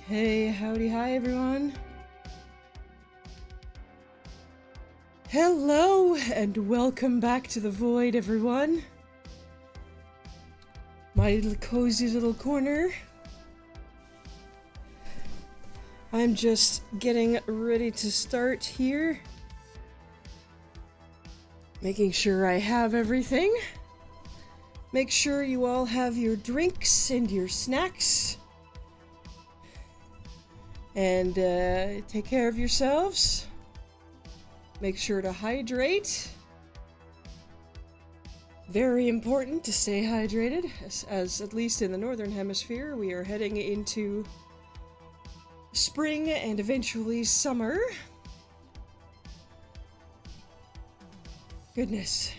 Hey, howdy, hi everyone. Hello, and welcome back to the Void, everyone. My little cozy little corner. I'm just getting ready to start here. Making sure I have everything. Make sure you all have your drinks and your snacks. And take care of yourselves. Make sure to hydrate. Very important to stay hydrated, as at least in the northern hemisphere, we are heading into spring and eventually summer. Goodness.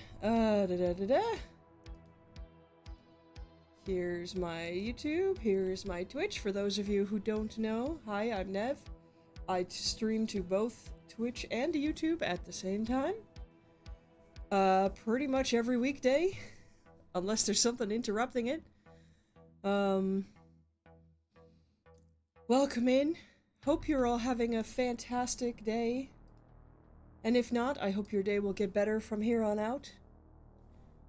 Here's my YouTube, here's my Twitch. For those of you who don't know, hi, I'm Nev. I stream to both Twitch and YouTube at the same time. Pretty much every weekday, unless there's something interrupting it. Welcome in. Hope you're all having a fantastic day. And if not, I hope your day will get better from here on out.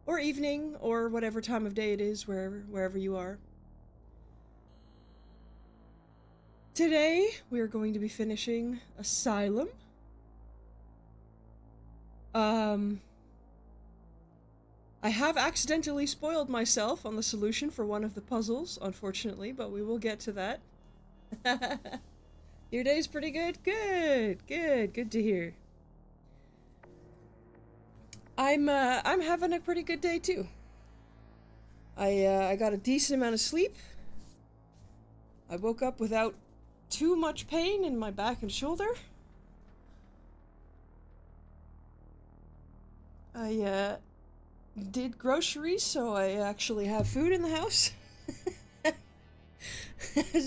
Or evening, or whatever time of day it is, wherever you are. Today, we are going to be finishing ASYLUM. I have accidentally spoiled myself on the solution for one of the puzzles, unfortunately, but we will get to that. Your day's pretty good? Good to hear. I'm having a pretty good day too. I got a decent amount of sleep. I woke up without too much pain in my back and shoulder. I did groceries, so I actually have food in the house.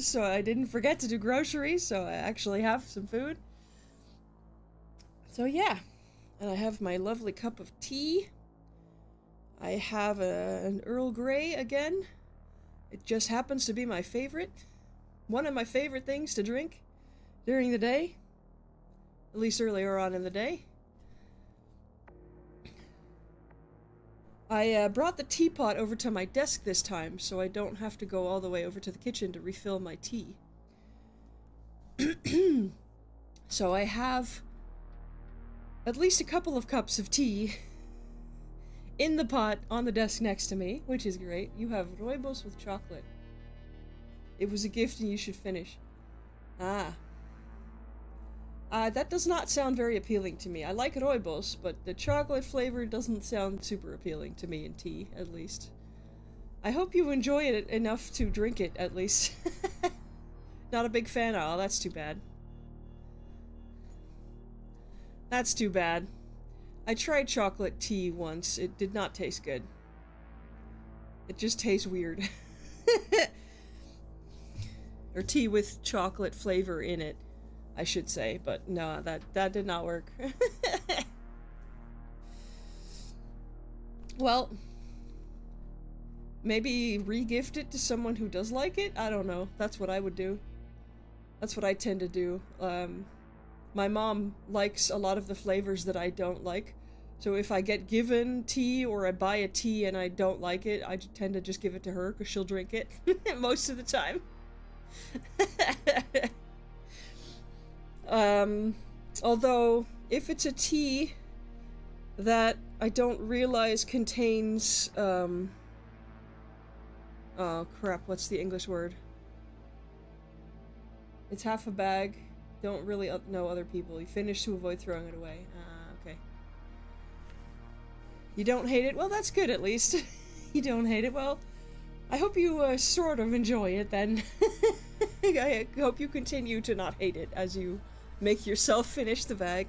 So I didn't forget to do groceries, so I actually have some food. So yeah. And I have my lovely cup of tea. I have an Earl Grey again. It just happens to be my favorite. One of my favorite things to drink during the day. At least earlier on in the day. I brought the teapot over to my desk this time, so I don't have to go all the way over to the kitchen to refill my tea. So I have at least a couple of cups of tea in the pot on the desk next to me, which is great. You have rooibos with chocolate. It was a gift and you should finish. That does not sound very appealing to me. I like rooibos, but the chocolate flavor doesn't sound super appealing to me in tea, at least. I hope you enjoy it enough to drink it, at least. Not a big fan? Oh, that's too bad. That's too bad. I tried chocolate tea once. It did not taste good. It just tastes weird. Or tea with chocolate flavor in it, I should say. But no, that did not work. Well, maybe re-gift it to someone who does like it? I don't know. That's what I would do. That's what I tend to do. My mom likes a lot of the flavors that I don't like, so if I get given tea or I buy a tea and I don't like it, I tend to just give it to her because she'll drink it most of the time. Although, if it's a tea that I don't realize contains, oh crap, what's the English word? It's half a bag. Don't really know other people. You finish to avoid throwing it away. Okay. You don't hate it? Well, that's good at least. You don't hate it? Well, I hope you sort of enjoy it then. I hope you continue to not hate it as you make yourself finish the bag.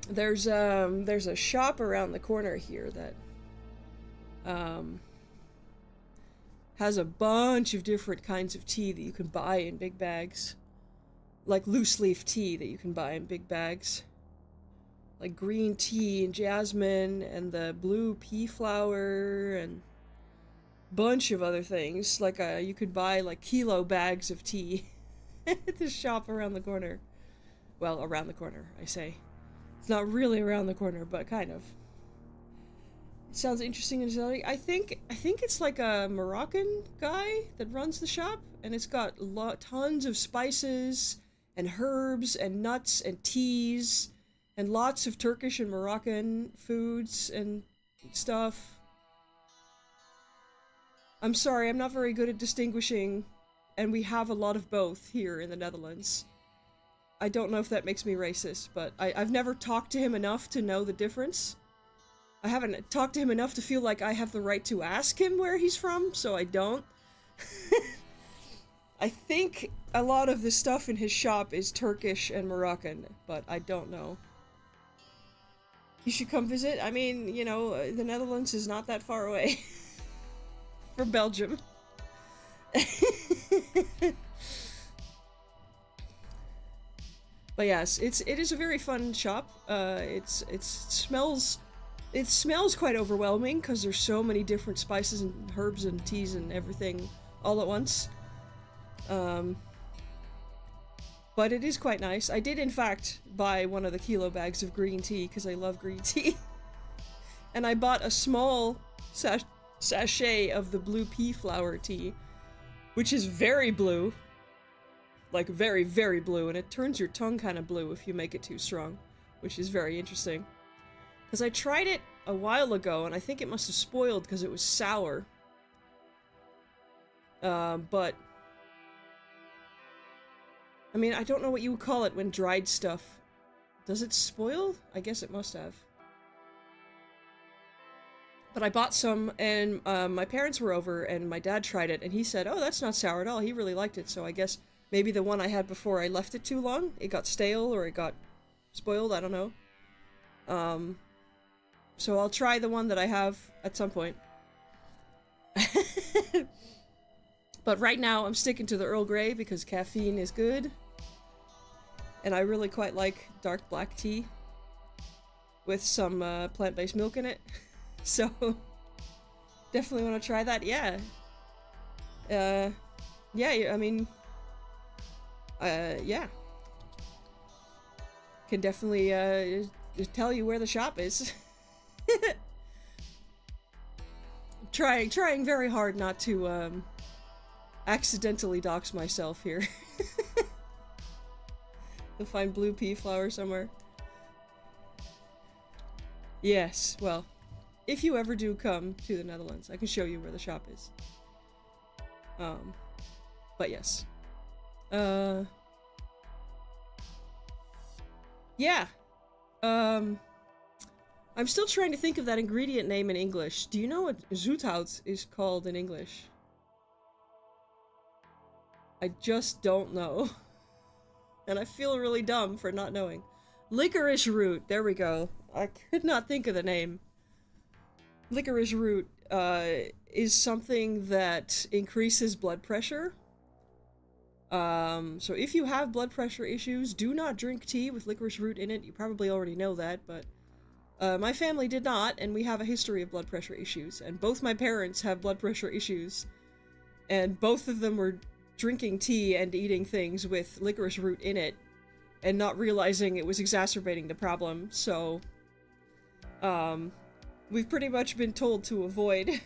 There's a shop around the corner here that has a bunch of different kinds of tea that you can buy in big bags. Like loose leaf tea that you can buy in big bags. Like green tea and jasmine and the blue pea flower and bunch of other things. Like, you could buy, like, kilo bags of tea at the shop around the corner. Well, around the corner, I say. It's not really around the corner, but kind of. It sounds interesting and exciting. I think it's like a Moroccan guy that runs the shop, and it's got tons of spices and herbs and nuts and teas and lots of Turkish and Moroccan foods and stuff. I'm sorry, I'm not very good at distinguishing, and we have a lot of both here in the Netherlands. I don't know if that makes me racist, but I've never talked to him enough to know the difference. I haven't talked to him enough to feel like I have the right to ask him where he's from, so I don't. I think a lot of the stuff in his shop is Turkish and Moroccan, but I don't know. You should come visit. I mean, you know, the Netherlands is not that far away from Belgium. But yes, it is a very fun shop. It smells quite overwhelming because there's so many different spices and herbs and teas and everything all at once. But it is quite nice. I did in fact buy one of the kilo bags of green tea because I love green tea. And I bought a small sachet of the blue pea flower tea, which is very blue. Like very, very blue, and it turns your tongue kind of blue if you make it too strong, which is very interesting. Because I tried it a while ago, and I think it must have spoiled because it was sour. But... I mean, I don't know what you would call it when dried stuff... Does it spoil? I guess it must have. But I bought some, and my parents were over, and my dad tried it, and he said, oh, that's not sour at all. He really liked it, so I guess... Maybe the one I had before I left it too long, it got stale or it got spoiled, I don't know. So I'll try the one that I have at some point. But right now I'm sticking to the Earl Grey because caffeine is good. And I really quite like dark black tea with some plant-based milk in it. So definitely want to try that, yeah. Yeah, I mean... yeah. Can definitely, tell you where the shop is. Trying very hard not to, accidentally dox myself here. You'll find blue pea flower somewhere. Yes, well, if you ever do come to the Netherlands, I can show you where the shop is. But yes. Yeah. I'm still trying to think of that ingredient name in English. Do you know what zoethout is called in English? I just don't know. And I feel really dumb for not knowing. Licorice root, there we go. I could not think of the name. Licorice root, is something that increases blood pressure. So if you have blood pressure issues, do not drink tea with licorice root in it. You probably already know that, but my family did not, and we have a history of blood pressure issues, and both my parents have blood pressure issues, and both of them were drinking tea and eating things with licorice root in it, and not realizing it was exacerbating the problem, so, we've pretty much been told to avoid.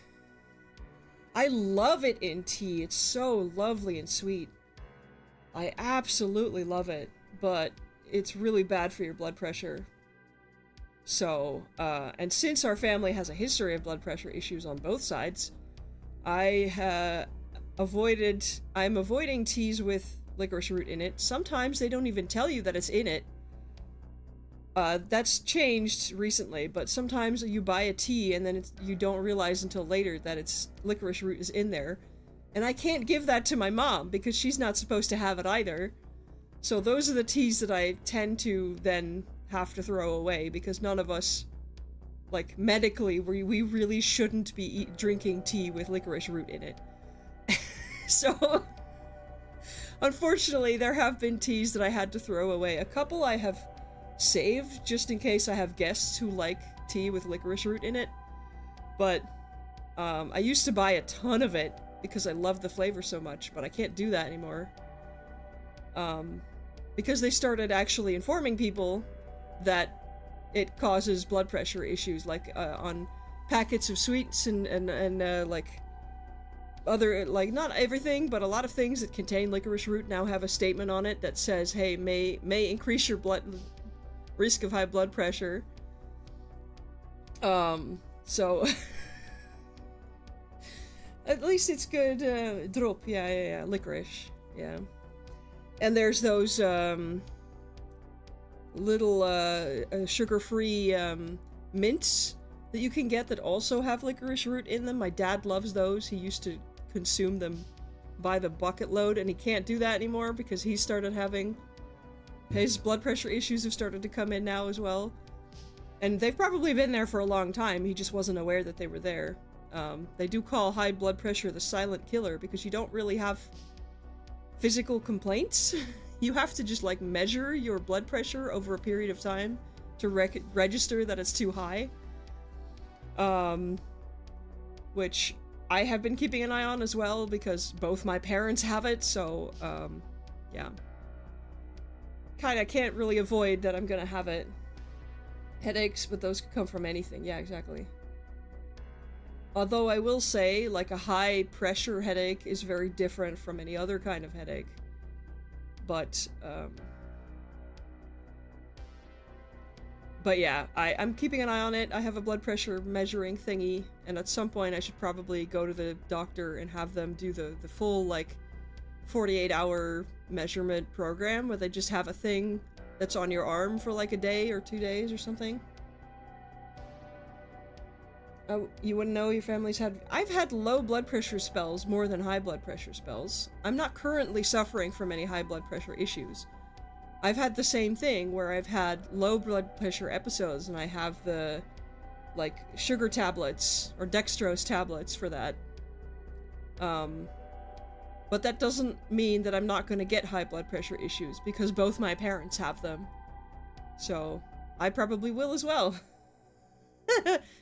I love it in tea, it's so lovely and sweet. I absolutely love it, but it's really bad for your blood pressure. So, and since our family has a history of blood pressure issues on both sides, I'm avoiding teas with licorice root in it. Sometimes they don't even tell you that it's in it. That's changed recently, but sometimes you buy a tea and then you don't realize until later that it's licorice root is in there. And I can't give that to my mom because she's not supposed to have it either. So those are the teas that I tend to then have to throw away because none of us, like, medically, we really shouldn't be drinking tea with licorice root in it. So, unfortunately, there have been teas that I had to throw away. A couple I have saved just in case I have guests who like tea with licorice root in it. But I used to buy a ton of it because I love the flavor so much, but I can't do that anymore. Because they started actually informing people that it causes blood pressure issues, like, on packets of sweets and like, other, like, not everything, but a lot of things that contain licorice root now have a statement on it that says, hey, may increase your risk of high blood pressure. So... At least it's good, drop, yeah, licorice, yeah. And there's those, little, sugar-free, mints that you can get that also have licorice root in them. My dad loves those. He used to consume them by the bucket load, and he can't do that anymore because he started having... His blood pressure issues have started to come in now as well. And they've probably been there for a long time, he just wasn't aware that they were there. They do call high blood pressure the silent killer because you don't really have physical complaints. You have to just, like, measure your blood pressure over a period of time to register that it's too high. Which I have been keeping an eye on as well because both my parents have it, so, yeah. Kinda can't really avoid that I'm gonna have it. Headaches, but those could come from anything. Yeah, exactly. Although I will say, like, a high-pressure headache is very different from any other kind of headache. But yeah, I'm keeping an eye on it. I have a blood pressure measuring thingy, and at some point I should probably go to the doctor and have them do the full, like, 48-hour measurement program, where they just have a thing that's on your arm for, like, a day or 2 days or something. Oh, you wouldn't know your family's had... I've had low blood pressure spells more than high blood pressure spells. I'm not currently suffering from any high blood pressure issues. I've had the same thing where I've had low blood pressure episodes and I have the, like, sugar tablets or dextrose tablets for that. But that doesn't mean that I'm not going to get high blood pressure issues because both my parents have them. So, I probably will as well.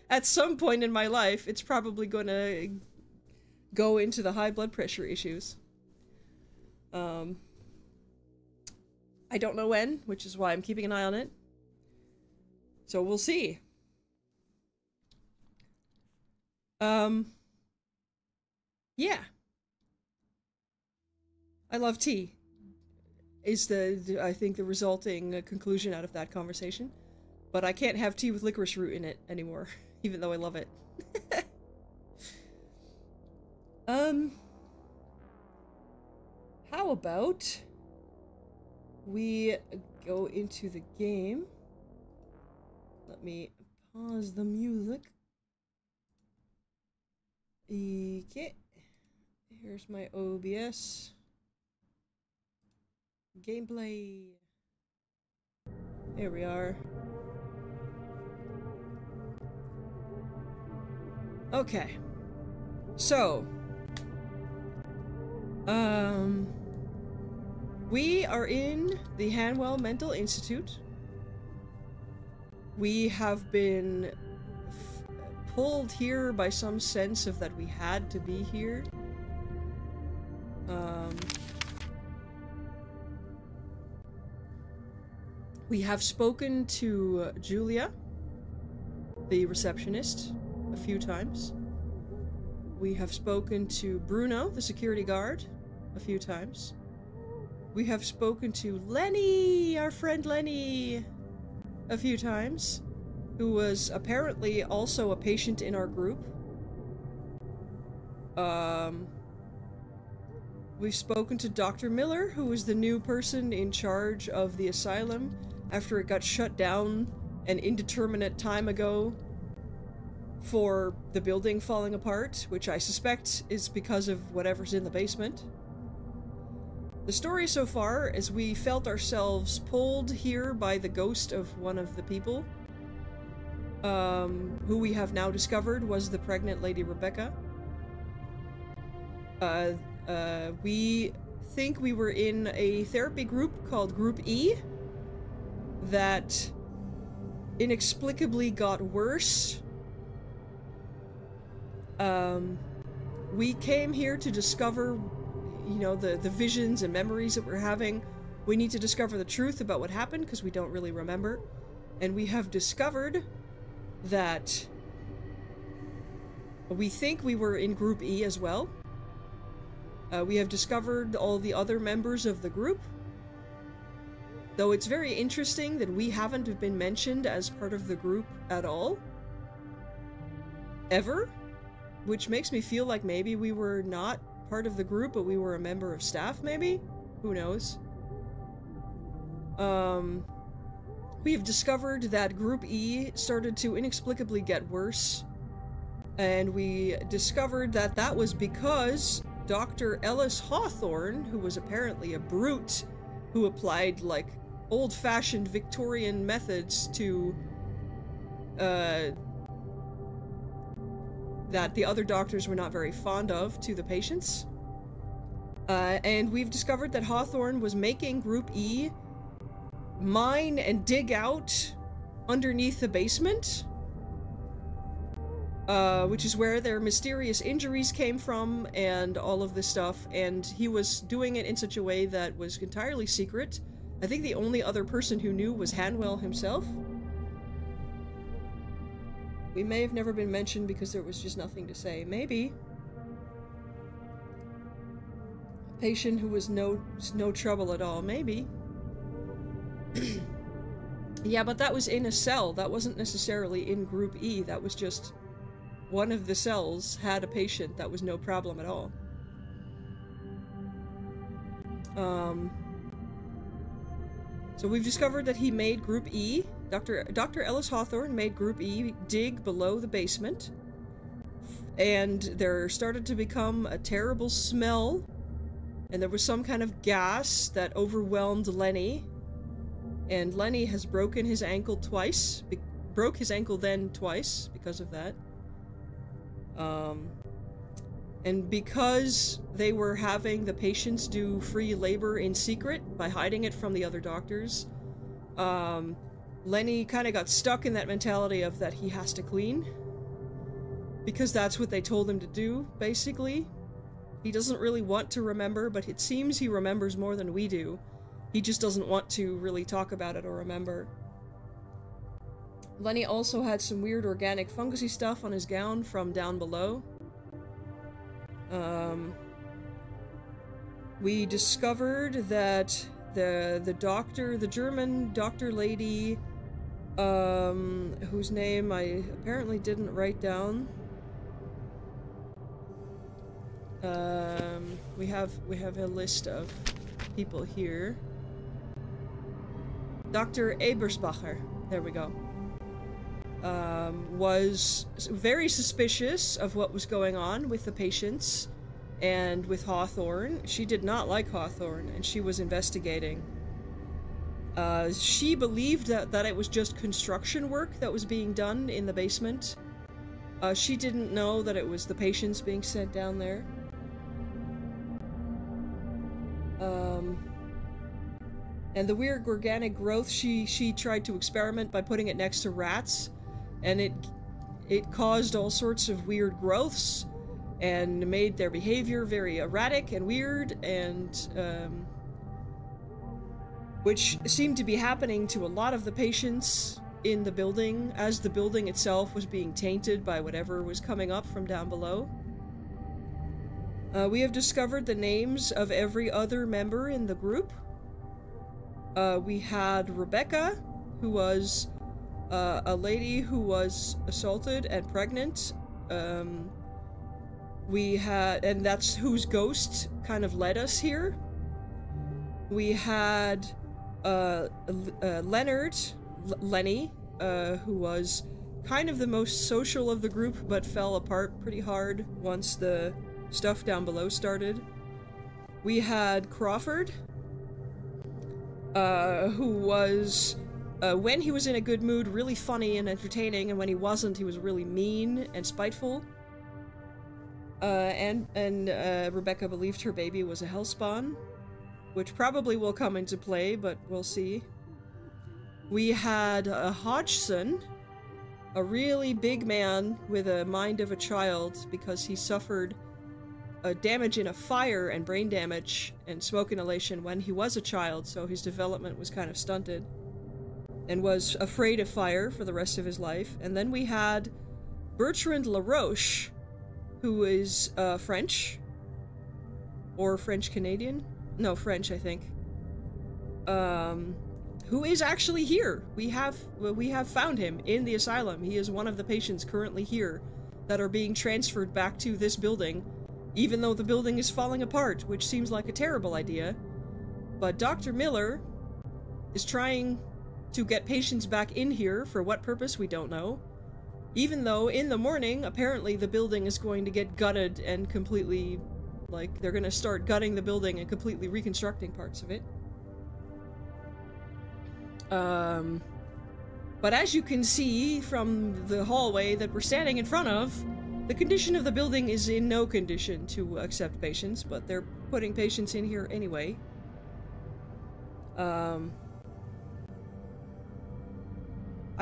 At some point in my life, it's probably gonna go into the high blood pressure issues. I don't know when, which is why I'm keeping an eye on it. So we'll see. Yeah. I love tea. Is I think the resulting conclusion out of that conversation. But I can't have tea with licorice root in it anymore, even though I love it. How about we go into the game? Let me pause the music. Okay. Here's my OBS. Gameplay. Here we are. Okay, so, we are in the Hanwell Mental Institute. We have been pulled here by some sense of that we had to be here. We have spoken to Julia, the receptionist, a few times. We have spoken to Bruno, the security guard, a few times. We have spoken to Lenny, our friend Lenny, a few times, who was apparently also a patient in our group. We've spoken to Dr. Miller, who was the new person in charge of the asylum after it got shut down an indeterminate time ago for the building falling apart, which I suspect is because of whatever's in the basement. The story so far is we felt ourselves pulled here by the ghost of one of the people, who we have now discovered was the pregnant Lady Rebecca. We think we were in a therapy group called Group E that inexplicably got worse We came here to discover, you know, the visions and memories that we're having. We need to discover the truth about what happened because we don't really remember. And we have discovered that we think we were in Group E as well. We have discovered all the other members of the group. Though it's very interesting that we haven't been mentioned as part of the group at all. Ever. Which makes me feel like maybe we were not part of the group, but we were a member of staff, maybe? Who knows? We have discovered that Group E started to inexplicably get worse. And we discovered that that was because Dr. Ellis Hawthorne, who was apparently a brute, who applied, like, old-fashioned Victorian methods to, that the other doctors were not very fond of to the patients. And we've discovered that Hawthorne was making Group E mine and dig out underneath the basement, which is where their mysterious injuries came from and all of this stuff, and he was doing it in such a way that was entirely secret. I think the only other person who knew was Hanwell himself. We may have never been mentioned because there was just nothing to say. Maybe. A patient who was no trouble at all. Maybe. Yeah, but that was in a cell. That wasn't necessarily in Group E. That was just one of the cells had a patient that was no problem at all. So we've discovered that he made Group E. Dr. Ellis Hawthorne made Group E dig below the basement. And there started to become a terrible smell. And there was some kind of gas that overwhelmed Lenny. And Lenny has broken his ankle twice. Broke his ankle then twice because of that. And because they were having the patients do free labor in secret by hiding it from the other doctors, Lenny kind of got stuck in that mentality of that he has to clean. Because that's what they told him to do, basically. He doesn't really want to remember, but it seems he remembers more than we do. He just doesn't want to really talk about it or remember. Lenny also had some weird organic fungusy stuff on his gown from down below. We discovered that the doctor, the German doctor lady, whose name I apparently didn't write down. We have a list of people here. Dr. Ebersbacher, there we go. Was very suspicious of what was going on with the patients and with Hawthorne. She did not like Hawthorne, and she was investigating. She believed that it was just construction work that was being done in the basement. She didn't know that it was the patients being sent down there. And the weird organic growth, she tried to experiment by putting it next to rats, and it caused all sorts of weird growths and made their behavior very erratic and weird, and which seemed to be happening to a lot of the patients in the building as the building itself was being tainted by whatever was coming up from down below. We have discovered the names of every other member in the group. We had Rebecca, who was a lady who was assaulted and pregnant. We had, and that's whose ghost kind of led us here. We had Lenny, who was kind of the most social of the group, but fell apart pretty hard once the stuff down below started. We had Crawford, who was, when he was in a good mood, really funny and entertaining, and when he wasn't, he was really mean and spiteful. And Rebecca believed her baby was a hellspawn, which probably will come into play, but we'll see. We had Hodgson, a really big man with a mind of a child because he suffered a damage in a fire and brain damage and smoke inhalation when he was a child, so his development was kind of stunted and was afraid of fire for the rest of his life. And then we had Bertrand LaRoche, who is French or French-Canadian? No, French, I think. Who is actually here. We have found him in the asylum. He is one of the patients currently here that are being transferred back to this building, even though the building is falling apart, which seems like a terrible idea. But Dr. Miller is trying to get patients back in here. For what purpose, we don't know. Even though in the morning, apparently the building is going to get gutted and completely, like, they're gonna start gutting the building and completely reconstructing parts of it. But as you can see from the hallway that we're standing in front of, the condition of the building is in no condition to accept patients, but they're putting patients in here anyway. I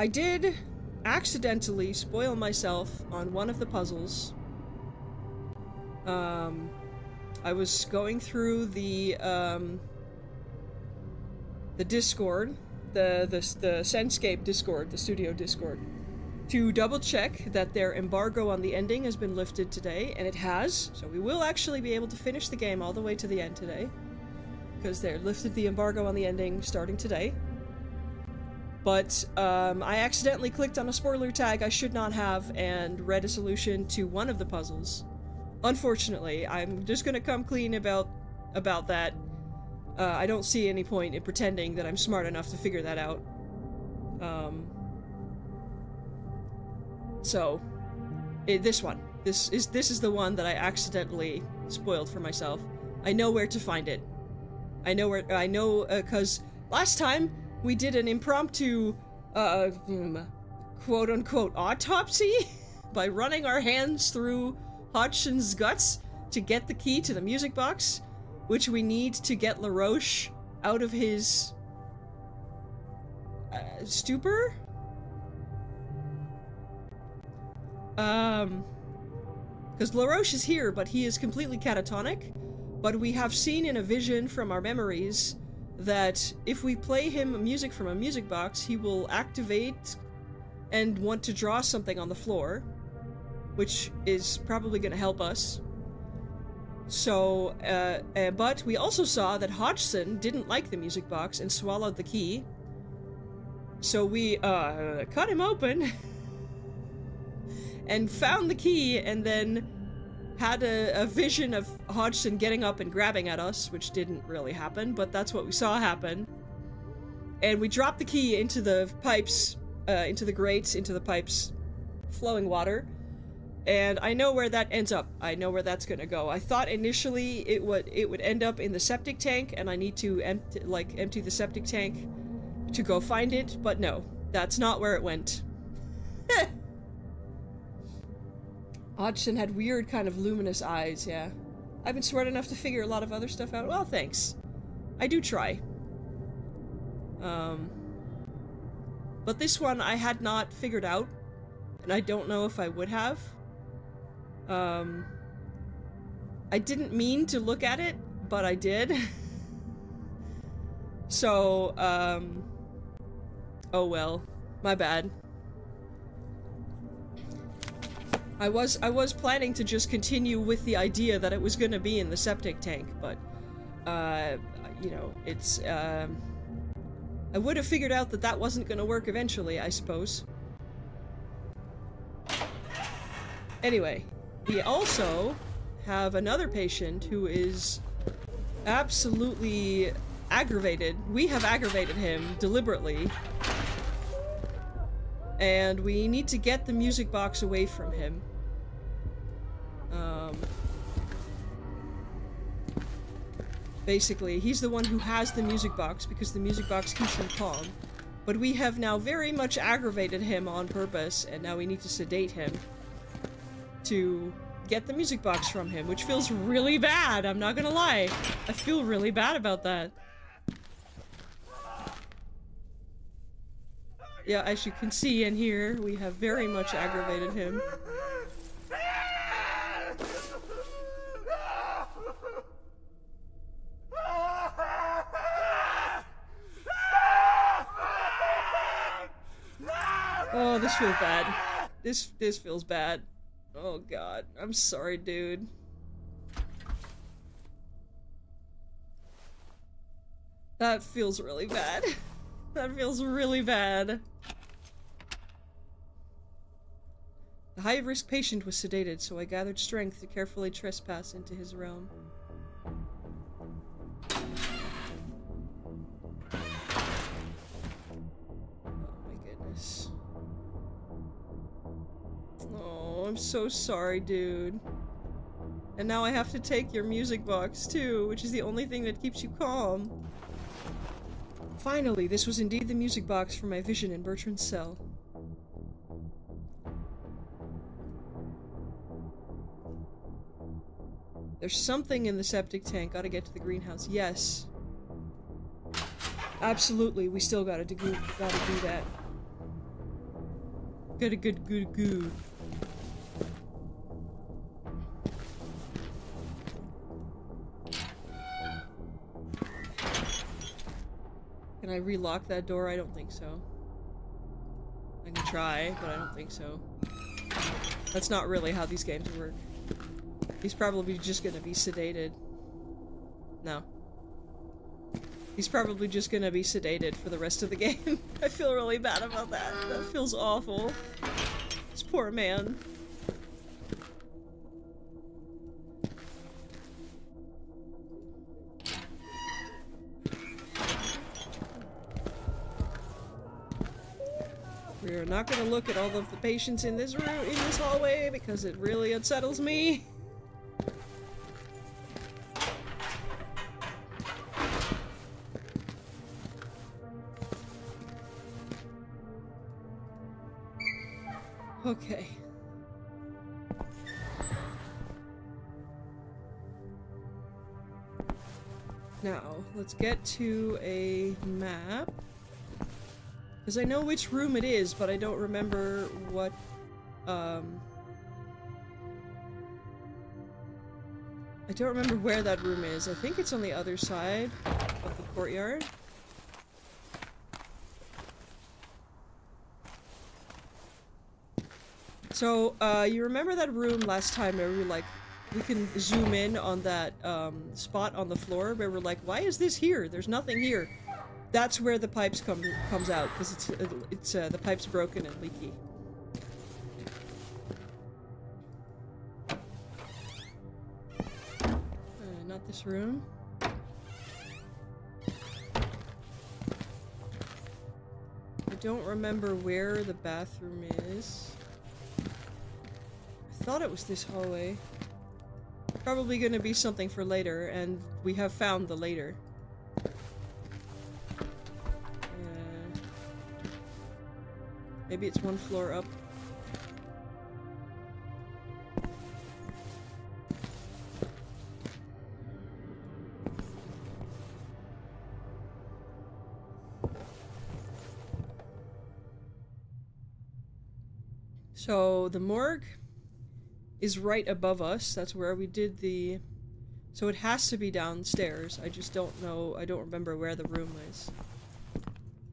did accidentally spoil myself on one of the puzzles. I was going through the Discord, the Senscape Discord, the studio Discord, to double check that their embargo on the ending has been lifted today, and it has, so we will actually be able to finish the game all the way to the end today, because they lifted the embargo on the ending starting today. But I accidentally clicked on a spoiler tag I should not have and read a solution to one of the puzzles. Unfortunately, I'm just gonna come clean about that. I don't see any point in pretending that I'm smart enough to figure that out. So, this one. This is the one that I accidentally spoiled for myself. I know where to find it. I know, cause last time we did an impromptu, quote-unquote autopsy by running our hands through Hodgson's guts to get the key to the music box, which we need to get LaRoche out of his stupor? Because LaRoche is here, but he is completely catatonic, but we have seen in a vision from our memories that if we play him music from a music box, he will activate and want to draw something on the floor, which is probably going to help us. So, but we also saw that Hodgson didn't like the music box and swallowed the key. So we, cut him open and found the key, and then had a vision of Hodgson getting up and grabbing at us, which didn't really happen, but that's what we saw happen. And we dropped the key into the pipes, into the grates, into the pipes, flowing water. And I know where that ends up. I know where that's gonna go. I thought initially it would end up in the septic tank, and I need to empty the septic tank to go find it, but no, that's not where it went. Hodgson had weird kind of luminous eyes, yeah. I've been smart enough to figure a lot of other stuff out. Well, thanks. I do try. But this one I had not figured out, and I don't know if I would have. I didn't mean to look at it, but I did. So, oh well. My bad. I was planning to just continue with the idea that it was gonna be in the septic tank, but, you know, it's, I would have figured out that that wasn't gonna work eventually, I suppose. Anyway, we also have another patient who is absolutely aggravated. We have aggravated him deliberately. And we need to get the music box away from him. Basically, he's the one who has the music box because the music box keeps him calm. But we have now very much aggravated him on purpose, and now we need to sedate him to get the music box from him, which feels really bad, I'm not gonna lie. I feel really bad about that. Yeah, as you can see and hear, we have very much aggravated him. Oh, this feels bad. This feels bad. Oh god, I'm sorry, dude. That feels really bad. That feels really bad. The high-risk patient was sedated, so I gathered strength to carefully trespass into his realm. Oh my goodness. Oh, I'm so sorry, dude. And now I have to take your music box, too, which is the only thing that keeps you calm. Finally, this was indeed the music box for my vision in Bertrand's cell. There's something in the septic tank. Gotta get to the greenhouse. Yes. Absolutely, we still gotta do that. Gotta good goo. Can I relock that door? I don't think so. I can try, but I don't think so. That's not really how these games work. He's probably just gonna be sedated. No. He's probably just gonna be sedated for the rest of the game. I feel really bad about that. That feels awful. This poor man. We're not gonna look at all of the patients in this room, in this hallway, because it really unsettles me. Okay. Now, let's get to a map. Because I know which room it is, but I don't remember what, I don't remember where that room is. I think it's on the other side of the courtyard. So, you remember that room last time where we can zoom in on that, spot on the floor where we're like, why is this here? There's nothing here. That's where the pipes comes out, because it's the pipe's broken and leaky. Not this room. I don't remember where the bathroom is. I thought it was this hallway. Probably gonna be something for later, and we have found the later. Maybe it's one floor up. So the morgue is right above us. That's where we did the... So it has to be downstairs. I just don't know. I don't remember where the room is.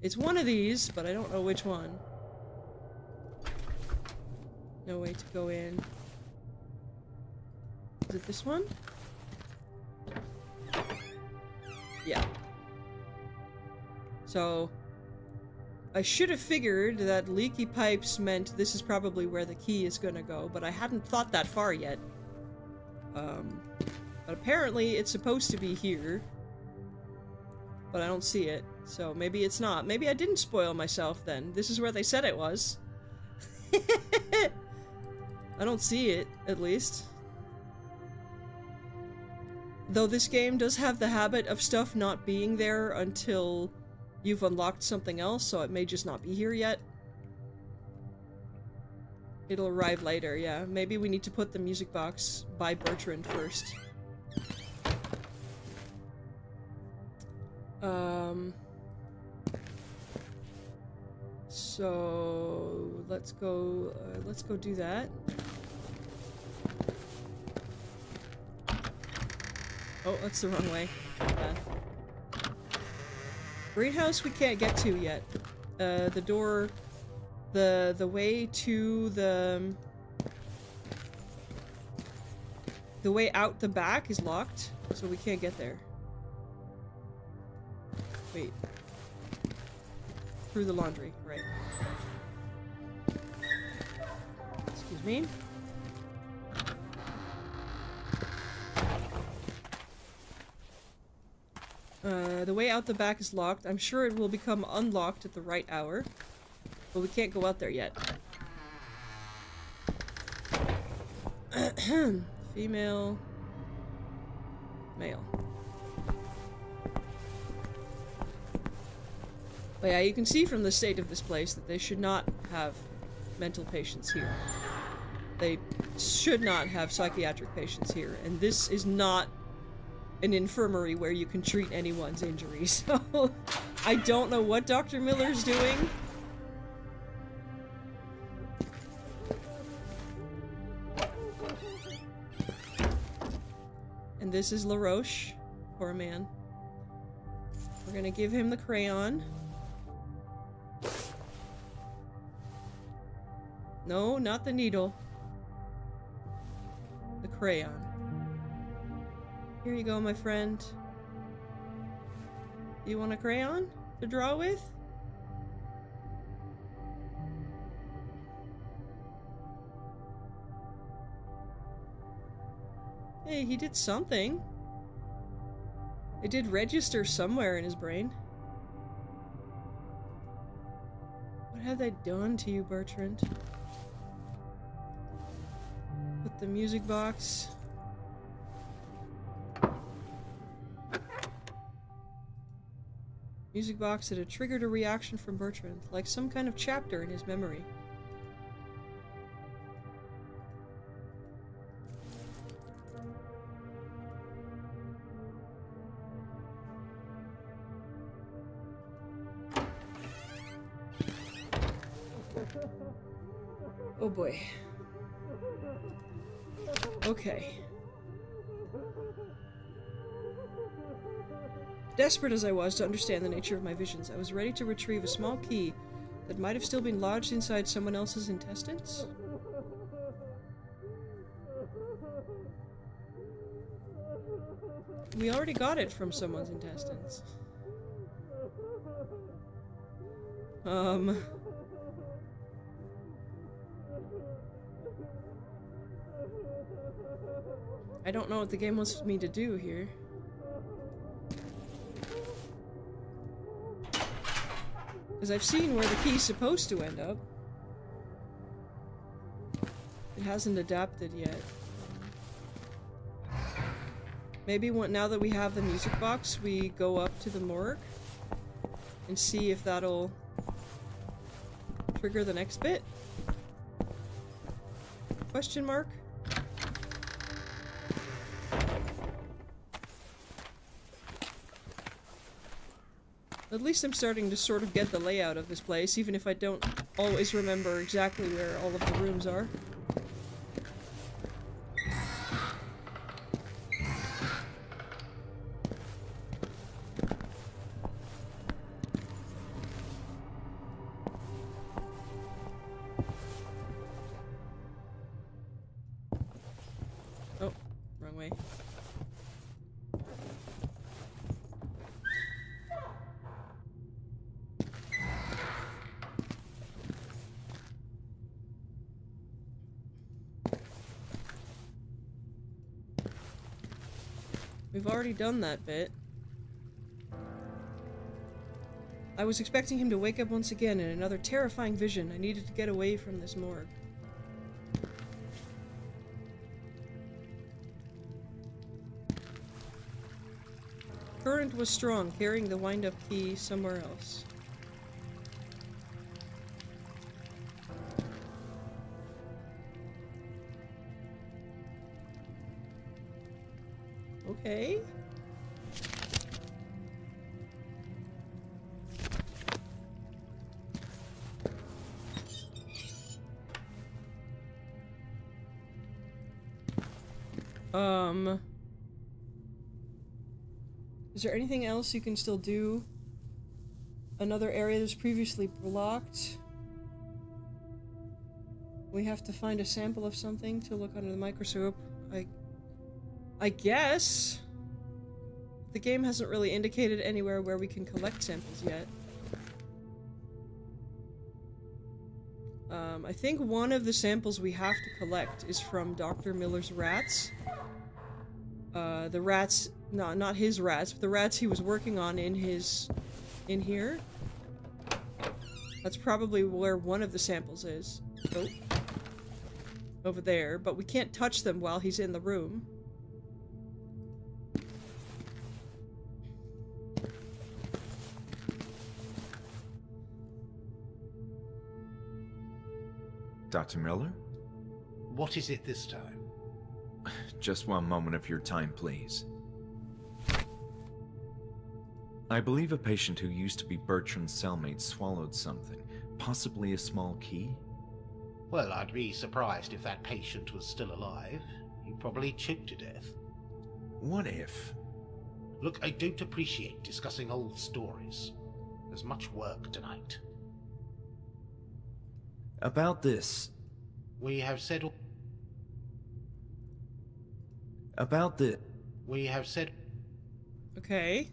It's one of these, but I don't know which one. No way to go in. Is it this one? Yeah. So, I should have figured that leaky pipes meant this is probably where the key is gonna go, but I hadn't thought that far yet. But apparently it's supposed to be here. But I don't see it, so maybe it's not. Maybe I didn't spoil myself then. This is where they said it was. I don't see it, at least. Though this game does have the habit of stuff not being there until you've unlocked something else, so it may just not be here yet. It'll arrive later, yeah. Maybe we need to put the music box by Bertrand first. So let's go do that. Oh, that's the wrong way. Greenhouse we can't get to yet. The door, the way to the way out the back is locked, so we can't get there. Wait. Through the laundry, right. Excuse me. The way out the back is locked. I'm sure it will become unlocked at the right hour, but we can't go out there yet. Female. Male. But yeah, you can see from the state of this place that they should not have mental patients here. They should not have psychiatric patients here, and this is not an infirmary where you can treat anyone's injuries. So I don't know what Dr. Miller's doing. And this is LaRoche. Poor man. We're gonna give him the crayon. No, not the needle. The crayon. Here you go, my friend. You want a crayon to draw with? Hey, he did something. It did register somewhere in his brain. What have they done to you, Bertrand? Put the music box. Music box that had triggered a reaction from Bertrand, like some kind of chapter in his memory. Oh boy. Okay. Desperate as I was to understand the nature of my visions, I was ready to retrieve a small key that might have still been lodged inside someone else's intestines. We already got it from someone's intestines. I don't know what the game wants me to do here. Because I've seen where the key's supposed to end up. It hasn't adapted yet. Maybe now that we have the music box, we go up to the morgue and see if that'll trigger the next bit? Question mark? At least I'm starting to sort of get the layout of this place, even if I don't always remember exactly where all of the rooms are. Oh, wrong way. We've already done that bit. I was expecting him to wake up once again in another terrifying vision. I needed to get away from this morgue. Current was strong, carrying the wind-up key somewhere else. Okay. Is there anything else you can still do? Another area that's previously blocked. We have to find a sample of something to look under the microscope. I guess. The game hasn't really indicated anywhere where we can collect samples yet. I think one of the samples we have to collect is from Dr. Miller's rats. The rats, no, not his rats, but the rats he was working on in here. That's probably where one of the samples is. Oh. Over there, but we can't touch them while he's in the room. Dr. Miller? What is it this time? Just one moment of your time, please. I believe a patient who used to be Bertrand's cellmate swallowed something, possibly a small key. Well, I'd be surprised if that patient was still alive. He probably choked to death. What if? Look, I don't appreciate discussing old stories. There's much work tonight. About this. We have said... About this. We have said... Okay.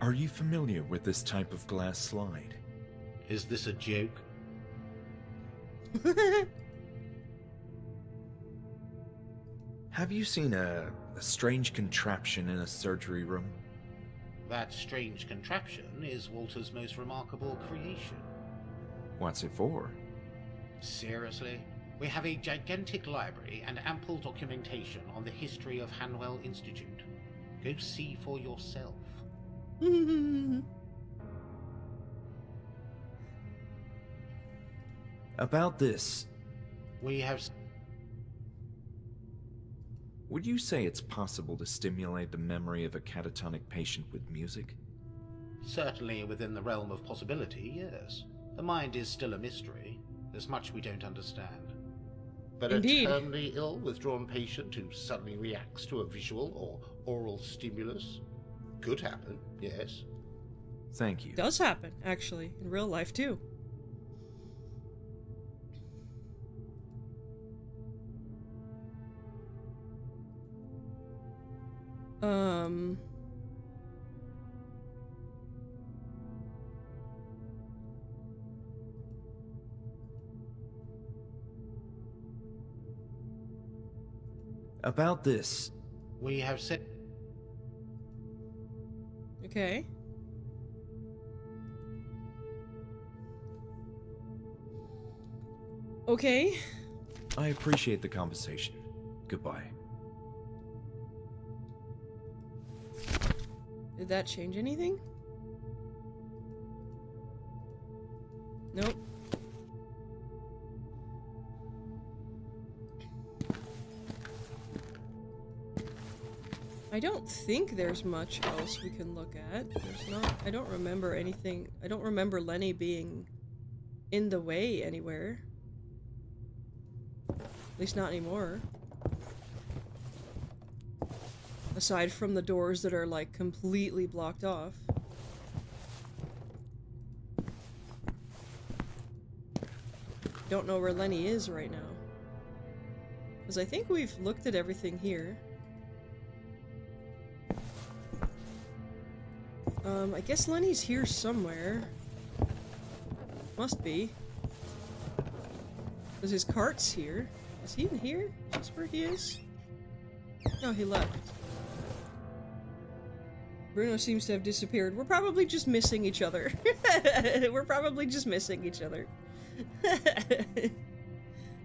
Are you familiar with this type of glass slide? Is this a joke? Have you seen a strange contraption in a surgery room? That strange contraption is Walter's most remarkable creation. What's it for? Seriously? We have a gigantic library and ample documentation on the history of Hanwell Institute. Go see for yourself. About this. We have... Would you say it's possible to stimulate the memory of a catatonic patient with music? Certainly within the realm of possibility, yes. The mind is still a mystery. There's much we don't understand. But Indeed. a terminally ill, withdrawn patient who suddenly reacts to a visual or oral stimulus? Could happen, yes. Thank you. Does happen, actually, in real life too. About this. We have said... Okay. Okay. I appreciate the conversation. Goodbye. Did that change anything? Nope. I don't think there's much else we can look at. There's not. I don't remember anything. I don't remember Lenny being in the way anywhere. At least not anymore. Aside from the doors that are, like, completely blocked off. Don't know where Lenny is right now. Because I think we've looked at everything here. I guess Lenny's here somewhere. Must be. Because his cart's here. Is he in here? Is this where he is? No, he left. Bruno seems to have disappeared. We're probably just missing each other. We're probably just missing each other.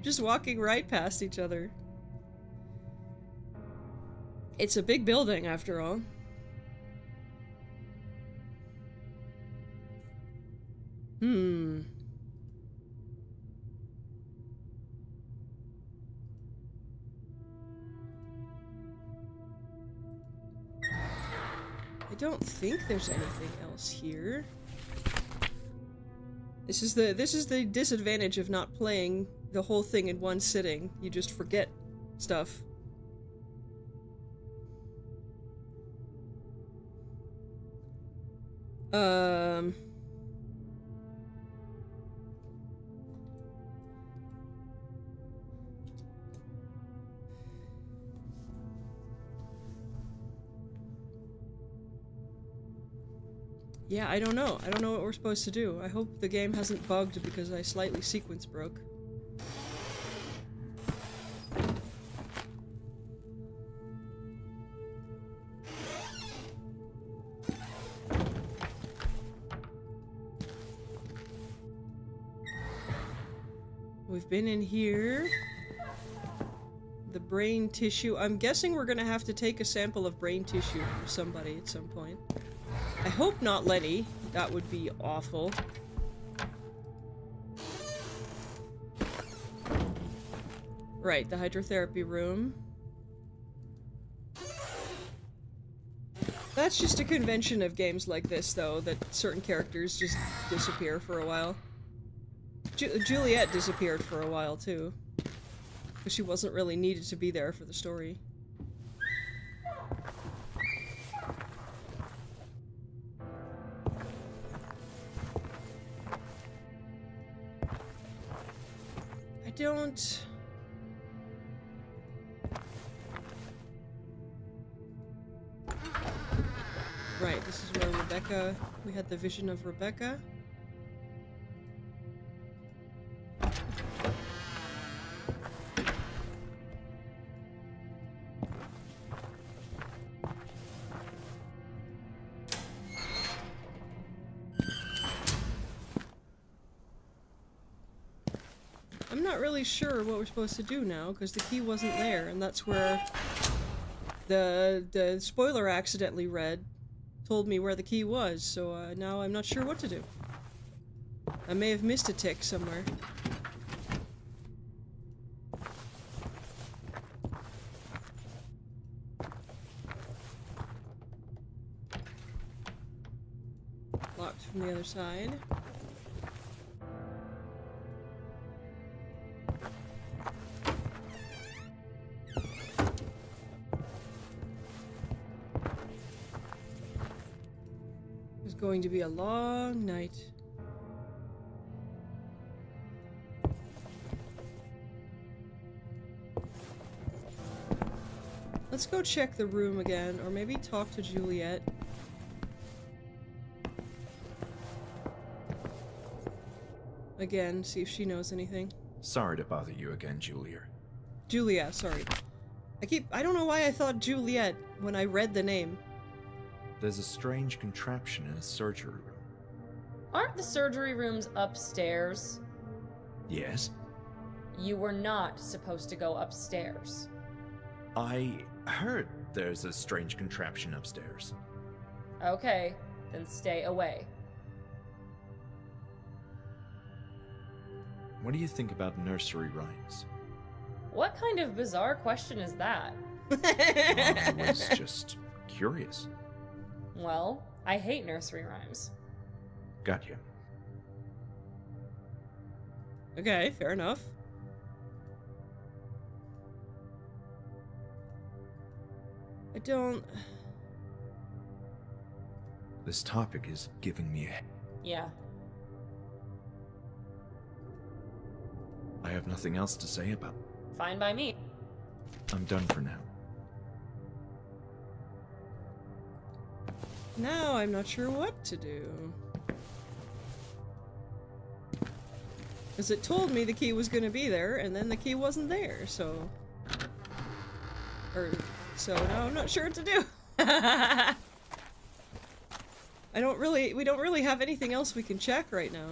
Just walking right past each other. It's a big building, after all. don't think there's anything else here. This is the disadvantage of not playing the whole thing in one sitting. You just forget stuff. Yeah, I don't know. I don't know what we're supposed to do. I hope the game hasn't bugged because I slightly sequence broke. We've been in here. The brain tissue. I'm guessing we're gonna have to take a sample of brain tissue from somebody at some point. I hope not Lenny. That would be awful. Right, the hydrotherapy room. That's just a convention of games like this, though, that certain characters just disappear for a while. Juliet disappeared for a while, too. Because she wasn't really needed to be there for the story. I don't... Right, this is where Rebecca... We had the vision of Rebecca. I'm not really sure what we're supposed to do now, because the key wasn't there, and that's where the spoiler I accidentally read told me where the key was, so now I'm not sure what to do. I may have missed a tick somewhere. Locked from the other side. Going to be a long night. Let's go check the room again, or maybe talk to Juliet. Again, see if she knows anything. Sorry to bother you again, Julia. Julia, sorry. I don't know why I thought Juliet when I read the name. There's a strange contraption in a surgery room. Aren't the surgery rooms upstairs? Yes? You were not supposed to go upstairs. I heard there's a strange contraption upstairs. Okay, then stay away. What do you think about nursery rhymes? What kind of bizarre question is that? I was just curious. Well, I hate nursery rhymes. Got you. Okay, fair enough. I don't... This topic is giving me a... Yeah. I have nothing else to say about it. Fine by me. I'm done for now. Now I'm not sure what to do. Because it told me the key was going to be there, and then the key wasn't there, so... So now I'm not sure what to do. We don't really have anything else we can check right now.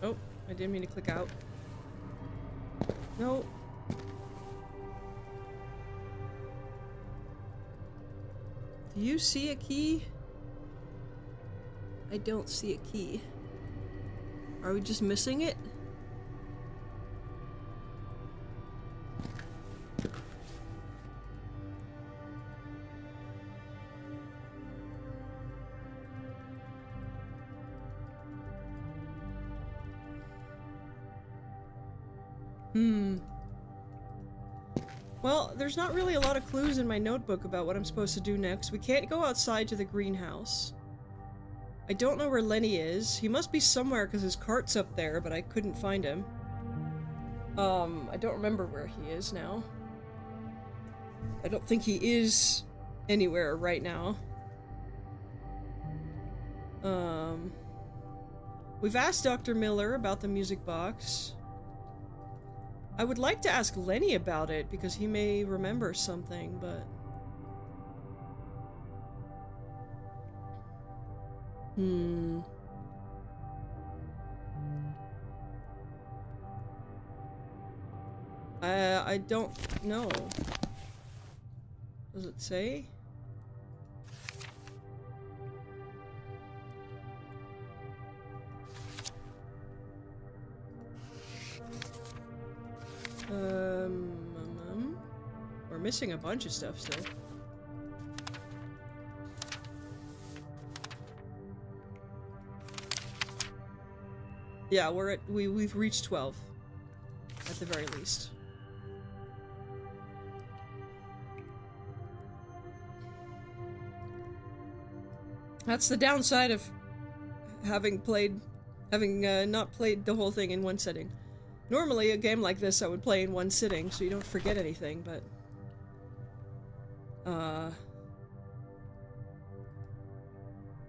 Oh, I didn't mean to click out. No. Do you see a key? I don't see a key. Are we just missing it? Well, there's not really a lot of clues in my notebook about what I'm supposed to do next. We can't go outside to the greenhouse. I don't know where Lenny is. He must be somewhere because his cart's up there, but I couldn't find him. I don't remember where he is now. I don't think he is anywhere right now. We've asked Dr. Miller about the music box. I would like to ask Lenny about it because he may remember something, but... I don't know. Does it say? We're missing a bunch of stuff still. Yeah, we've reached 12 at the very least. That's the downside of having not played the whole thing in one sitting. Normally, a game like this I would play in one sitting, so you don't forget anything, but...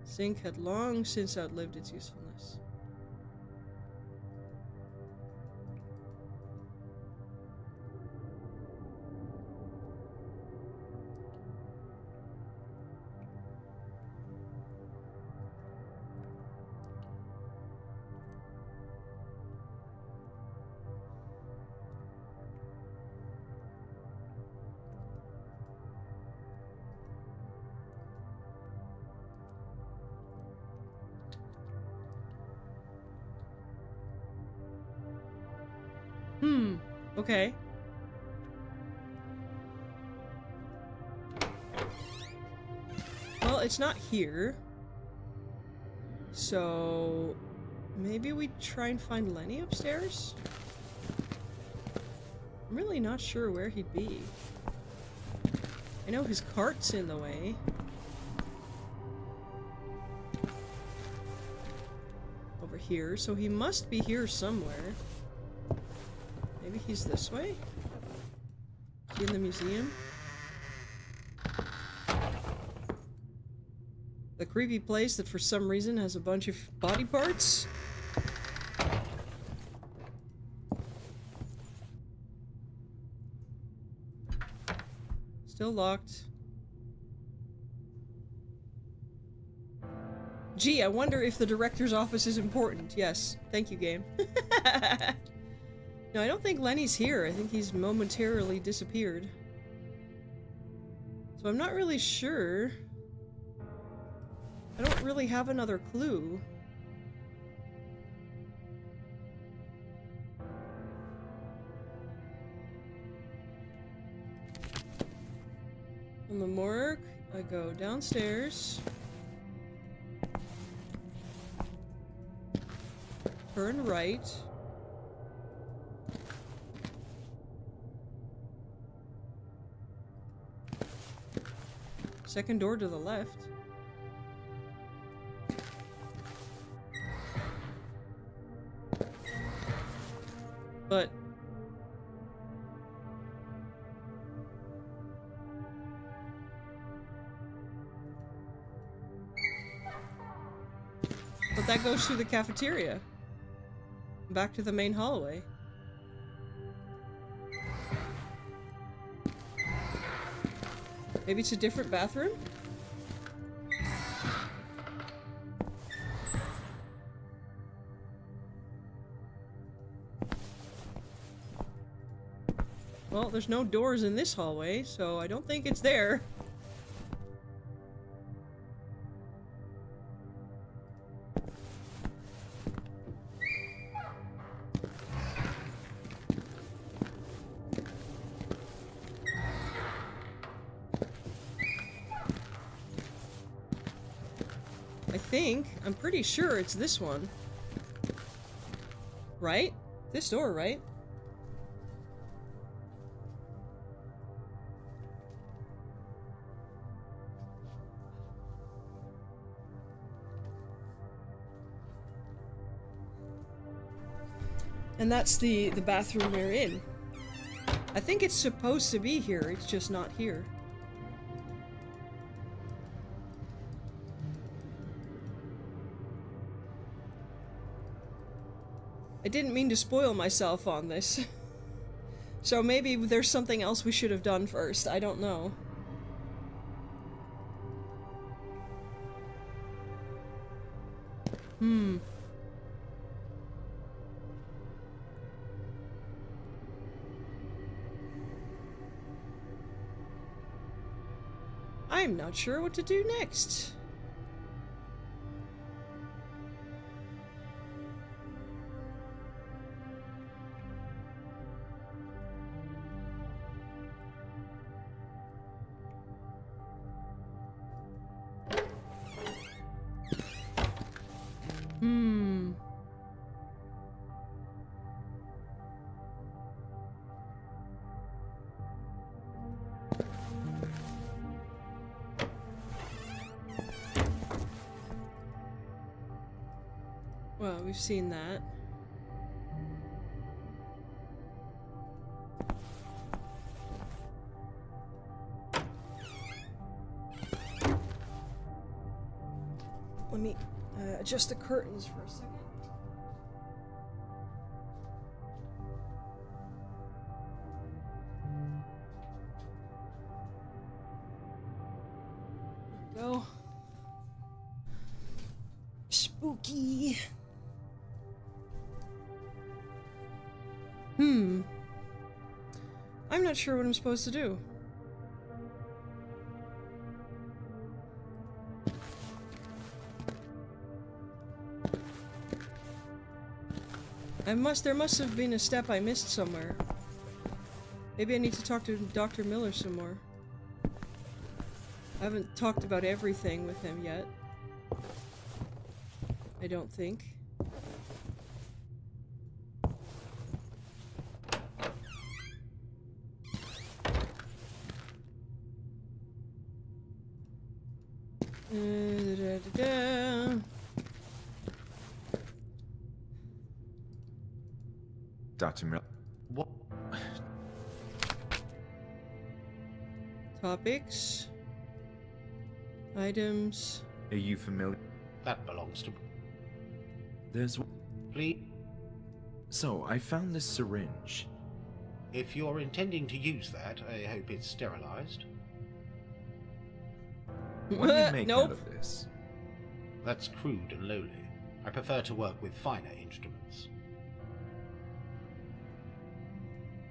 Zinc had long since outlived its usefulness. Okay. Well, it's not here. So... maybe we try and find Lenny upstairs? I'm really not sure where he'd be. I know his cart's in the way. Over here, so he must be here somewhere. Maybe he's this way? Is he in the museum? The creepy place that for some reason has a bunch of body parts? Still locked. Gee, I wonder if the director's office is important. Yes. Thank you, game. No, I don't think Lenny's here. I think he's momentarily disappeared. So I'm not really sure. I don't really have another clue. From the morgue, I go downstairs. Turn right. Second door to the left. But... that goes through the cafeteria. Back to the main hallway. Maybe it's a different bathroom? Well, there's no doors in this hallway, so I don't think it's there. think. I'm pretty sure it's this one. Right? This door, right? And that's the bathroom we're in. I think it's supposed to be here, it's just not here. I didn't mean to spoil myself on this. So maybe there's something else we should have done first, I don't know. I'm not sure what to do next. Well, we've seen that. Let me adjust the curtains for a second. There we go. Spooky. I'm not sure what I'm supposed to do. There must have been a step I missed somewhere. Maybe I need to talk to Dr. Miller some more. I haven't talked about everything with him yet. I don't think. Dr. Miller. What? Topics. Items. Are you familiar? That belongs to... There's... Please? So, I found this syringe. If you're intending to use that, I hope it's sterilized. What do you make Nope. out of this? That's crude and lowly. I prefer to work with finer instruments.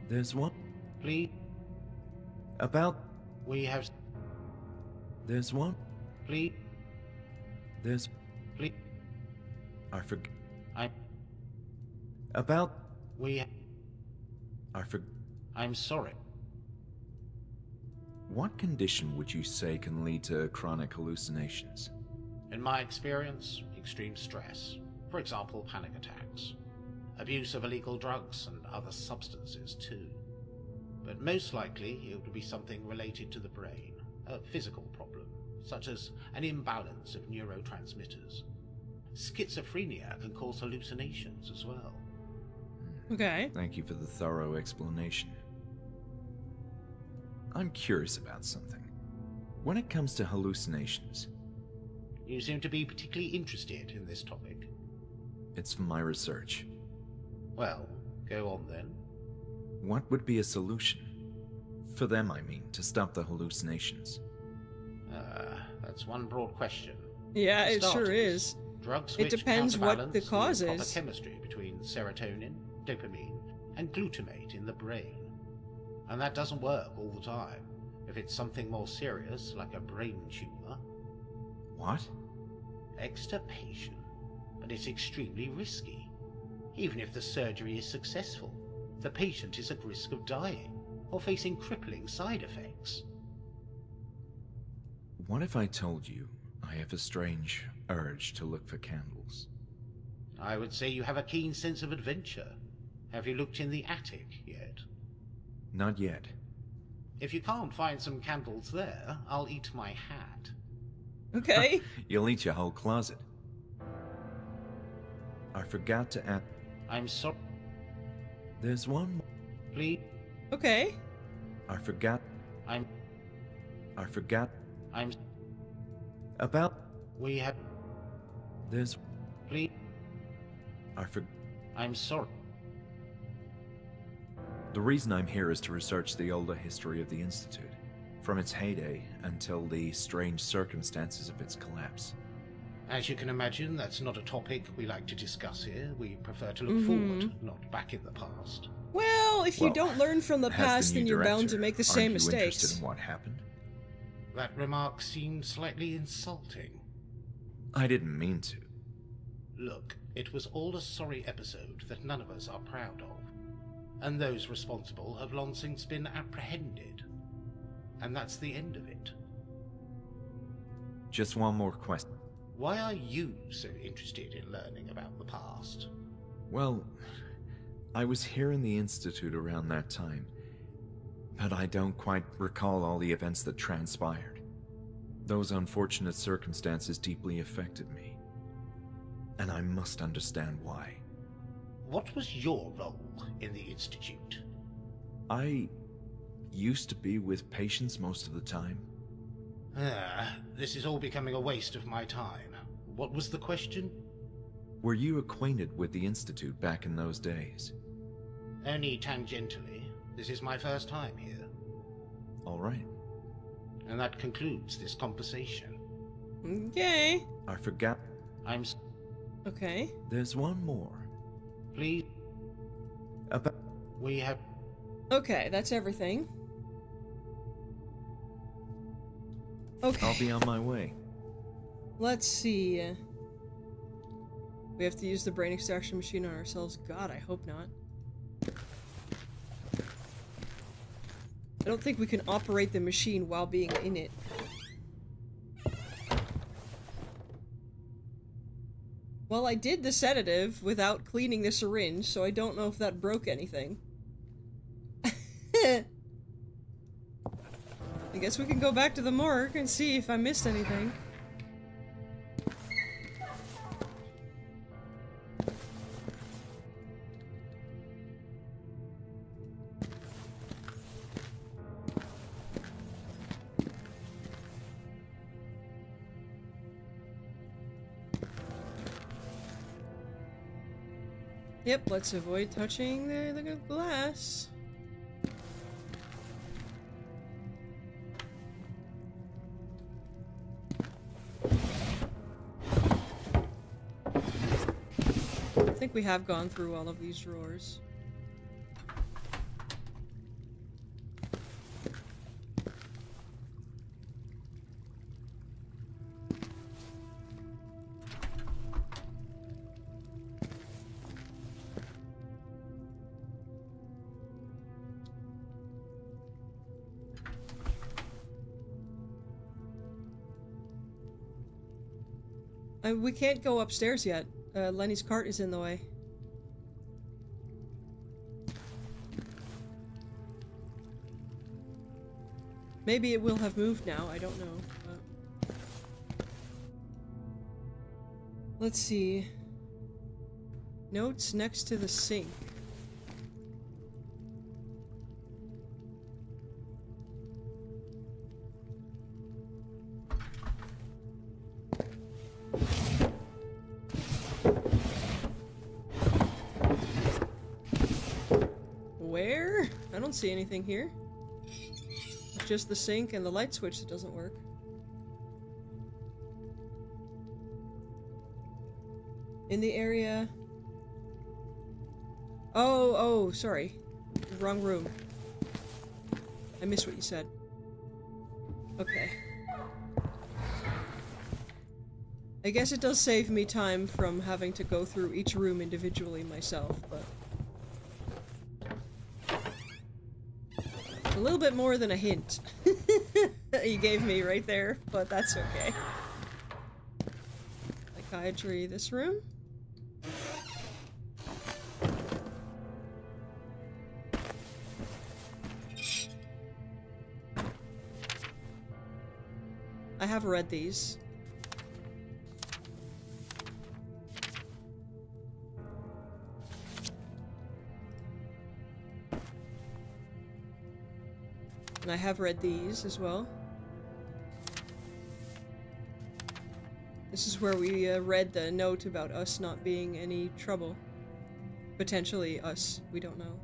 There's one... Please? About... We have... There's one... Please? There's... Please? I forg... I'm... About... I forg... I'm sorry. What condition would you say can lead to chronic hallucinations? In my experience, extreme stress. For example, panic attacks. Abuse of illegal drugs and other substances too. But most likely it would be something related to the brain, a physical problem, such as an imbalance of neurotransmitters. Schizophrenia can cause hallucinations as well. Okay. Thank you for the thorough explanation. I'm curious about something. When it comes to hallucinations... You seem to be particularly interested in this topic. It's for my research. Well, go on then. What would be a solution? For them, I mean, to stop the hallucinations. That's one broad question. Yeah, For it sure starters, is. Drugs It which depends what the counterbalance cause proper is. chemistry between serotonin, dopamine, and glutamate in the brain. And that doesn't work all the time. If it's something more serious, like a brain tumor, What? extirpation. But it's extremely risky. Even if the surgery is successful, the patient is at risk of dying or facing crippling side effects. What if I told you I have a strange, urge to look for candles. I would say you have a keen sense of adventure. Have you looked in the attic yet? Not yet. If you can't find some candles there, I'll eat my hat. Okay. You'll eat your whole closet. I forgot to add... I'm sorry. There's one more. Please. Okay. I forgot... I'm... About... We have... There's... Please. I'm sorry. The reason I'm here is to research the older history of the Institute, from its heyday until the strange circumstances of its collapse. As you can imagine, that's not a topic we like to discuss here. We prefer to look forward, not back in the past. Well, if you don't learn from the past, then you're bound to make the same Aren't you mistakes. interested in what happened? That remark seemed slightly insulting. I didn't mean to. Look, it was all a sorry episode that none of us are proud of. And those responsible have long since been apprehended. And that's the end of it. Just one more question. Why are you so interested in learning about the past? Well, I was here in the Institute around that time, but I don't quite recall all the events that transpired. Those unfortunate circumstances deeply affected me, and I must understand why. What was your role in the Institute? I used to be with patients most of the time. This is all becoming a waste of my time. What was the question? Were you acquainted with the Institute back in those days? Only tangentially. This is my first time here. All right. And that concludes this conversation. Okay. I forgot. Okay. There's one more. Please. About... We have... Okay, that's everything. Okay. I'll be on my way. Let's see. We have to use the brain extraction machine on ourselves. God, I hope not. I don't think we can operate the machine while being in it. Well, I did the sedative without cleaning the syringe, so I don't know if that broke anything. I guess we can go back to the morgue and see if I missed anything. Yep, let's avoid touching the glass. I think we have gone through all of these drawers. We can't go upstairs yet. Lenny's cart is in the way. Maybe it will have moved now, I don't know. Let's see. Notes next to the sink. Where? I don't see anything here. It's just the sink and the light switch that doesn't work. In the area... Oh, sorry. Wrong room. I missed what you said. Okay. I guess it does save me time from having to go through each room individually myself, but... a little bit more than a hint you gave me right there, but that's okay. Psychiatry, this room? I have read these. And I have read these as well. This is where we read the note about us not being any trouble. Potentially us, we don't know.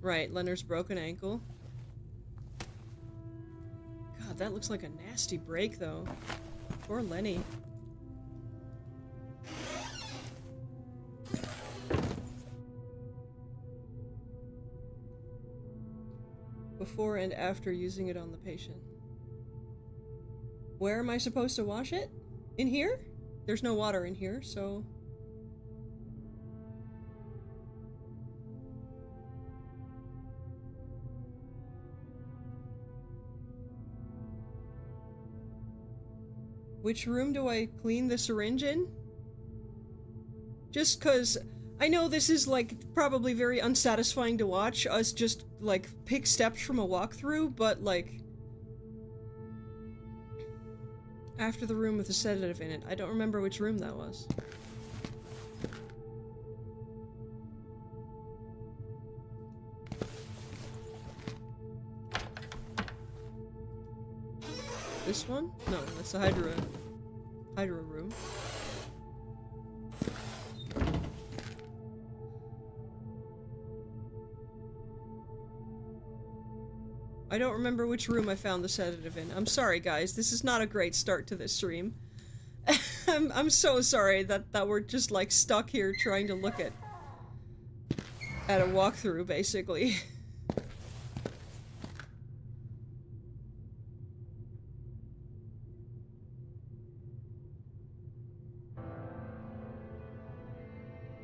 Right, Leonard's broken ankle. God, that looks like a nasty break, though. Poor Lenny. Before and after using it on the patient. Where am I supposed to wash it? In here? There's no water in here, so... Which room do I clean the syringe in? Just 'cause I know this is, like, probably very unsatisfying to watch, us just, like, pick steps from a walkthrough, but, like... After the room with the sedative in it. I don't remember which room that was. This one? No, that's the Hydra room. I don't remember which room I found the sedative in. I'm sorry, guys. This is not a great start to this stream. I'm so sorry that we're just, like, stuck here trying to look at a walkthrough, basically.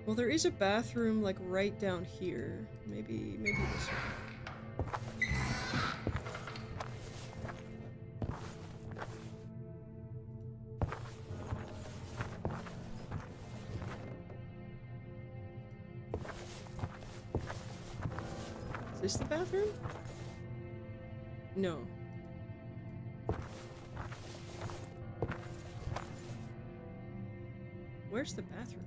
Well, there is a bathroom, like, right down here. Maybe this one. Is this the bathroom? No. Where's the bathroom?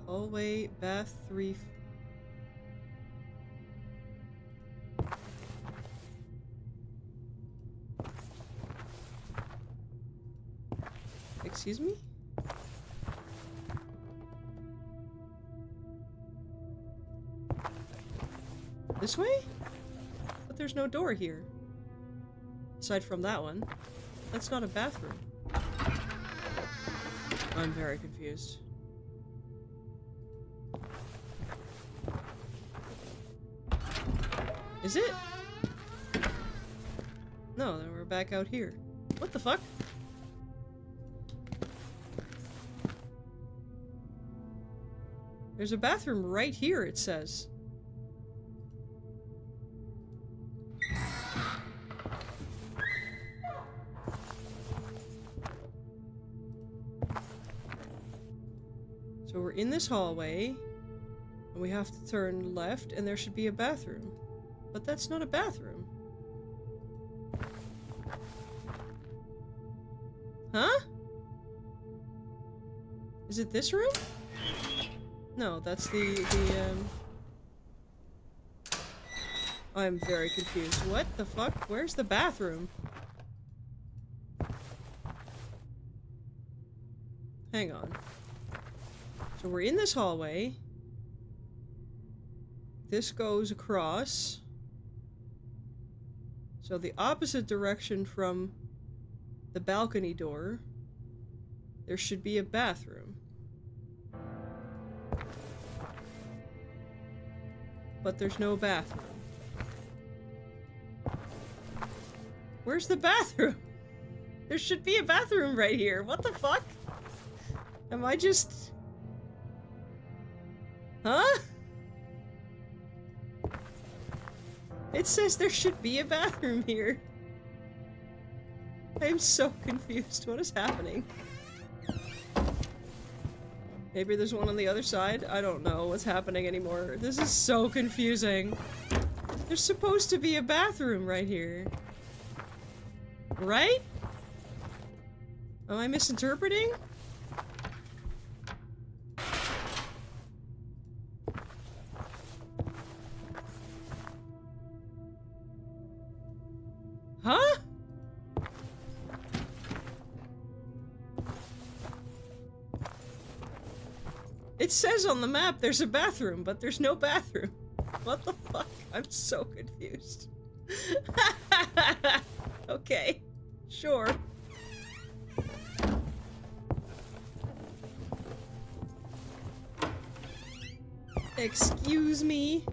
Hallway, bath, 3... Excuse me? This way? But there's no door here. Aside from that one. That's not a bathroom. I'm very confused. Is it? No, then we're back out here. What the fuck? There's a bathroom right here, it says. So we're in this hallway, and we have to turn left, and there should be a bathroom. But that's not a bathroom. Huh? Is it this room? No, that's I'm very confused. What the fuck? Where's the bathroom? Hang on. So we're in this hallway. This goes across. So the opposite direction from the balcony door, there should be a bathroom. But there's no bathroom. Where's the bathroom? There should be a bathroom right here. What the fuck? Am I just... Huh? It says there should be a bathroom here. I am so confused. What is happening? Maybe there's one on the other side? I don't know what's happening anymore. This is so confusing. There's supposed to be a bathroom right here. Right? Am I misinterpreting? Huh? It says on the map there's a bathroom, but there's no bathroom. What the fuck? I'm so confused. Okay. Sure. Excuse me?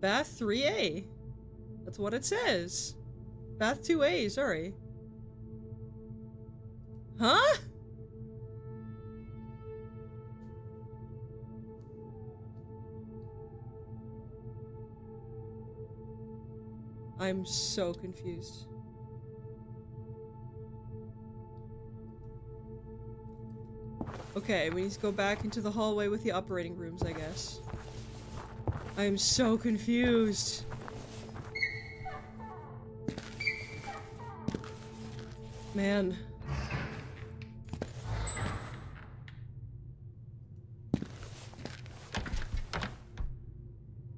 Bath 3A. That's what it says. Bath 2A, sorry. Huh? I'm so confused. Okay, we need to go back into the hallway with the operating rooms, I guess. I am so confused. Man.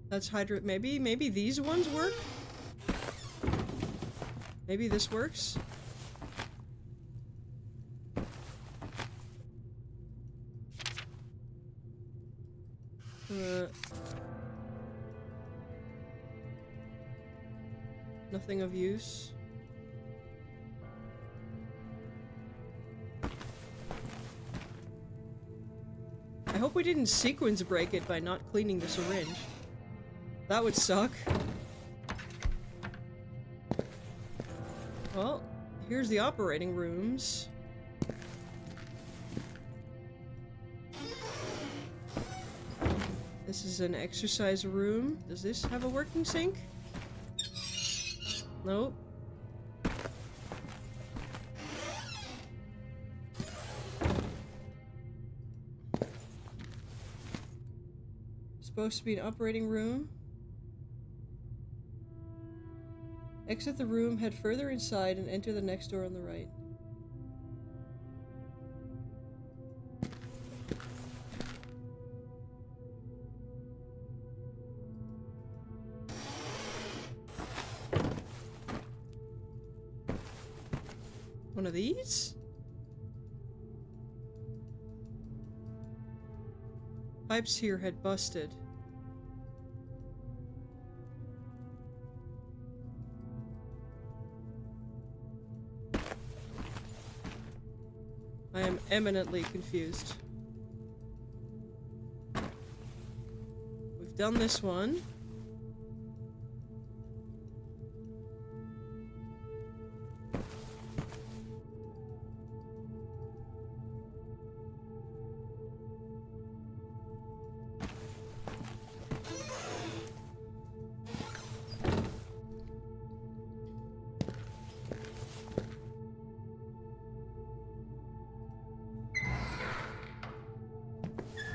That's hydrant. Maybe these ones work? Maybe this works? Nothing of use. I hope we didn't sequence break it by not cleaning the syringe. That would suck. Well, here's the operating rooms. This is an exercise room. Does this have a working sink? Nope. Supposed to be an operating room. Exit the room, head further inside, and enter the next door on the right. One of these? Pipes here had busted. I am eminently confused. We've done this one.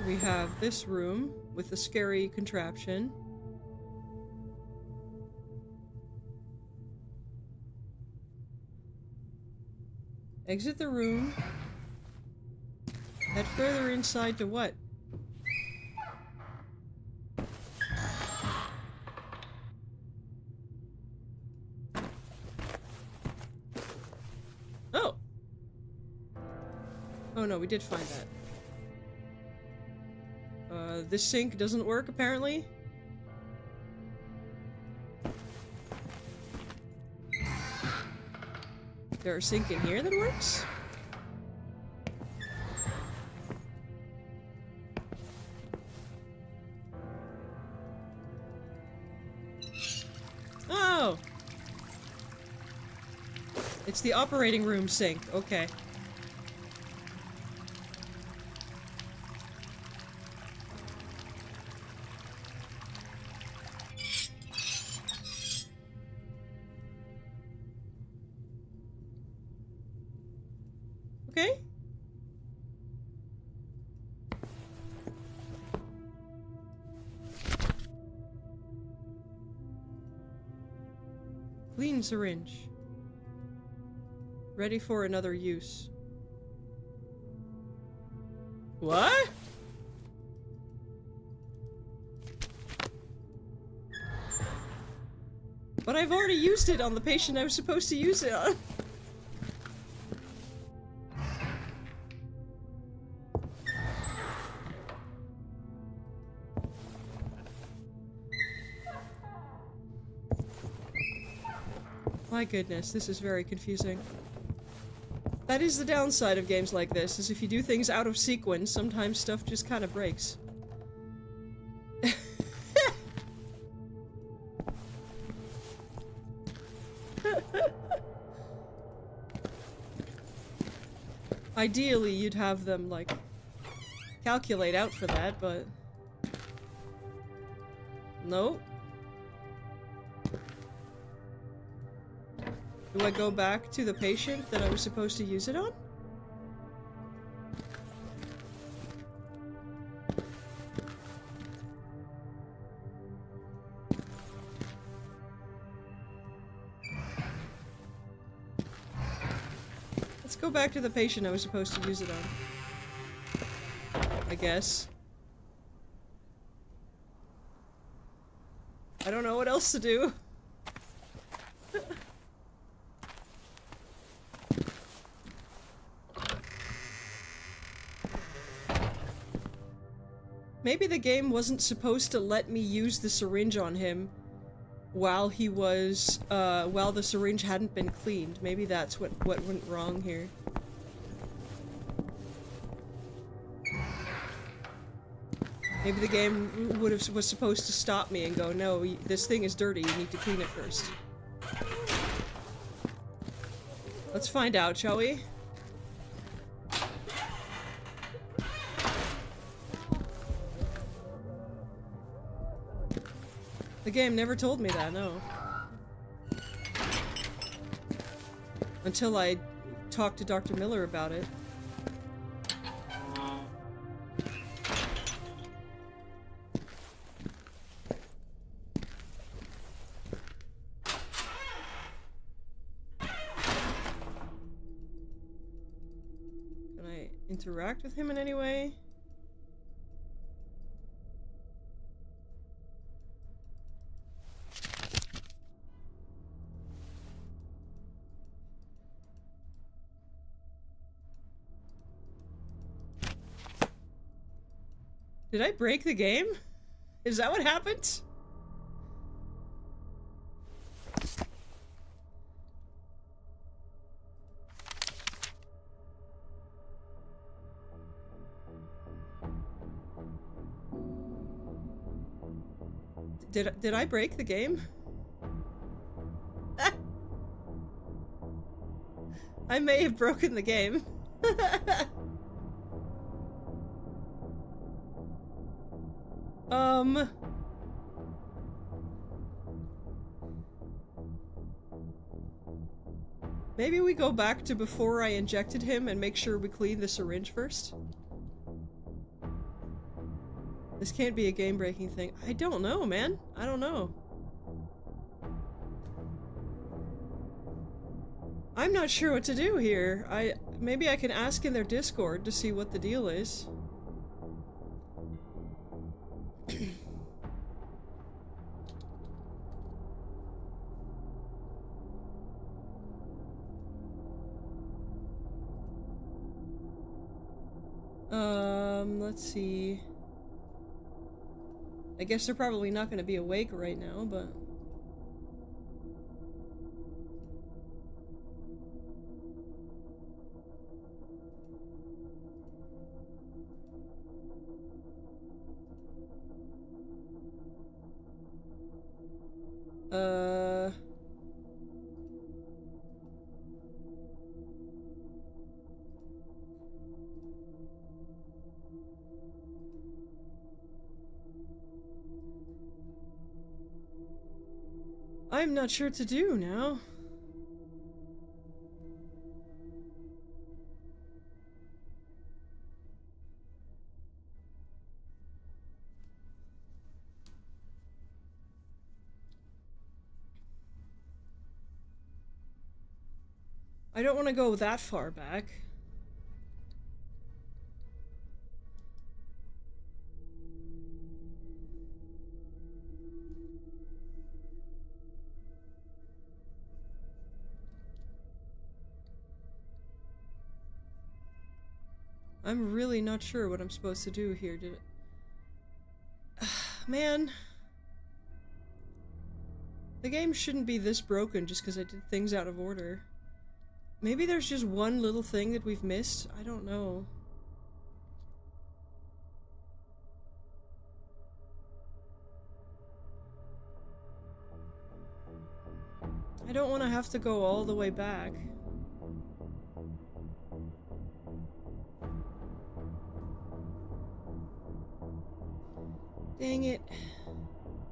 We have this room with the scary contraption. Exit the room. Head further inside to what? Oh! Oh no, we did find that. This sink doesn't work, apparently. Is there a sink in here that works? Oh! It's the operating room sink. Okay. Okay. Clean syringe. Ready for another use. What? But I've already used it on the patient I was supposed to use it on. My goodness, this is very confusing. That is the downside of games like this, is if you do things out of sequence, sometimes stuff just kind of breaks. Ideally, you'd have them, like, calculate out for that, but... Nope. Do I go back to the patient that I was supposed to use it on? Let's go back to the patient I was supposed to use it on. I guess. I don't know what else to do. Maybe the game wasn't supposed to let me use the syringe on him while he was, while the syringe hadn't been cleaned. Maybe that's what went wrong here. Maybe the game was supposed to stop me and go, no, this thing is dirty, you need to clean it first. Let's find out, shall we? The game never told me that, no. Until I talked to Dr. Miller about it. Can I interact with him in any way? Did I break the game? Is that what happened? Did I break the game? I may have broken the game. Maybe we go back to before I injected him and make sure we clean the syringe first? This can't be a game-breaking thing. I don't know, man. I don't know. I'm not sure what to do here. Maybe I can ask in their Discord to see what the deal is. Let's see. I guess they're probably not going to be awake right now, but... I'm not sure what to do now. I don't want to go that far back. I'm really not sure what I'm supposed to do here. Did it? Man. The game shouldn't be this broken just because I did things out of order. Maybe there's just one little thing that we've missed? I don't know. I don't want to have to go all the way back. Dang it.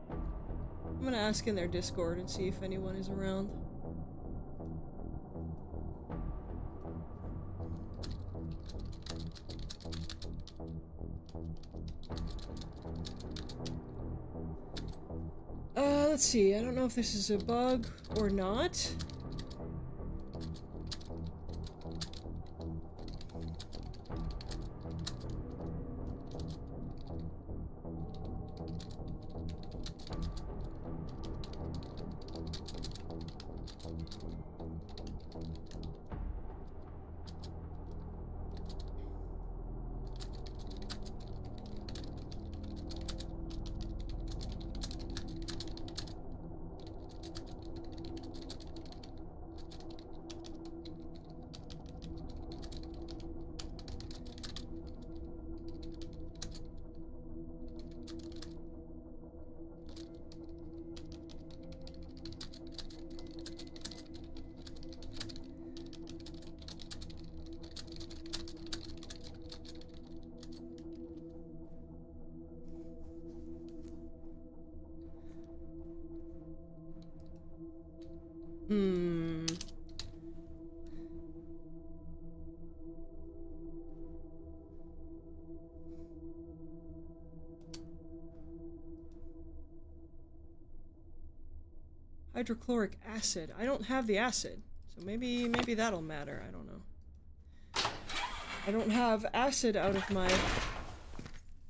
I'm gonna ask in their Discord and see if anyone is around. Let's see. I don't know if this is a bug or not. Hydrochloric acid. I don't have the acid, so maybe that'll matter. I don't know. I don't have acid out of my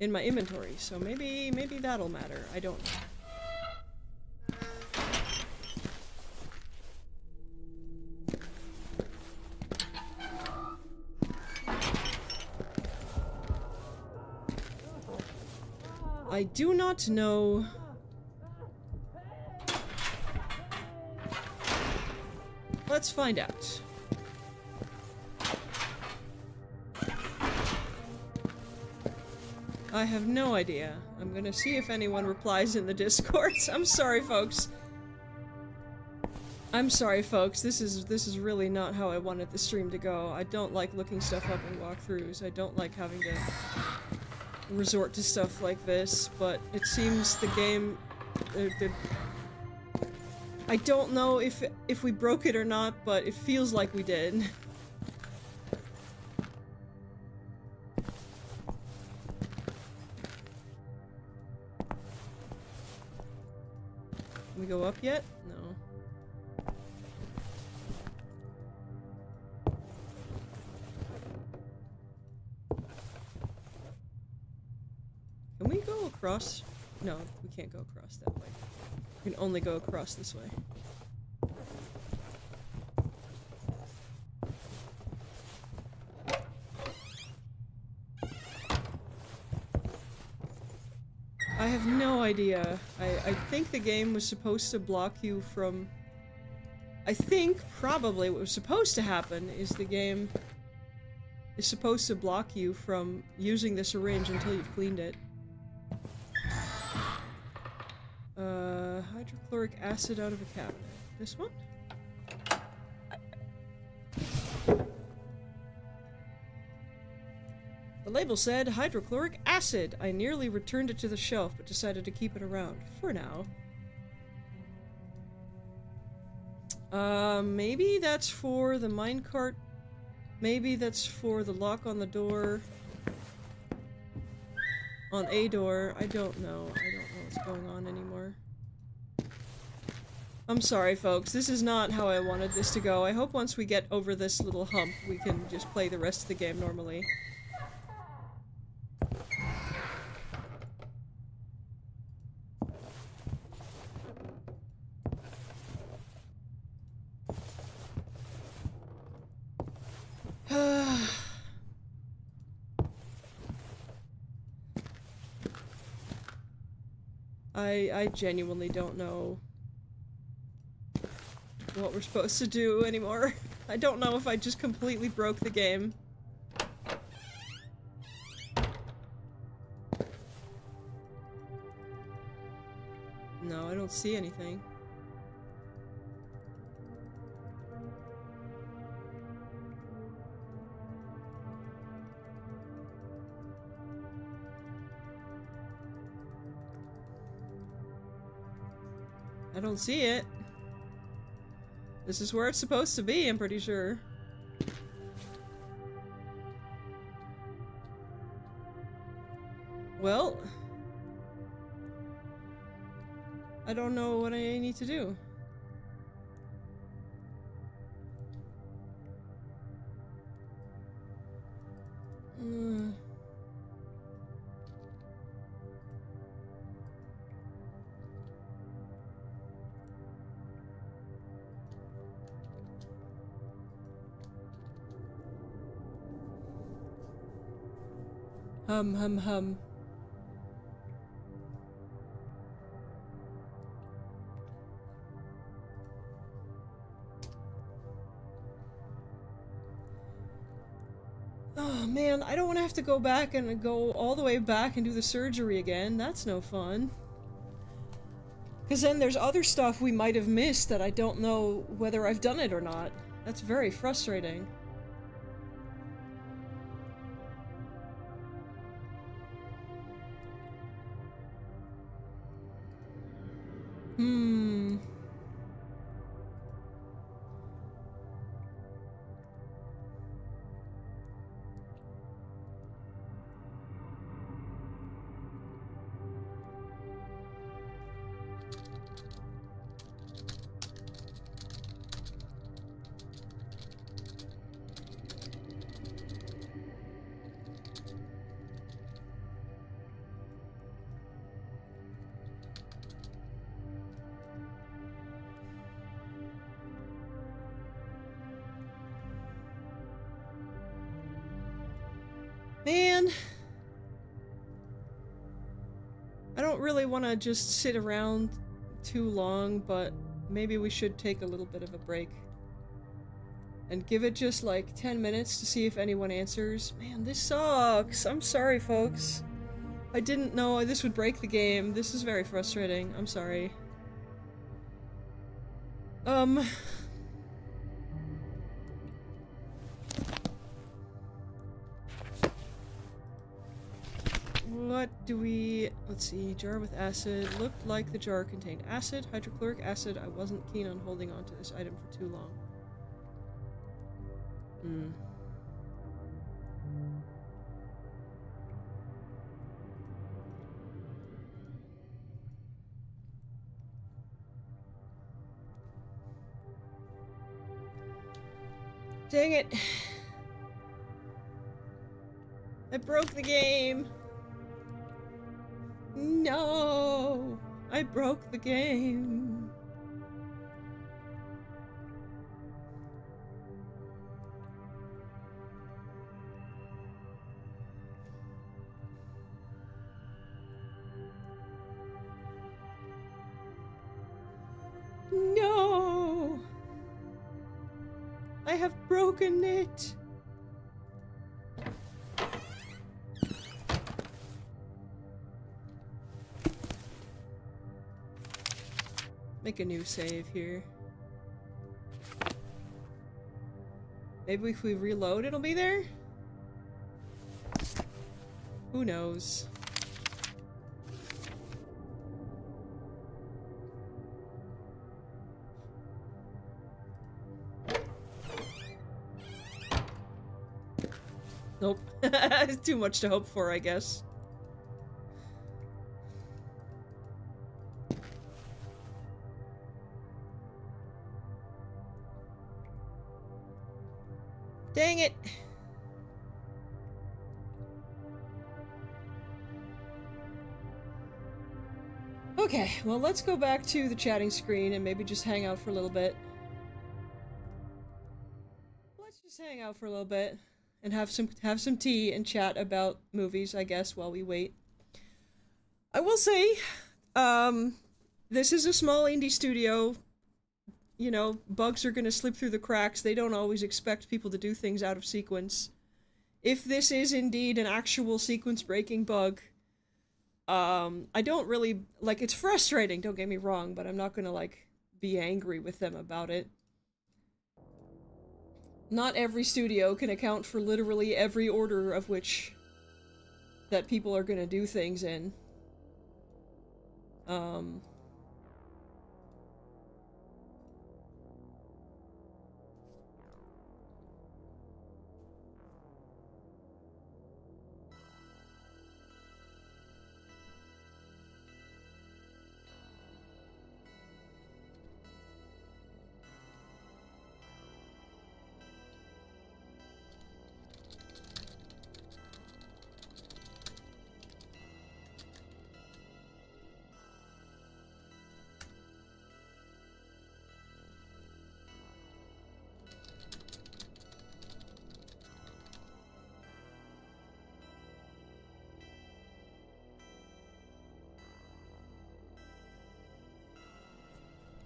in my inventory, so maybe that'll matter. I don't know. I do not know. Let's find out. I have no idea. I'm gonna see if anyone replies in the Discord. I'm sorry, folks. I'm sorry, folks. This is really not how I wanted the stream to go. I don't like looking stuff up in walkthroughs. I don't like having to resort to stuff like this, but it seems the game... I don't know if we broke it or not, but it feels like we did. Can we go up yet? No. Can we go across? No, we can't go across that way. We can only go across this way. I have no idea. I think the game was supposed to block you from... I think probably what was supposed to happen is the game is supposed to block you from using the syringe until you've cleaned it. Hydrochloric acid out of a cabinet. This one? The label said hydrochloric acid. I nearly returned it to the shelf, but decided to keep it around. For now. Maybe that's for the minecart. Maybe that's for the lock on the door. On a door. I don't know. I don't know what's going on anymore. I'm sorry, folks. This is not how I wanted this to go. I hope once we get over this little hump, we can just play the rest of the game normally. I genuinely don't know what we're supposed to do anymore. I don't know if I just completely broke the game. No, I don't see anything. I don't see it. This is where it's supposed to be, I'm pretty sure. Well, I don't know what I need to do. Hum. Oh man, I don't want to have to go back and go all the way back and do the surgery again. That's no fun. Because then there's other stuff we might have missed that I don't know whether I've done it or not. That's very frustrating. Man, I don't really want to just sit around too long, but maybe we should take a little bit of a break. And give it just like 10 minutes to see if anyone answers. Man, this sucks. I'm sorry, folks. I didn't know this would break the game. This is very frustrating. I'm sorry. What do we... Let's see. Jar with acid. Looked like the jar contained acid. Hydrochloric acid. I wasn't keen on holding on to this item for too long. Dang it. I broke the game. No, I broke the game. No, I have broken it. Make a new save here. Maybe if we reload it'll be there? Who knows? Nope. Too much to hope for, I guess. Dang it! Okay, well, let's go back to the chatting screen and maybe just hang out for a little bit. Let's just hang out for a little bit and have some tea and chat about movies, I guess, while we wait. I will say, this is a small indie studio. You know, bugs are gonna slip through the cracks. They don't always expect people to do things out of sequence. If this is indeed an actual sequence-breaking bug, I don't really, like, it's frustrating, don't get me wrong, but I'm not gonna, like, be angry with them about it. Not every studio can account for literally every order of which that people are gonna do things in.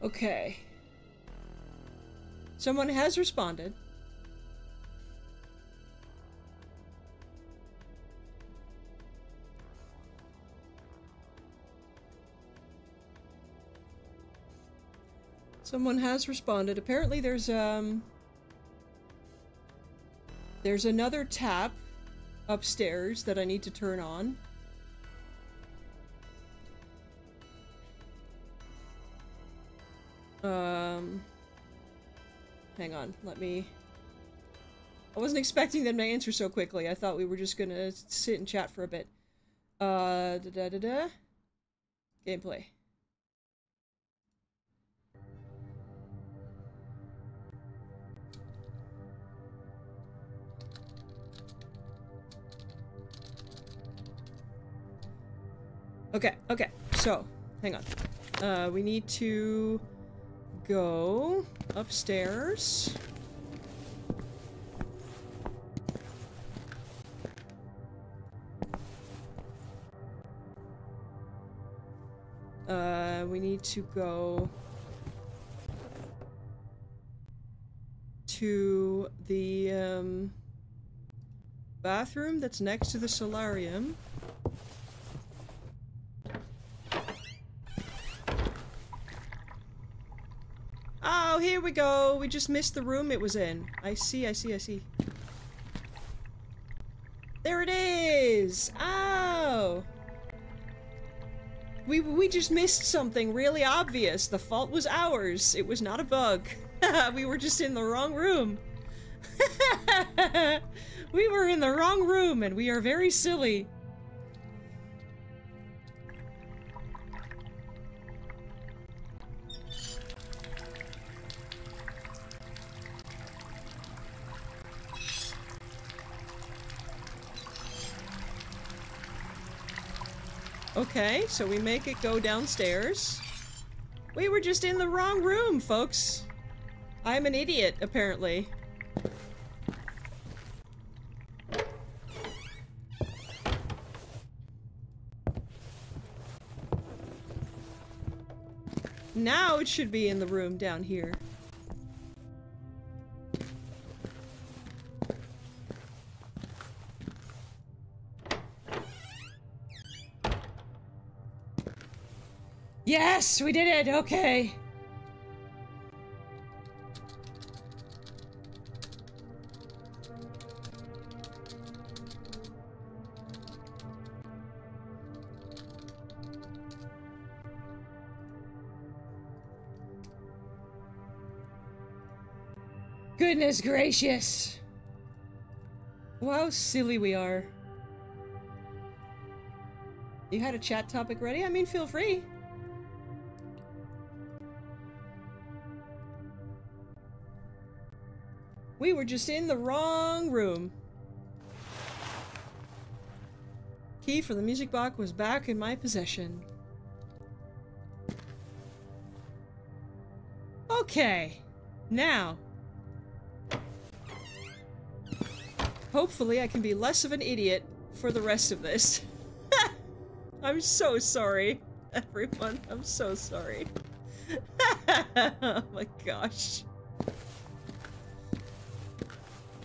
Okay. Someone has responded. Someone has responded. Apparently there's another tap upstairs that I need to turn on. Hang on, let me... I wasn't expecting them to answer so quickly. I thought we were just gonna sit and chat for a bit. Gameplay. Okay, so, hang on. We need to go upstairs. We need to go to the, bathroom that's next to the solarium. Oh, here we go! We just missed the room it was in. I see. There it is! Oh! We just missed something really obvious. The fault was ours. It was not a bug. We were just in the wrong room. We were in the wrong room and we are very silly. Okay, so we make it go downstairs. We were just in the wrong room, folks. I'm an idiot, apparently. Now it should be in the room down here. Yes, we did it! Okay. Goodness gracious. Wow, how silly we are. You had a chat topic ready? I mean, feel free. We were just in the wrong room. Key for the music box was back in my possession. Okay. Now. Hopefully I can be less of an idiot for the rest of this. I'm so sorry, everyone. I'm so sorry. Oh my gosh.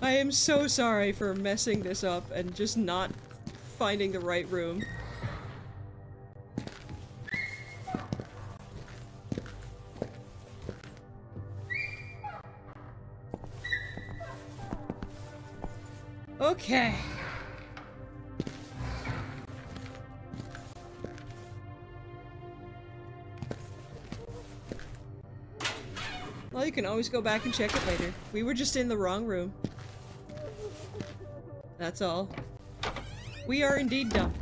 I am so sorry for messing this up and just not finding the right room. Okay. Well, you can always go back and check it later. We were just in the wrong room. That's all. We are indeed dumb.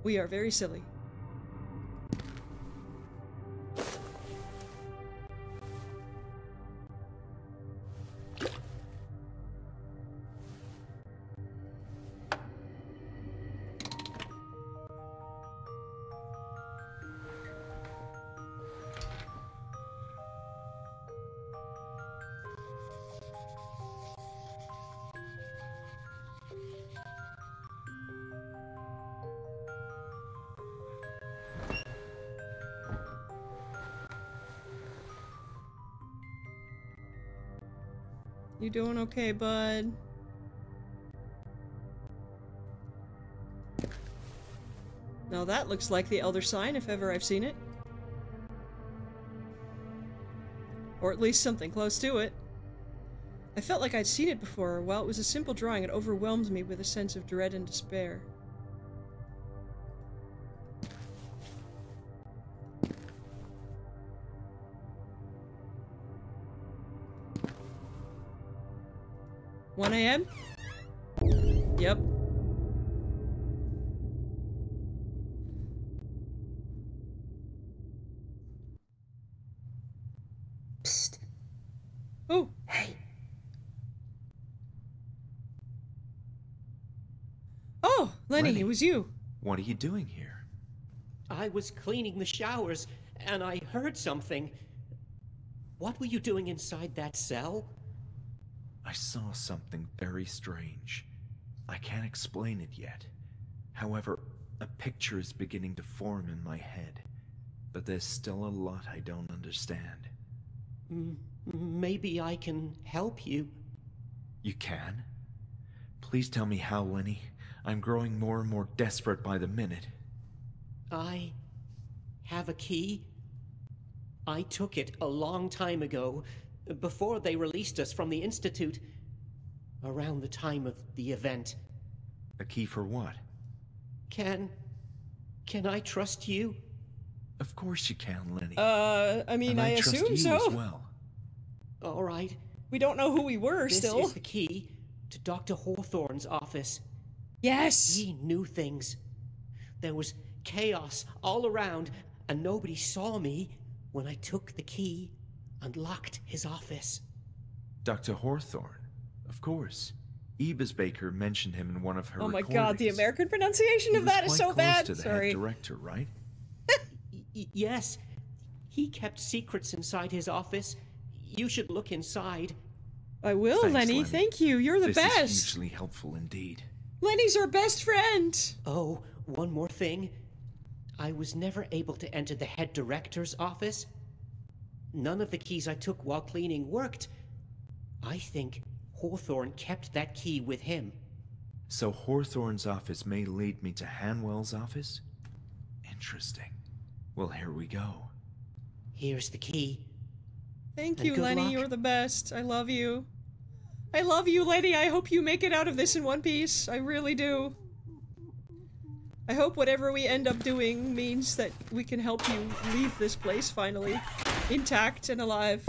We are very silly. You doing okay, bud? Now that looks like the Elder Sign, if ever I've seen it. Or at least something close to it. I felt like I'd seen it before. While it was a simple drawing, it overwhelmed me with a sense of dread and despair. $1 a.m.? Yep. Psst. Oh. Hey. Oh, Lenny, Lenny. it was you. What are you doing here? I was cleaning the showers, and I heard something. What were you doing inside that cell? I saw something very strange. I can't explain it yet. However, a picture is beginning to form in my head. But there's still a lot I don't understand. Maybe I can help you. You can? Please tell me how, Lenny. I'm growing more and more desperate by the minute. I have a key. I took it a long time ago, before they released us from the Institute, around the time of the event. A key for what? Can I trust you? Of course you can, Lenny. I mean, And I trust assume you so. as well. All right. We don't know who we were This still. is the key to Dr. Hawthorne's office. Yes! He knew things. There was chaos all around, and nobody saw me when I took the key and locked his office. Dr. Hawthorne, of course. Ebis Baker mentioned him in one of her Oh my recordings. god, the American pronunciation He of was that is quite so close bad. to the Sorry. head director, right? Yes. He kept secrets inside his office. You should look inside. I will, Thanks, Lenny. Lenny. Thank you. You're the This best. is hugely helpful indeed. Lenny's our best friend. Oh, one more thing. I was never able to enter the head director's office. None of the keys I took while cleaning worked. I think Hawthorne kept that key with him. So Hawthorne's office may lead me to Hanwell's office? Interesting. Well, here we go. Here's the key. Thank And you, good Lenny. luck. You're the best. I love you. I love you, Lenny. I hope you make it out of this in one piece. I really do. I hope whatever we end up doing means that we can help you leave this place finally, intact and alive.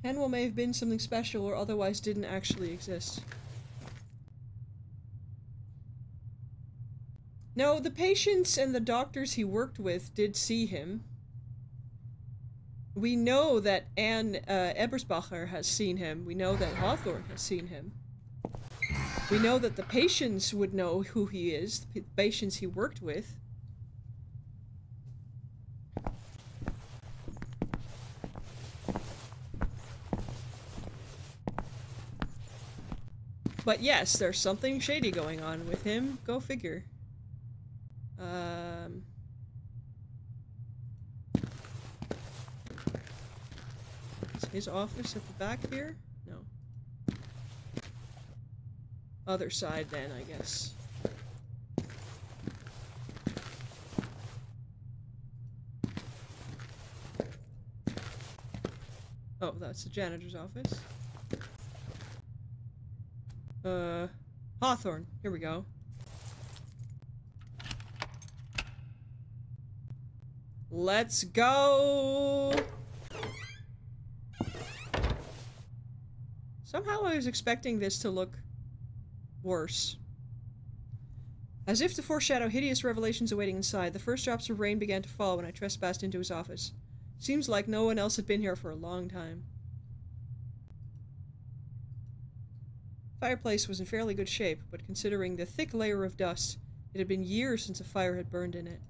Hanwell may have been something special or otherwise didn't actually exist. No, the patients and the doctors he worked with did see him. We know that Anne Ebersbacher has seen him. We know that Hawthorne has seen him. We know that the patients would know who he is, the patients he worked with. But yes, there's something shady going on with him. Go figure. Is his office at the back here? No. Other side then, I guess. Oh, that's the janitor's office. Hawthorne. Here we go. Let's go! Somehow I was expecting this to look worse. As if to foreshadow hideous revelations awaiting inside, the first drops of rain began to fall when I trespassed into his office. Seems like no one else had been here for a long time. The fireplace was in fairly good shape, but considering the thick layer of dust, it had been years since a fire had burned in it.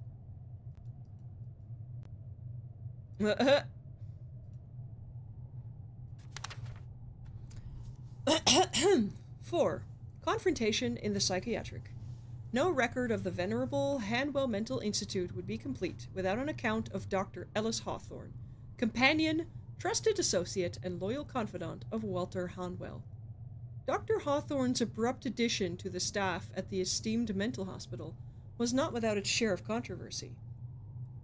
4. Confrontation in the psychiatric. No record of the venerable Hanwell Mental Institute would be complete without an account of Dr. Ellis Hawthorne, companion, trusted associate, and loyal confidant of Walter Hanwell. Dr. Hawthorne's abrupt addition to the staff at the esteemed mental hospital was not without its share of controversy.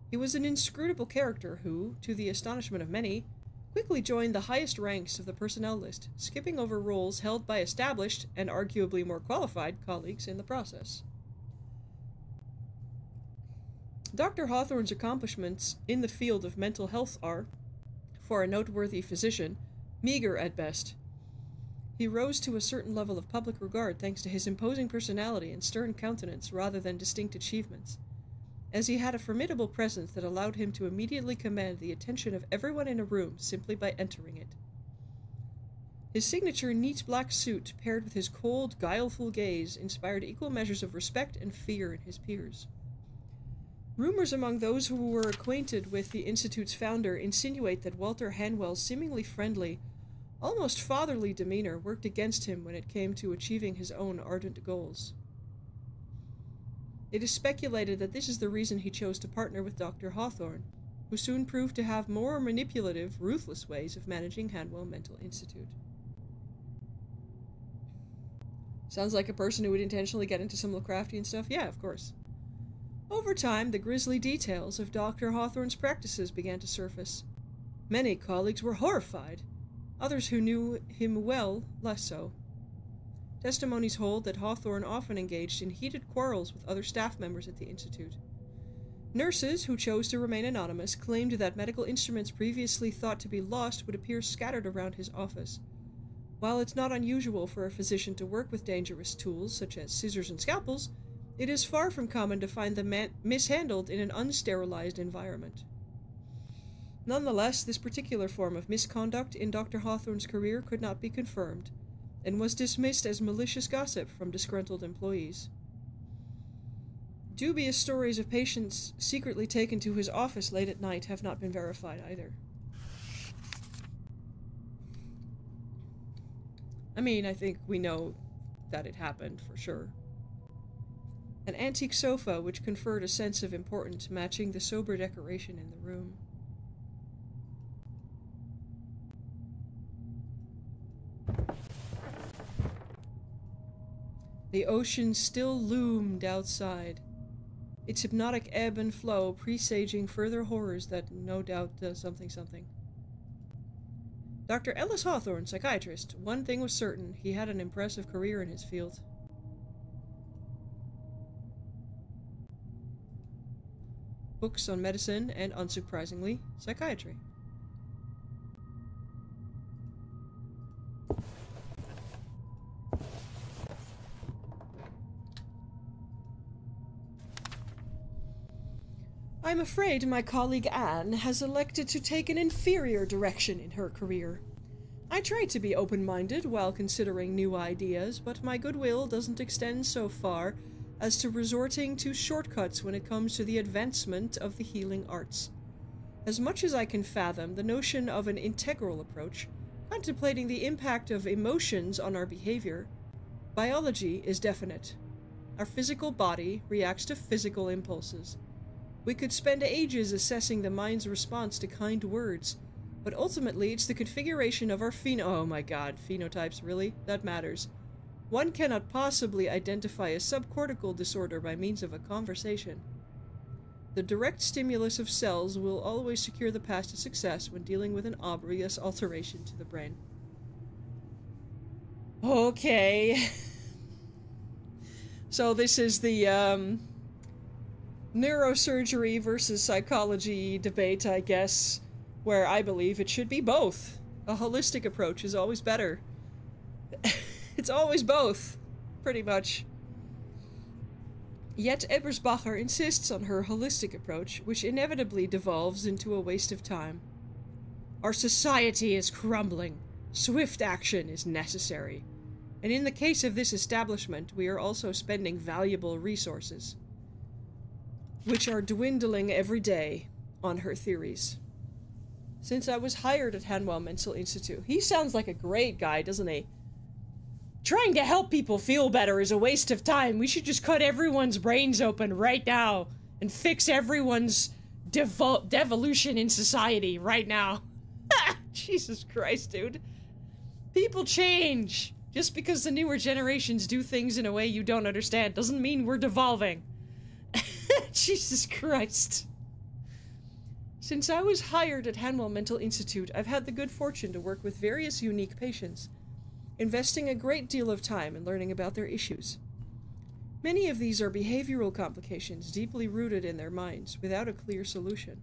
He was an inscrutable character who, to the astonishment of many, quickly joined the highest ranks of the personnel list, skipping over roles held by established, and arguably more qualified, colleagues in the process. Dr. Hawthorne's accomplishments in the field of mental health are, for a noteworthy physician, meager at best. He rose to a certain level of public regard thanks to his imposing personality and stern countenance rather than distinct achievements, as he had a formidable presence that allowed him to immediately command the attention of everyone in a room simply by entering it. His signature neat black suit, paired with his cold, guileful gaze, inspired equal measures of respect and fear in his peers. Rumors among those who were acquainted with the Institute's founder insinuate that Walter Hanwell's seemingly friendly, almost fatherly demeanor worked against him when it came to achieving his own ardent goals. It is speculated that this is the reason he chose to partner with Dr. Hawthorne, who soon proved to have more manipulative, ruthless ways of managing Hanwell Mental Institute. Sounds like a person who would intentionally get into some Lovecraftian stuff? Yeah, of course. Over time, the grisly details of Dr. Hawthorne's practices began to surface. Many colleagues were horrified. Others who knew him well, less so. Testimonies hold that Hawthorne often engaged in heated quarrels with other staff members at the Institute. Nurses, who chose to remain anonymous, claimed that medical instruments previously thought to be lost would appear scattered around his office. While it's not unusual for a physician to work with dangerous tools, such as scissors and scalpels, it is far from common to find them mishandled in an unsterilized environment. Nonetheless, this particular form of misconduct in Dr. Hawthorne's career could not be confirmed, and was dismissed as malicious gossip from disgruntled employees. Dubious stories of patients secretly taken to his office late at night have not been verified either. I mean, I think we know that it happened for sure. An antique sofa which conferred a sense of importance matching the sober decoration in the room. The ocean still loomed outside, its hypnotic ebb and flow presaging further horrors that no doubt something. Dr. Ellis Hawthorne, psychiatrist, one thing was certain, he had an impressive career in his field. Books on medicine and, unsurprisingly, psychiatry. I'm afraid my colleague Anne has elected to take an inferior direction in her career. I try to be open-minded while considering new ideas, but my goodwill doesn't extend so far as to resorting to shortcuts when it comes to the advancement of the healing arts. As much as I can fathom the notion of an integral approach, contemplating the impact of emotions on our behavior, biology is definite. Our physical body reacts to physical impulses. We could spend ages assessing the mind's response to kind words, but ultimately it's the configuration of our oh my god, phenotypes, really? That matters. One cannot possibly identify a subcortical disorder by means of a conversation. The direct stimulus of cells will always secure the path to success when dealing with an obvious alteration to the brain. Okay. So this is the, neurosurgery versus psychology debate, I guess, where I believe it should be both. A holistic approach is always better. It's always both, pretty much. Yet Ebersbacher insists on her holistic approach, which inevitably devolves into a waste of time. Our society is crumbling. Swift action is necessary. And in the case of this establishment, we are also spending valuable resources, which are dwindling every day, on her theories. Since I was hired at Hanwell Mental Institute, he sounds like a great guy, doesn't he? Trying to help people feel better is a waste of time. We should just cut everyone's brains open right now and fix everyone's devolution in society right now. Jesus Christ, dude. People change. Just because the newer generations do things in a way you don't understand doesn't mean we're devolving. Jesus Christ. Since I was hired at Hanwell Mental Institute, I've had the good fortune to work with various unique patients, investing a great deal of time in learning about their issues. Many of these are behavioral complications deeply rooted in their minds, without a clear solution.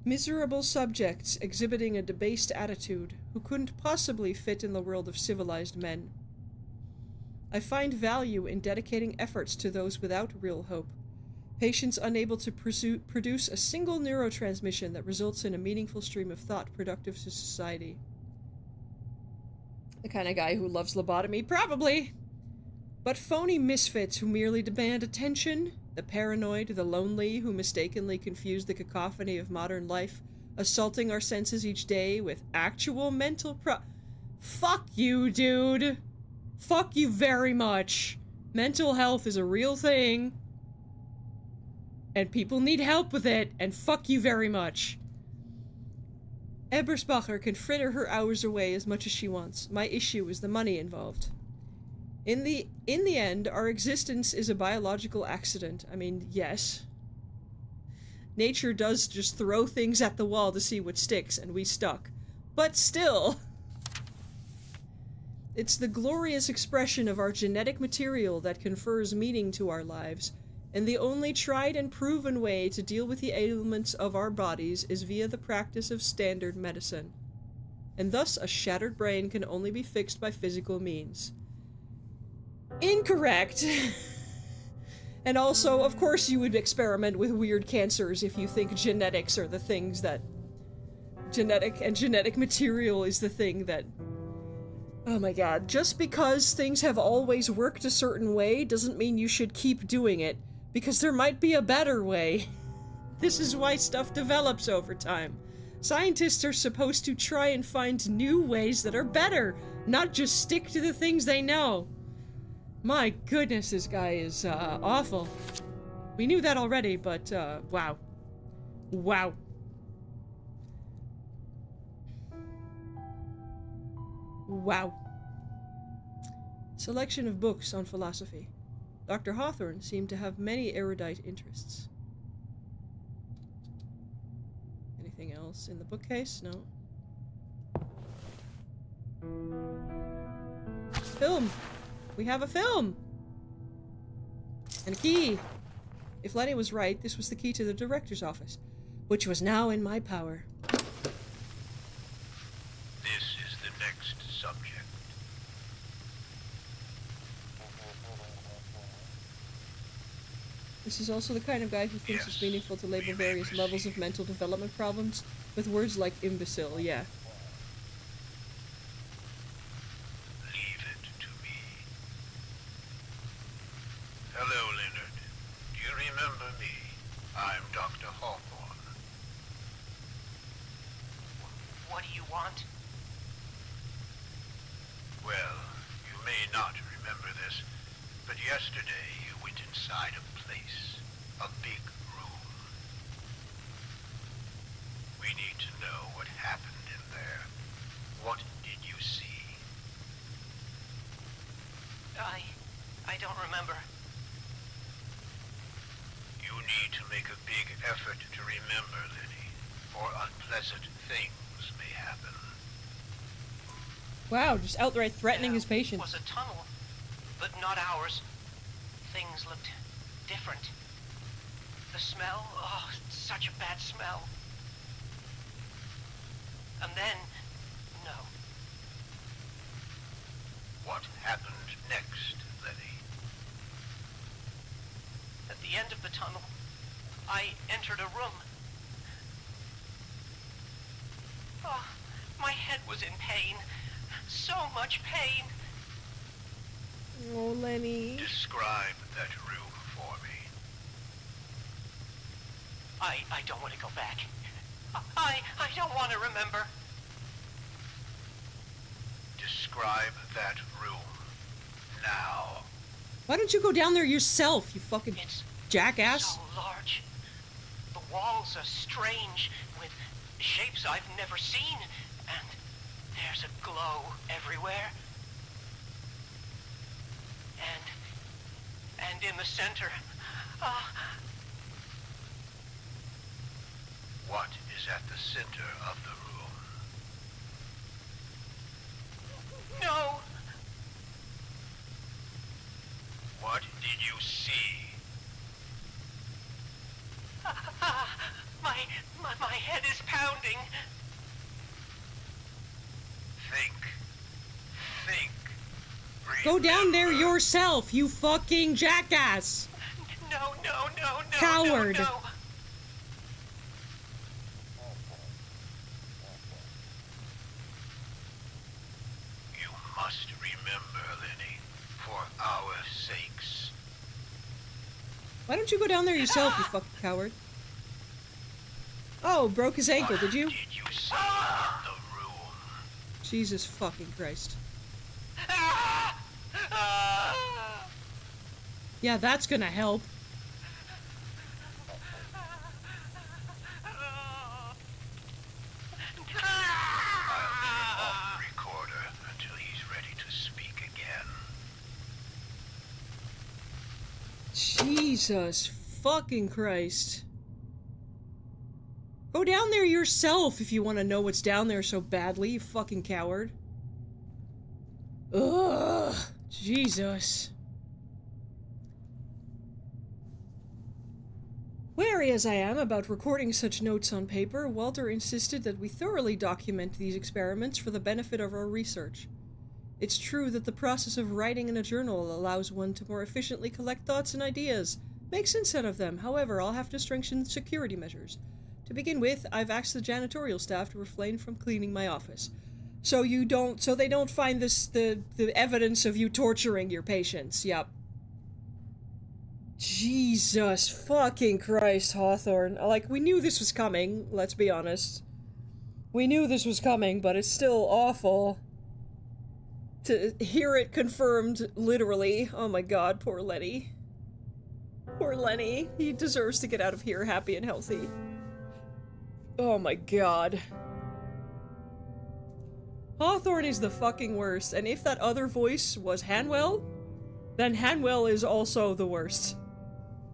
Miserable subjects exhibiting a debased attitude, who couldn't possibly fit in the world of civilized men. I find value in dedicating efforts to those without real hope, patients unable to produce a single neurotransmission that results in a meaningful stream of thought productive to society. The kind of guy who loves lobotomy? Probably! But phony misfits who merely demand attention, the paranoid, the lonely who mistakenly confuse the cacophony of modern life, assaulting our senses each day with actual mental Fuck you, dude! Fuck you very much! Mental health is a real thing, and people need help with it, and fuck you very much. Ebersbacher can fritter her hours away as much as she wants. My issue is the money involved. In the end, our existence is a biological accident. I mean, yes. Nature does just throw things at the wall to see what sticks, and we stuck. But still, it's the glorious expression of our genetic material that confers meaning to our lives, and the only tried and proven way to deal with the ailments of our bodies is via the practice of standard medicine. And thus a shattered brain can only be fixed by physical means. Incorrect! And also, of course you would experiment with weird cancers if you think genetics are the things that... Genetic material is the thing that... Oh my god, just because things have always worked a certain way doesn't mean you should keep doing it, because there might be a better way. This is why stuff develops over time. Scientists are supposed to try and find new ways that are better, not just stick to the things they know. My goodness, this guy is, awful. We knew that already, but, wow. Wow. Wow. Selection of books on philosophy. Dr. Hawthorne seemed to have many erudite interests. Anything else in the bookcase? No. Film! We have a film! And a key! If Lenny was right, this was the key to the director's office, which was now in my power. This is the next subject. This is also the kind of guy who thinks it's meaningful to label various levels of mental development problems with words like imbecile, yeah. Leave it to me. Hello, Leonard. Do you remember me? I'm Dr. Hawthorne. What do you want? Well, you may not remember this, but yesterday you went inside a place, a big room. We need to know what happened in there. What did you see? I don't remember. You need to make a big effort to remember, Lenny, or unpleasant things may happen. Wow, just outright threatening his patients. It was a tunnel, but not ours. Things looked different. The smell, oh, such a bad smell. And then, no. What happened next, Lenny? At the end of the tunnel, I entered a room. Oh, my head was in pain. So much pain. Oh, Lenny. Describe that room for me. I don't want to go back. I don't want to remember. Describe that room. Now. Why don't you go down there yourself, you fucking It's jackass? so large. The walls are strange, with shapes I've never seen, and there's a glow everywhere. And in the center, What is at the center of the room? no! What did you see? My head is pounding. Think. Think. Go down there Remember. yourself, you fucking jackass! No, no, no, no, Coward. no, no. You must remember, Lenny, for our sakes. Why don't you go down there yourself, you fucking coward? Oh, broke his ankle, What did you? Did you see in the room? Jesus fucking Christ. Yeah, that's gonna help. I'll be off the recorder until he's ready to speak again. Jesus fucking Christ. Go down there yourself if you want to know what's down there so badly, you fucking coward. Ugh. Jesus. Wary as I am about recording such notes on paper, Walter insisted that we thoroughly document these experiments for the benefit of our research. It's true that the process of writing in a journal allows one to more efficiently collect thoughts and ideas, make sense out of them. However, I'll have to strengthen security measures. To begin with, I've asked the janitorial staff to refrain from cleaning my office. So they don't find the evidence of you torturing your patients. Yep. Jesus fucking Christ, Hawthorne. Like, we knew this was coming, let's be honest. We knew this was coming, but it's still awful to hear it confirmed, literally. Oh my god, poor Lenny. Poor Lenny. He deserves to get out of here happy and healthy. Oh my god. Hawthorne is the fucking worst, and if that other voice was Hanwell, then Hanwell is also the worst.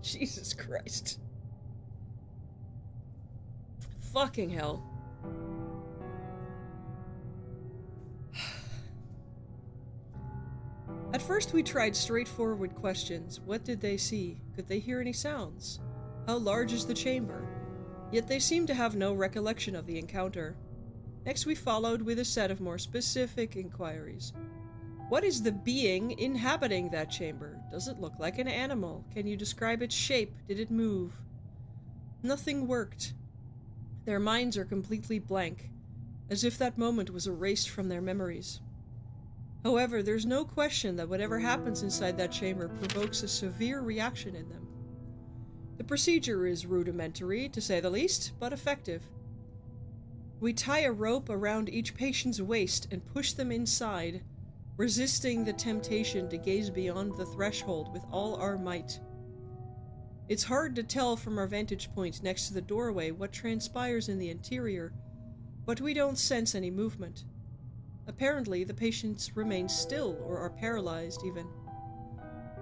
Jesus Christ. Fucking hell. At first we tried straightforward questions. What did they see? Could they hear any sounds? How large is the chamber? Yet they seemed to have no recollection of the encounter. Next we followed with a set of more specific inquiries. What is the being inhabiting that chamber? Does it look like an animal? Can you describe its shape? Did it move? Nothing worked. Their minds are completely blank, as if that moment was erased from their memories. However, there's no question that whatever happens inside that chamber provokes a severe reaction in them. The procedure is rudimentary, to say the least, but effective. We tie a rope around each patient's waist and push them inside, resisting the temptation to gaze beyond the threshold with all our might. It's hard to tell from our vantage point next to the doorway what transpires in the interior, but we don't sense any movement. Apparently, the patients remain still or are paralyzed even.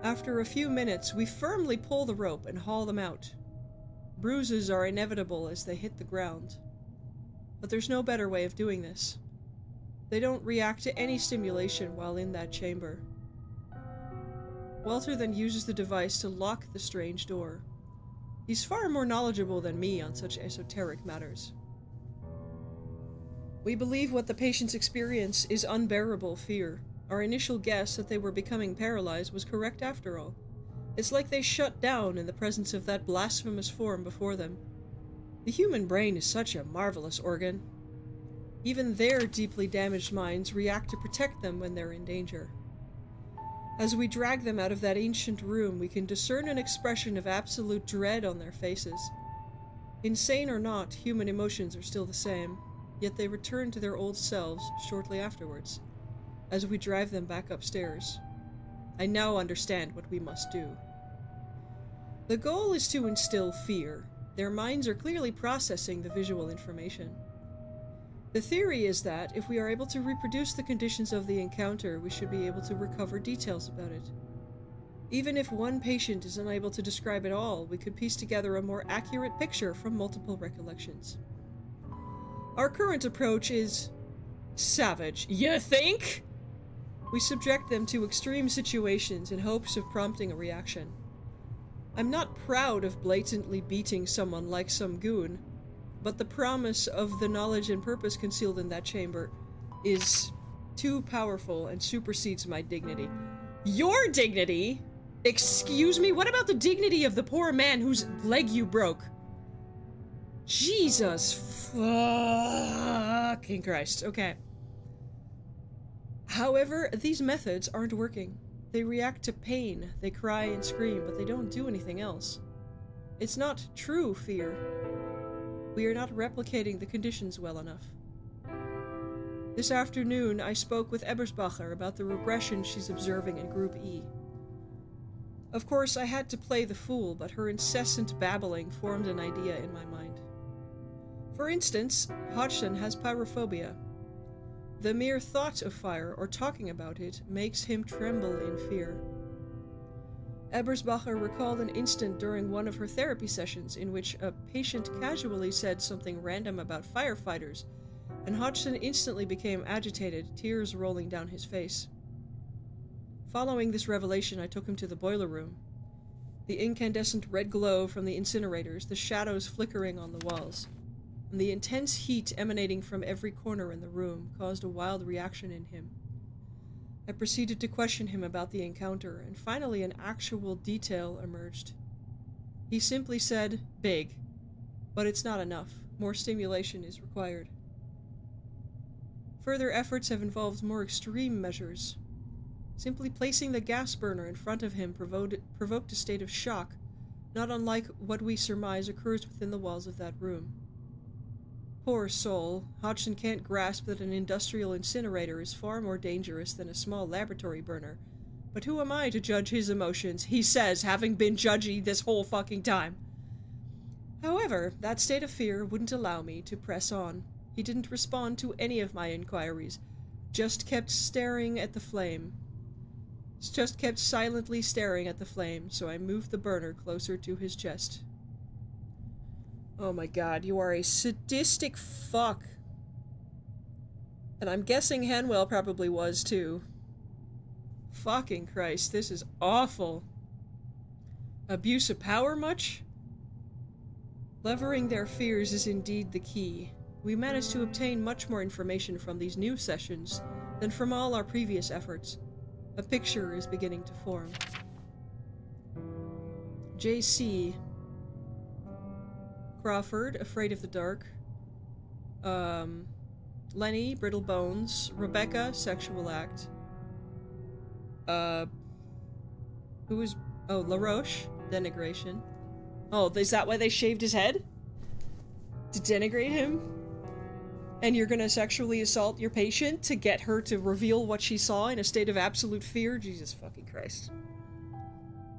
After a few minutes, we firmly pull the rope and haul them out. Bruises are inevitable as they hit the ground. But there's no better way of doing this. They don't react to any stimulation while in that chamber. Walter then uses the device to lock the strange door. He's far more knowledgeable than me on such esoteric matters. We believe what the patients experience is unbearable fear. Our initial guess that they were becoming paralyzed was correct after all. It's like they shut down in the presence of that blasphemous form before them. The human brain is such a marvelous organ. Even their deeply damaged minds react to protect them when they're in danger. As we drag them out of that ancient room, we can discern an expression of absolute dread on their faces. Insane or not, human emotions are still the same, yet they return to their old selves shortly afterwards, as we drive them back upstairs. I now understand what we must do. The goal is to instill fear. Their minds are clearly processing the visual information. The theory is that, if we are able to reproduce the conditions of the encounter, we should be able to recover details about it. Even if one patient is unable to describe it all, we could piece together a more accurate picture from multiple recollections. Our current approach is savage. You think? We subject them to extreme situations in hopes of prompting a reaction. I'm not proud of blatantly beating someone like some goon, but the promise of the knowledge and purpose concealed in that chamber is too powerful and supersedes my dignity. Your dignity? Excuse me? What about the dignity of the poor man whose leg you broke? Jesus fucking Christ. Okay. However, these methods aren't working. They react to pain, they cry and scream, but they don't do anything else. It's not true fear. We are not replicating the conditions well enough. This afternoon, I spoke with Ebersbacher about the regression she's observing in Group E. Of course, I had to play the fool, but her incessant babbling formed an idea in my mind. For instance, Hodgson has pyrophobia. The mere thought of fire, or talking about it, makes him tremble in fear. Ebersbacher recalled an instant during one of her therapy sessions in which a patient casually said something random about firefighters, and Hodgson instantly became agitated, tears rolling down his face. Following this revelation, I took him to the boiler room. The incandescent red glow from the incinerators, the shadows flickering on the walls, and the intense heat emanating from every corner in the room caused a wild reaction in him. I proceeded to question him about the encounter, and finally an actual detail emerged. He simply said, "Big, but it's not enough. More stimulation is required." Further efforts have involved more extreme measures. Simply placing the gas burner in front of him provoked a state of shock, not unlike what we surmise occurs within the walls of that room. Poor soul, Hodgson can't grasp that an industrial incinerator is far more dangerous than a small laboratory burner. But who am I to judge his emotions, he says, having been judgy this whole fucking time? However, that state of fear wouldn't allow me to press on. He didn't respond to any of my inquiries, just kept staring at the flame. Just kept silently staring at the flame, so I moved the burner closer to his chest. Oh my god, you are a sadistic fuck. And I'm guessing Hanwell probably was too. Fucking Christ, this is awful. Abuse of power much? Levering their fears is indeed the key. We managed to obtain much more information from these new sessions than from all our previous efforts. A picture is beginning to form. JC. Crawford, afraid of the dark. Lenny, brittle bones. Rebecca, sexual act. Who is... Oh, LaRoche, denigration. Oh, is that why they shaved his head? To denigrate him? And you're gonna sexually assault your patient to get her to reveal what she saw in a state of absolute fear? Jesus fucking Christ.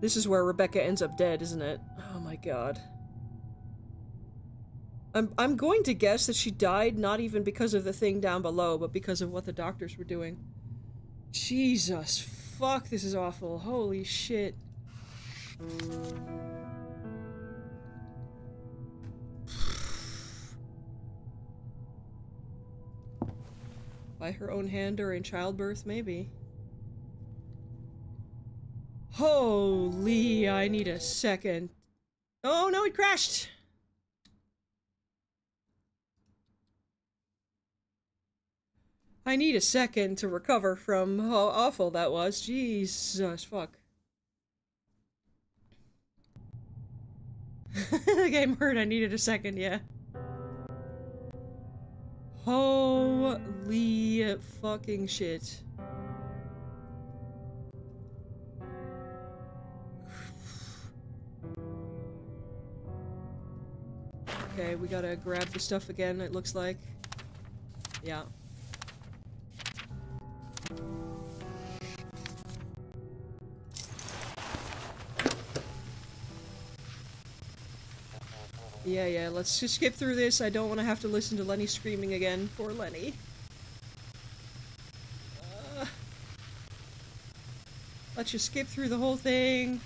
This is where Rebecca ends up dead, isn't it? Oh my god. I'm going to guess that she died not even because of the thing down below, but because of what the doctors were doing. Jesus, fuck, this is awful. Holy shit. By her own hand or in childbirth, maybe. Holy, I need a second. Oh no, it crashed! I need a second to recover from how awful that was. Jesus, fuck. The game hurt, I needed a second, yeah. Holy fucking shit. Okay, we gotta grab the stuff again, it looks like. Yeah. Yeah, let's just skip through this. I don't want to have to listen to Lenny screaming again. Poor Lenny. Let's just skip through the whole thing.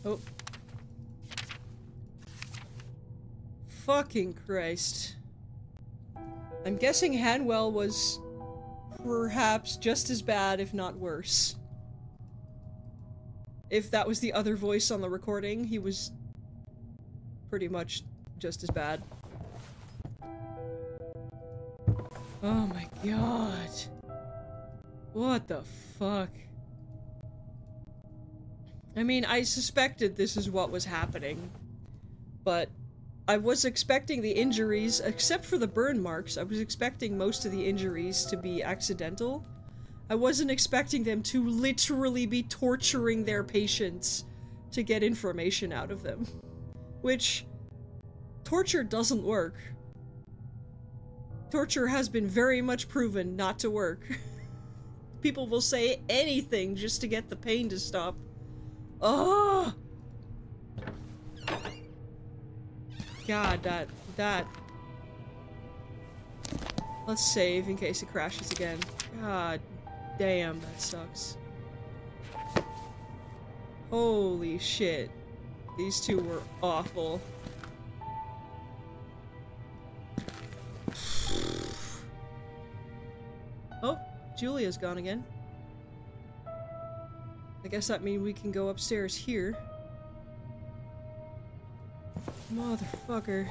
Oh. Fucking Christ. I'm guessing Hanwell was perhaps just as bad, if not worse. If that was the other voice on the recording, he was pretty much just as bad. Oh my god. What the fuck? I mean, I suspected this is what was happening, but I was expecting the injuries, except for the burn marks, I was expecting most of the injuries to be accidental. I wasn't expecting them to literally be torturing their patients to get information out of them. Which, torture doesn't work. Torture has been very much proven not to work. People will say anything just to get the pain to stop. Oh! God, that... Let's save in case it crashes again. God damn, that sucks. Holy shit. These two were awful. Oh, Julia's gone again. I guess that means we can go upstairs here. Motherfucker.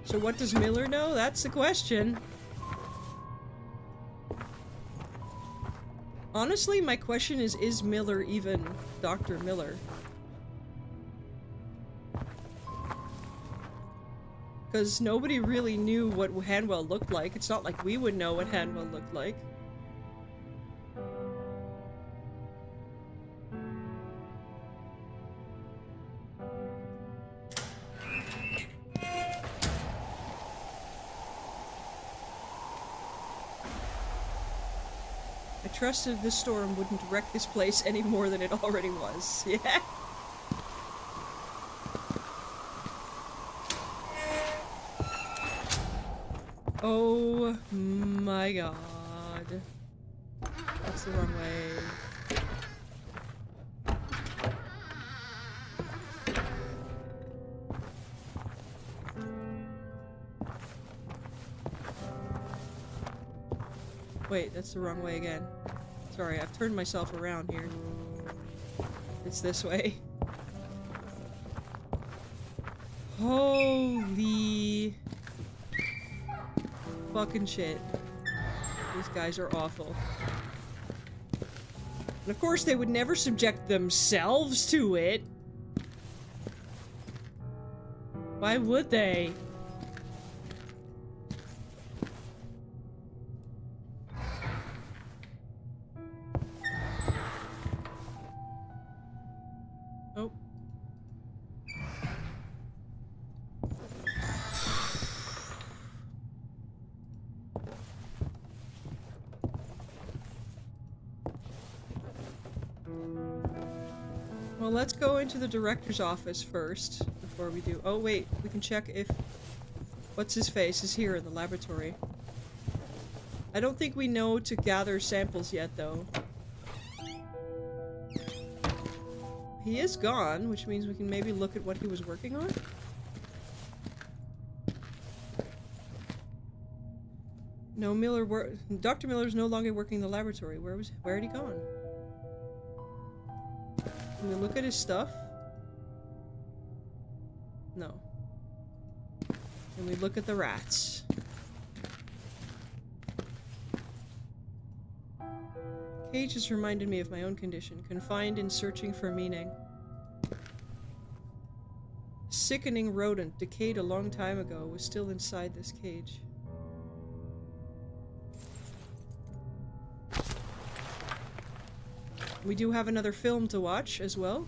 So what does Miller know? That's the question. Honestly, my question is Miller even Dr. Miller? Because nobody really knew what Hanwell looked like. It's not like we would know what Hanwell looked like. I trusted this storm wouldn't wreck this place any more than it already was. Yeah. Oh my god. That's the wrong way. Wait, that's the wrong way again. Sorry, I've turned myself around here. It's this way. Holy fucking shit. These guys are awful. And of course they would never subject themselves to it. Why would they? Oh. Well, let's go into the director's office first before we do. Oh wait, we can check if what's his face is here in the laboratory. I don't think we know to gather samples yet though. He is gone, which means we can maybe look at what he was working on. No, Dr. Miller's no longer working in the laboratory. Where had he gone? Can we look at his stuff? No. Can we look at the rats? Cage has reminded me of my own condition, confined in searching for meaning. Sickening rodent, decayed a long time ago, was still inside this cage. We do have another film to watch as well.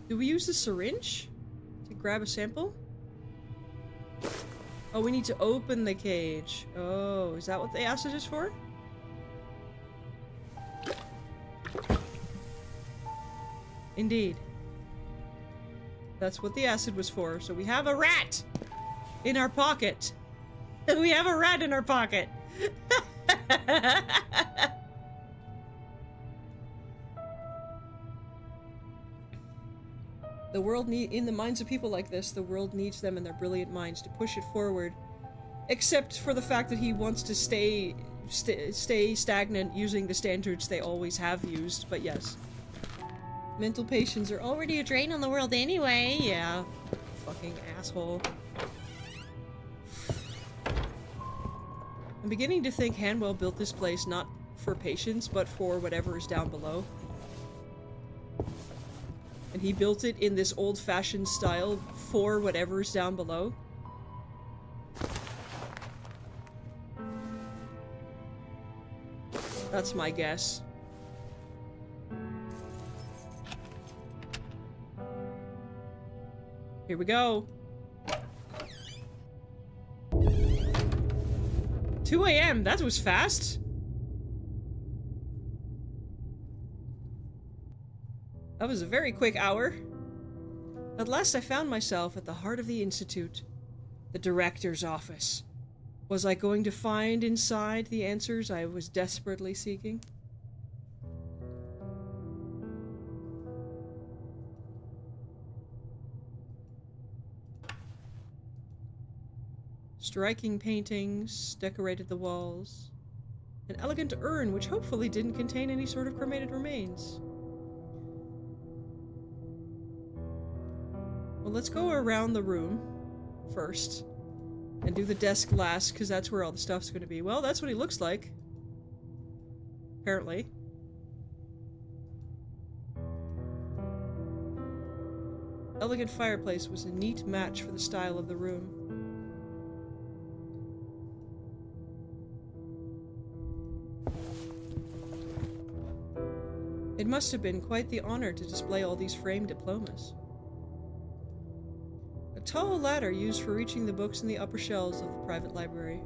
Do we use the syringe to grab a sample? Oh, we need to open the cage. Oh, is that what the acid is for? Indeed. That's what the acid was for. So we have a rat in our pocket. We have a rat in our pocket. The world in the minds of people like this, the world needs them and their brilliant minds to push it forward. Except for the fact that he wants to stay stagnant using the standards they always have used, but yes. Mental patients are already a drain on the world anyway, yeah. Fucking asshole. I'm beginning to think Hanwell built this place not for patients, but for whatever is down below. And he built it in this old-fashioned style for whatever's down below. That's my guess. Here we go. 2 a.m. That was fast. That was a very quick hour. At last I found myself at the heart of the Institute. The director's office. Was I going to find inside the answers I was desperately seeking? Striking paintings decorated the walls. An elegant urn which hopefully didn't contain any sort of cremated remains. Well, let's go around the room first and do the desk last, because that's where all the stuff's going to be. Well, that's what he looks like. Apparently. Elegant fireplace was a neat match for the style of the room. It must have been quite the honor to display all these framed diplomas. A tall ladder used for reaching the books in the upper shelves of the private library.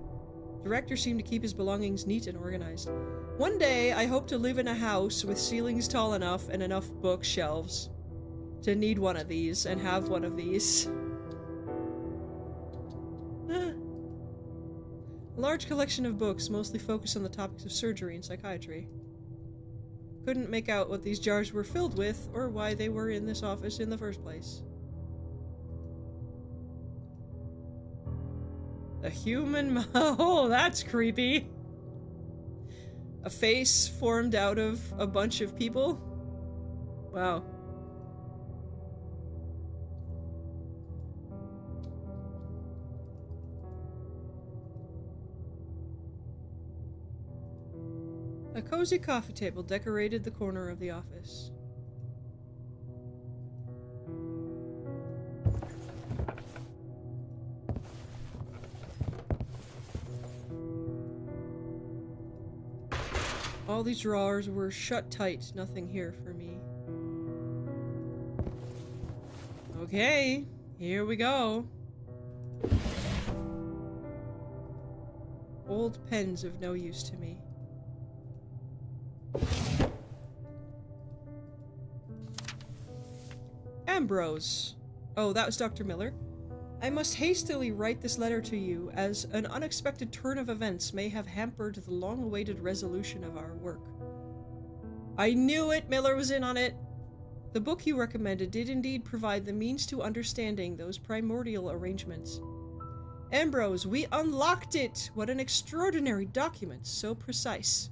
The director seemed to keep his belongings neat and organized. One day, I hope to live in a house with ceilings tall enough and enough bookshelves to need one of these and have one of these. A large collection of books, mostly focused on the topics of surgery and psychiatry. Couldn't make out what these jars were filled with, or why they were in this office in the first place. A human oh, that's creepy. A face formed out of a bunch of people? Wow. A cozy coffee table decorated the corner of the office. All these drawers were shut tight, nothing here for me. Okay, here we go. Old pens of no use to me. Ambrose. Oh, that was Dr. Miller. I must hastily write this letter to you, as an unexpected turn of events may have hampered the long-awaited resolution of our work. I knew it! Miller was in on it! The book you recommended did indeed provide the means to understanding those primordial arrangements. Ambrose, we unlocked it! What an extraordinary document, so precise.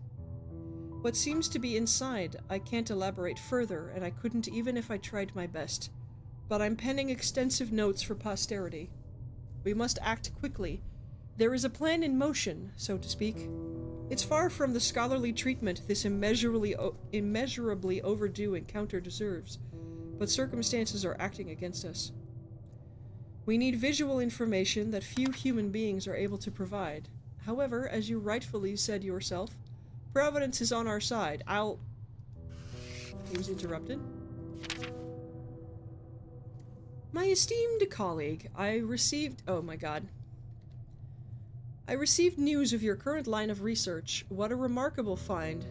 What seems to be inside, I can't elaborate further, and I couldn't even if I tried my best. But I'm penning extensive notes for posterity. We must act quickly. There is a plan in motion, so to speak. It's far from the scholarly treatment this immeasurably overdue encounter deserves, but circumstances are acting against us. We need visual information that few human beings are able to provide. However, as you rightfully said yourself, Providence is on our side. He was interrupted. My esteemed colleague, I received news of your current line of research. What a remarkable find.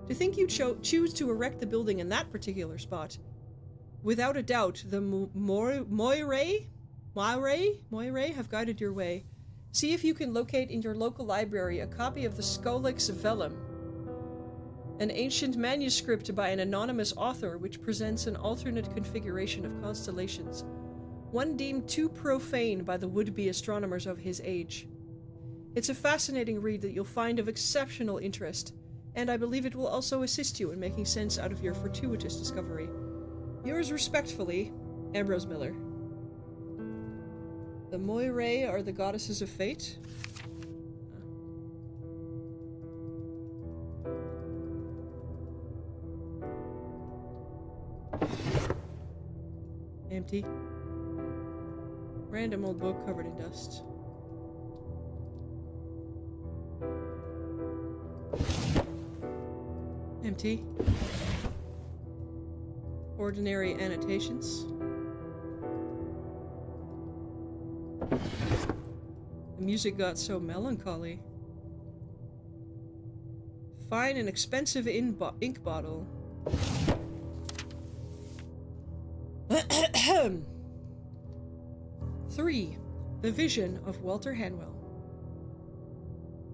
To think you choose to erect the building in that particular spot. Without a doubt, the Moirae have guided your way. See if you can locate in your local library a copy of the Scolex Vellum, an ancient manuscript by an anonymous author which presents an alternate configuration of constellations, one deemed too profane by the would-be astronomers of his age. It's a fascinating read that you'll find of exceptional interest, and I believe it will also assist you in making sense out of your fortuitous discovery. Yours respectfully, Ambrose Miller. The Moirae are the goddesses of fate? Empty. Random old book covered in dust. Empty. Ordinary annotations. The music got so melancholy. Fine and expensive ink bottle. 3. The Vision of Walter Hanwell.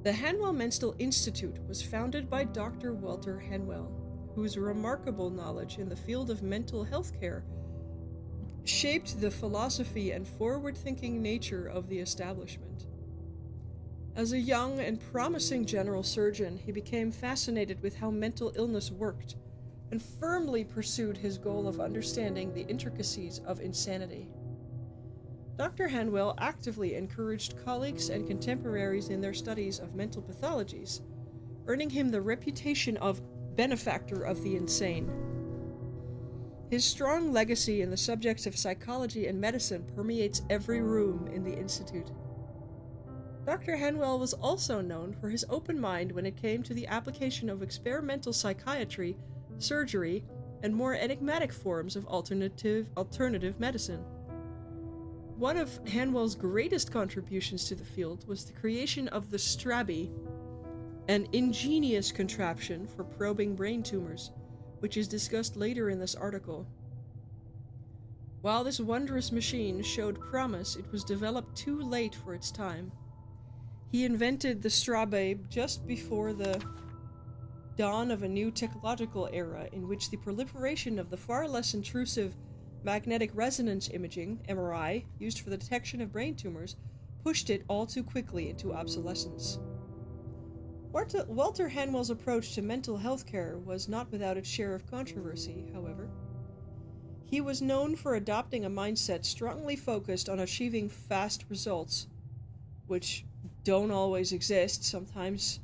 The Hanwell Mental Institute was founded by Dr. Walter Hanwell, whose remarkable knowledge in the field of mental health care shaped the philosophy and forward-thinking nature of the establishment. As a young and promising general surgeon, he became fascinated with how mental illness worked and firmly pursued his goal of understanding the intricacies of insanity. Dr. Hanwell actively encouraged colleagues and contemporaries in their studies of mental pathologies, earning him the reputation of benefactor of the insane. His strong legacy in the subjects of psychology and medicine permeates every room in the Institute. Dr. Hanwell was also known for his open mind when it came to the application of experimental psychiatry, surgery, and more enigmatic forms of alternative medicine. One of Hanwell's greatest contributions to the field was the creation of the Strabi, an ingenious contraption for probing brain tumors, which is discussed later in this article. While this wondrous machine showed promise, it was developed too late for its time. He invented the straw babe just before the dawn of a new technological era in which the proliferation of the far less intrusive magnetic resonance imaging, MRI, used for the detection of brain tumors, pushed it all too quickly into obsolescence. Walter Hanwell's approach to mental health care was not without its share of controversy, however. He was known for adopting a mindset strongly focused on achieving fast results, which don't always exist. Sometimes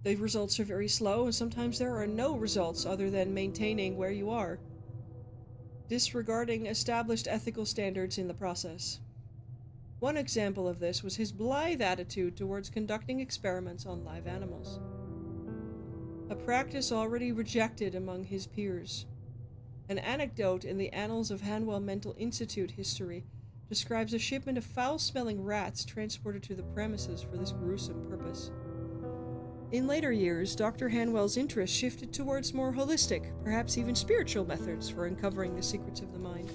the results are very slow, and sometimes there are no results other than maintaining where you are, disregarding established ethical standards in the process. One example of this was his blithe attitude towards conducting experiments on live animals, a practice already rejected among his peers. An anecdote in the Annals of Hanwell Mental Institute history describes a shipment of foul-smelling rats transported to the premises for this gruesome purpose. In later years, Dr. Hanwell's interest shifted towards more holistic, perhaps even spiritual methods for uncovering the secrets of the mind.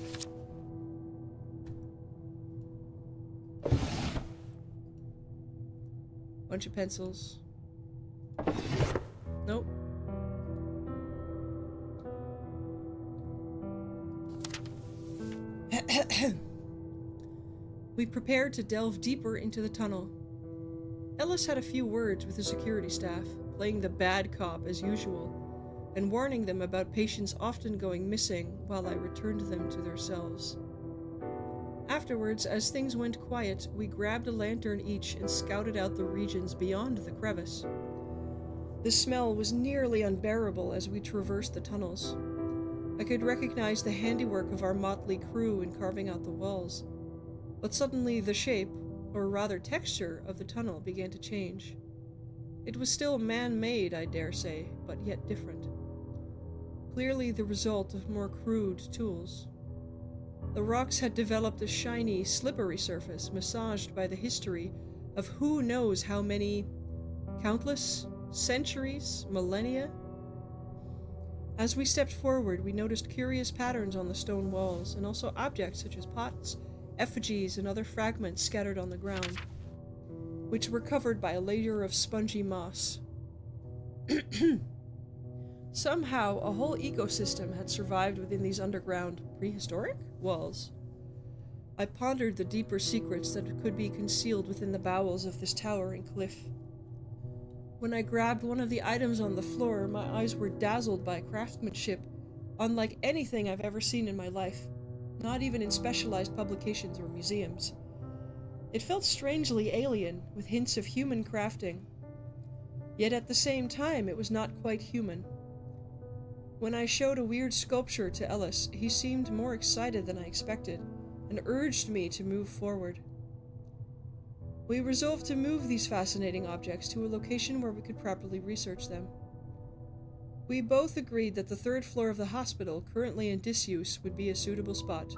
Bunch of pencils. Nope. We prepared to delve deeper into the tunnel. Ellis had a few words with the security staff, playing the bad cop as usual, and warning them about patients often going missing while I returned them to their cells. Afterwards, as things went quiet, we grabbed a lantern each and scouted out the regions beyond the crevice. The smell was nearly unbearable as we traversed the tunnels. I could recognize the handiwork of our motley crew in carving out the walls, but suddenly the shape, or rather texture, of the tunnel began to change. It was still man-made, I dare say, but yet different. Clearly the result of more crude tools. The rocks had developed a shiny, slippery surface, massaged by the history of who knows how many, countless, centuries, millennia. As we stepped forward, we noticed curious patterns on the stone walls, and also objects such as pots, effigies, and other fragments scattered on the ground, which were covered by a layer of spongy moss. Somehow, a whole ecosystem had survived within these underground, prehistoric walls. I pondered the deeper secrets that could be concealed within the bowels of this towering cliff. When I grabbed one of the items on the floor, my eyes were dazzled by craftsmanship unlike anything I've ever seen in my life, not even in specialized publications or museums. It felt strangely alien, with hints of human crafting. Yet at the same time, it was not quite human. When I showed a weird sculpture to Ellis, he seemed more excited than I expected, and urged me to move forward. We resolved to move these fascinating objects to a location where we could properly research them. We both agreed that the third floor of the hospital, currently in disuse, would be a suitable spot.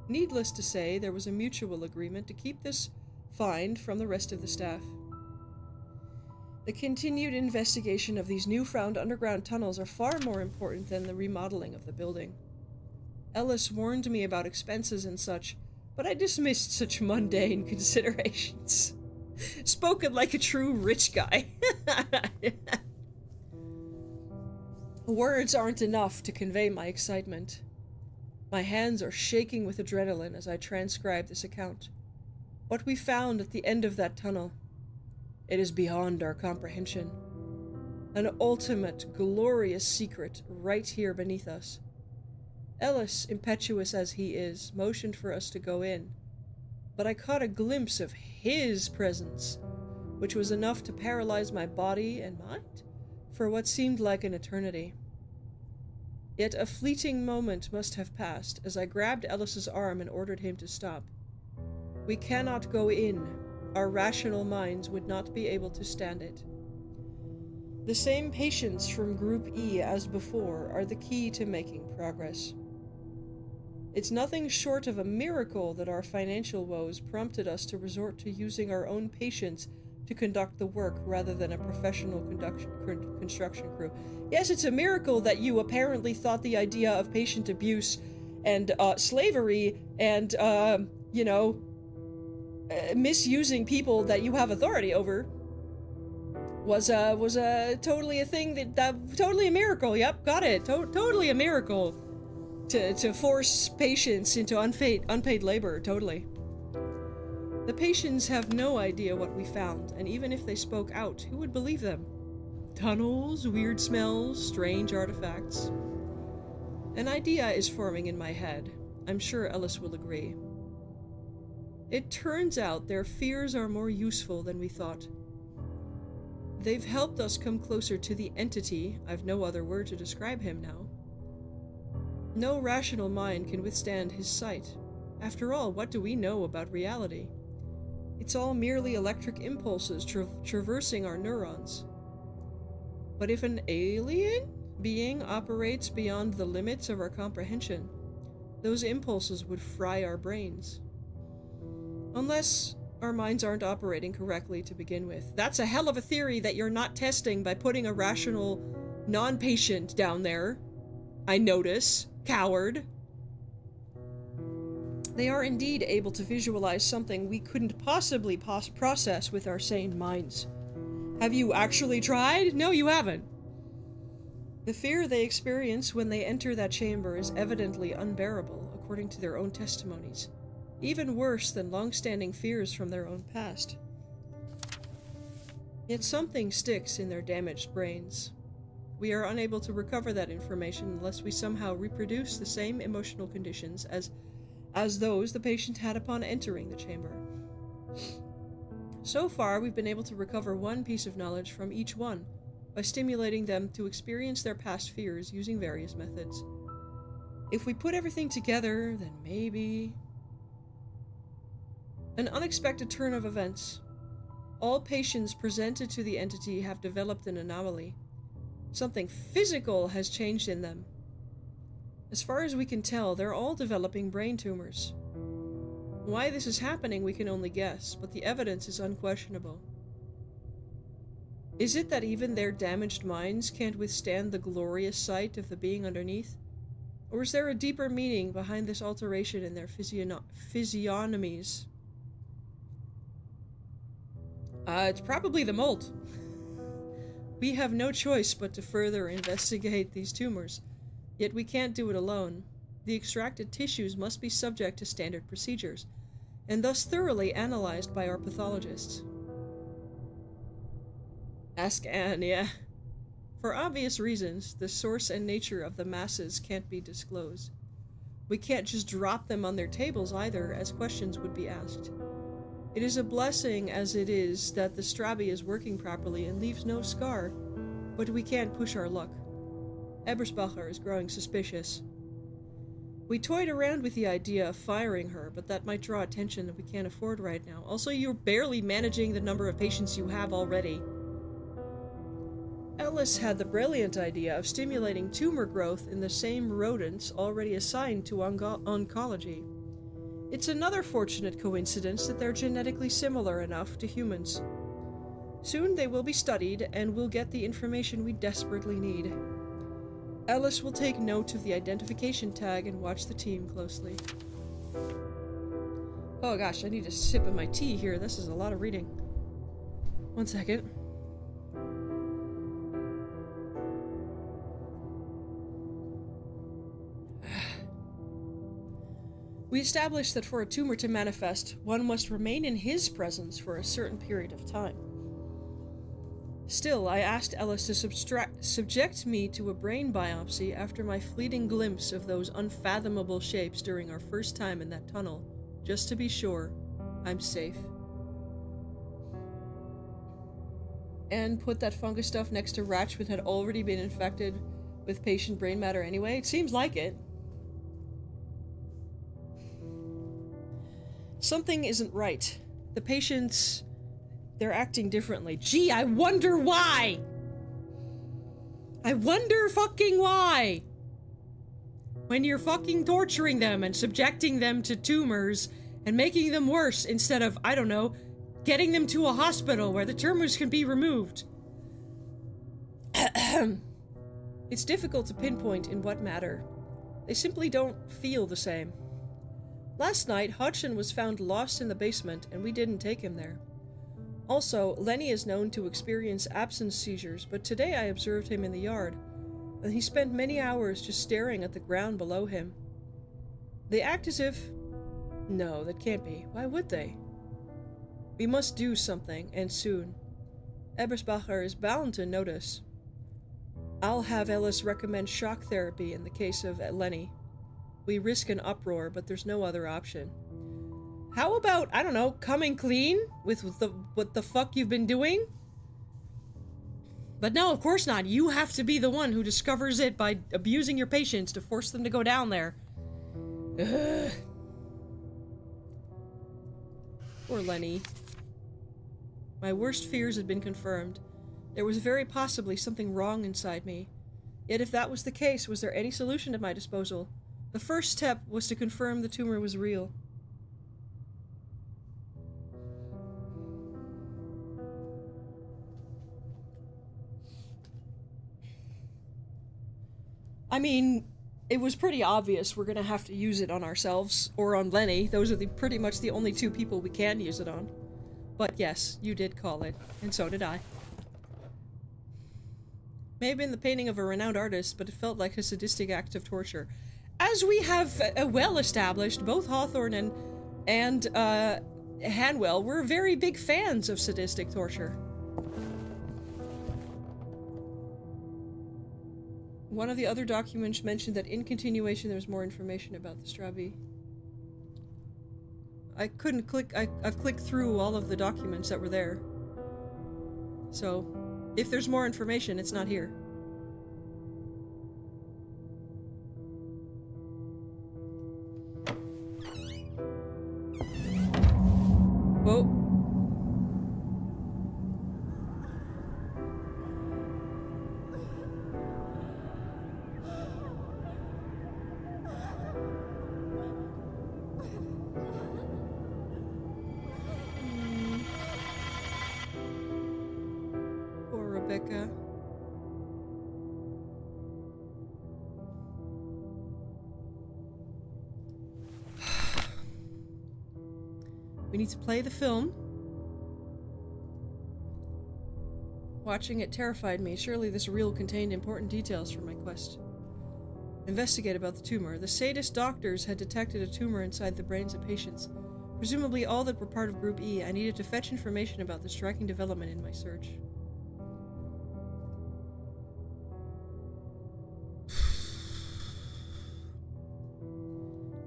Needless to say, there was a mutual agreement to keep this find from the rest of the staff. The continued investigation of these newfound underground tunnels are far more important than the remodeling of the building. Ellis warned me about expenses and such, but I dismissed such mundane considerations. Spoken like a true rich guy. Words aren't enough to convey my excitement. My hands are shaking with adrenaline as I transcribe this account. What we found at the end of that tunnel, it is beyond our comprehension. An ultimate, glorious secret right here beneath us. Ellis, impetuous as he is, motioned for us to go in, but I caught a glimpse of his presence, which was enough to paralyze my body and mind for what seemed like an eternity. Yet a fleeting moment must have passed as I grabbed Ellis's arm and ordered him to stop. We cannot go in. Our rational minds would not be able to stand it. The same patients from Group E as before are the key to making progress. It's nothing short of a miracle that our financial woes prompted us to resort to using our own patients to conduct the work rather than a professional construction crew. Yes, it's a miracle that you apparently thought the idea of patient abuse and slavery and, you know, misusing people that you have authority over was totally a thing that totally a miracle. Yep, got it. Totally a miracle to force patients into unpaid labor. Totally. The patients have no idea what we found, and even if they spoke out, who would believe them? Tunnels, weird smells, strange artifacts. An idea is forming in my head. I'm sure Ellis will agree. It turns out their fears are more useful than we thought. They've helped us come closer to the entity. I've no other word to describe him now. No rational mind can withstand his sight. After all, what do we know about reality? It's all merely electric impulses traversing our neurons. But if an alien being operates beyond the limits of our comprehension, those impulses would fry our brains. Unless our minds aren't operating correctly to begin with. That's a hell of a theory that you're not testing by putting a rational non-patient down there. I notice. Coward. They are indeed able to visualize something we couldn't possibly process with our sane minds. Have you actually tried? No, you haven't. The fear they experience when they enter that chamber is evidently unbearable, according to their own testimonies. Even worse than long-standing fears from their own past. Yet something sticks in their damaged brains. We are unable to recover that information unless we somehow reproduce the same emotional conditions as those the patient had upon entering the chamber. So far, we've been able to recover one piece of knowledge from each one, by stimulating them to experience their past fears using various methods. If we put everything together, then maybe... An unexpected turn of events. All patients presented to the entity have developed an anomaly. Something physical has changed in them. As far as we can tell, they're all developing brain tumors. Why this is happening we can only guess, but the evidence is unquestionable. Is it that even their damaged minds can't withstand the glorious sight of the being underneath? Or is there a deeper meaning behind this alteration in their physiognomies? It's probably the mold. We have no choice but to further investigate these tumors, yet we can't do it alone. The extracted tissues must be subject to standard procedures, and thus thoroughly analyzed by our pathologists. Ask Anne, yeah. For obvious reasons, the source and nature of the masses can't be disclosed. We can't just drop them on their tables either, as questions would be asked. It is a blessing as it is that the Strabi is working properly and leaves no scar, but we can't push our luck. Eberspacher is growing suspicious. We toyed around with the idea of firing her, but that might draw attention that we can't afford right now. Also, you're barely managing the number of patients you have already. Ellis had the brilliant idea of stimulating tumor growth in the same rodents already assigned to oncology. It's another fortunate coincidence that they're genetically similar enough to humans. Soon they will be studied, and we'll get the information we desperately need. Ellis will take note of the identification tag and watch the team closely. Oh gosh, I need a sip of my tea here. This is a lot of reading. One second. We established that for a tumor to manifest, one must remain in his presence for a certain period of time. Still, I asked Ellis to subject me to a brain biopsy after my fleeting glimpse of those unfathomable shapes during our first time in that tunnel, just to be sure I'm safe. And put that fungus stuff next to Ratch, which had already been infected with patient brain matter anyway? It seems like it. Something isn't right. The patients, they're acting differently. Gee, I wonder why! I wonder fucking why! When you're fucking torturing them and subjecting them to tumors and making them worse instead of, I don't know, getting them to a hospital where the tumors can be removed. It's difficult to pinpoint in what matter. They simply don't feel the same. Last night, Hodgson was found lost in the basement, and we didn't take him there. Also, Lenny is known to experience absence seizures, but today I observed him in the yard, and he spent many hours just staring at the ground below him. They act as if... No, that can't be. Why would they? We must do something, and soon. Ebersbacher is bound to notice. I'll have Ellis recommend shock therapy in the case of Lenny. We risk an uproar, but there's no other option. How about, I don't know, coming clean with what the fuck you've been doing? But no, of course not. You have to be the one who discovers it by abusing your patients to force them to go down there. Ugh. Poor Lenny. My worst fears had been confirmed. There was very possibly something wrong inside me. Yet if that was the case, was there any solution at my disposal? The first step was to confirm the tumor was real. I mean, it was pretty obvious we're gonna have to use it on ourselves, or on Lenny. Those are pretty much the only two people we can use it on. But yes, you did call it, and so did I. May have been the painting of a renowned artist, but it felt like a sadistic act of torture. As we have well established, both Hawthorne and Hanwell were very big fans of sadistic torture. One of the other documents mentioned that in continuation there was more information about the Strabi. I couldn't click, I've clicked through all of the documents that were there. So, if there's more information, it's not here. Whoa. Poor Rebecca. We need to play the film. Watching it terrified me. Surely this reel contained important details for my quest. Investigate about the tumor. The sadist doctors had detected a tumor inside the brains of patients. Presumably all that were part of Group E. I needed to fetch information about the striking development in my search.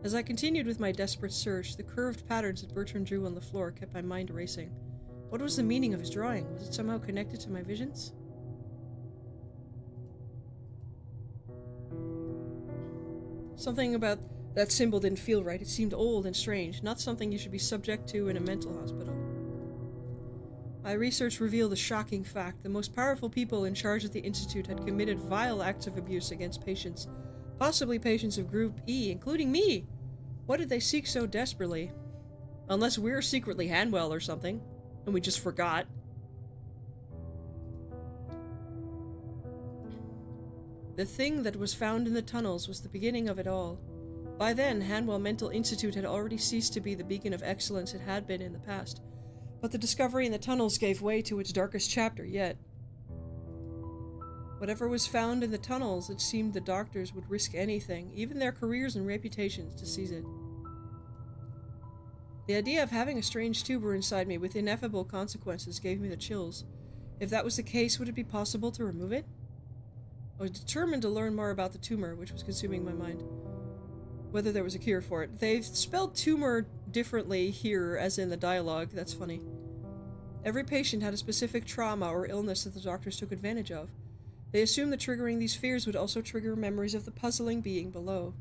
As I continued with my desperate search, the curved patterns that Bertrand drew on the floor kept my mind racing. What was the meaning of his drawing? Was it somehow connected to my visions? Something about that symbol didn't feel right. It seemed old and strange, not something you should be subject to in a mental hospital. My research revealed a shocking fact. The most powerful people in charge at the Institute had committed vile acts of abuse against patients, possibly patients of Group E, including me. What did they seek so desperately? Unless we're secretly Hanwell or something, and we just forgot. The thing that was found in the tunnels was the beginning of it all. By then, Hanwell Mental Institute had already ceased to be the beacon of excellence it had been in the past, but the discovery in the tunnels gave way to its darkest chapter yet. Whatever was found in the tunnels, it seemed the doctors would risk anything, even their careers and reputations, to seize it. The idea of having a strange tumor inside me with ineffable consequences gave me the chills. If that was the case, would it be possible to remove it? I was determined to learn more about the tumor, which was consuming my mind. Whether there was a cure for it. They've spelled tumor differently here, as in the dialogue. That's funny. Every patient had a specific trauma or illness that the doctors took advantage of. They assumed that triggering these fears would also trigger memories of the puzzling being below.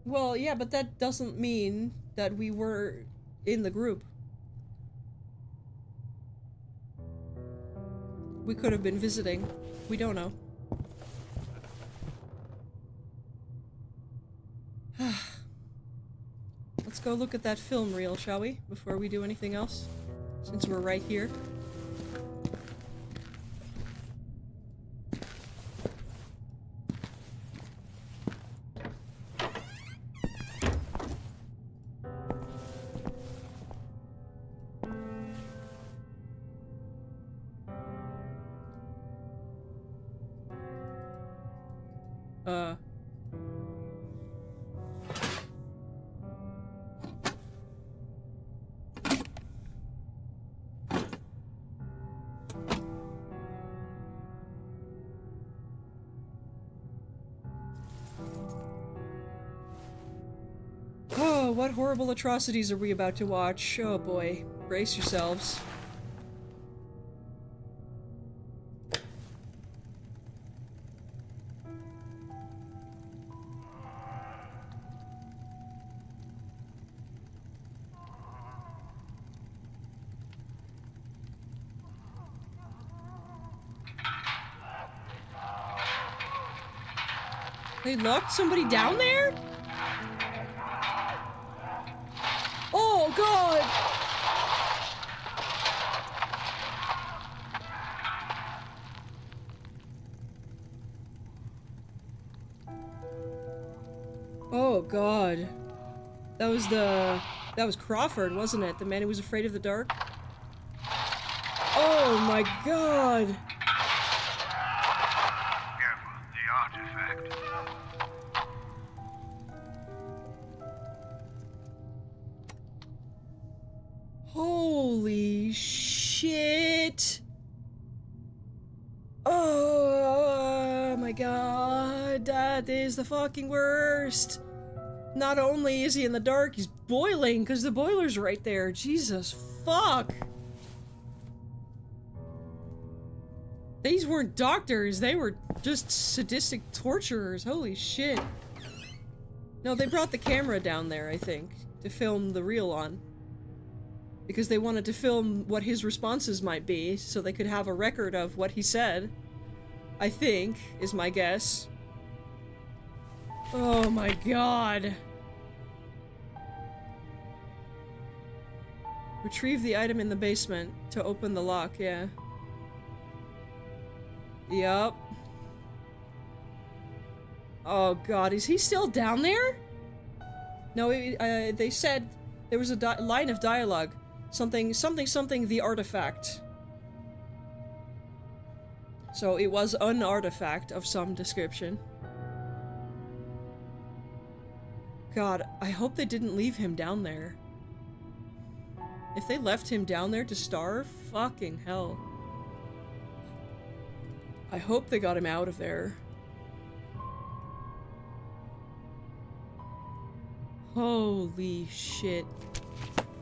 Well, yeah, but that doesn't mean that we were in the group. We could have been visiting. We don't know. Let's go look at that film reel, shall we? Before we do anything else? since we're right here. Oh, what horrible atrocities are we about to watch? Oh boy, brace yourselves. They locked somebody down there? Oh god! Oh god. That was Crawford, wasn't it? The man who was afraid of the dark? Oh my god! Careful, the artifact. Holy shit! Oh my god, that is the fucking worst! Not only is he in the dark, he's boiling because the boiler's right there. Jesus fuck! These weren't doctors, they were just sadistic torturers. Holy shit. No, they brought the camera down there, I think, to film the reel on. Because they wanted to film what his responses might be, so they could have a record of what he said. I think, is my guess. Oh my god. Retrieve the item in the basement to open the lock, yeah. Yup. Oh god, is he still down there? No, they said there was a line of dialogue. Something, the artifact. So it was an artifact of some description. God, I hope they didn't leave him down there. If they left him down there to starve, fucking hell. I hope they got him out of there. Holy shit.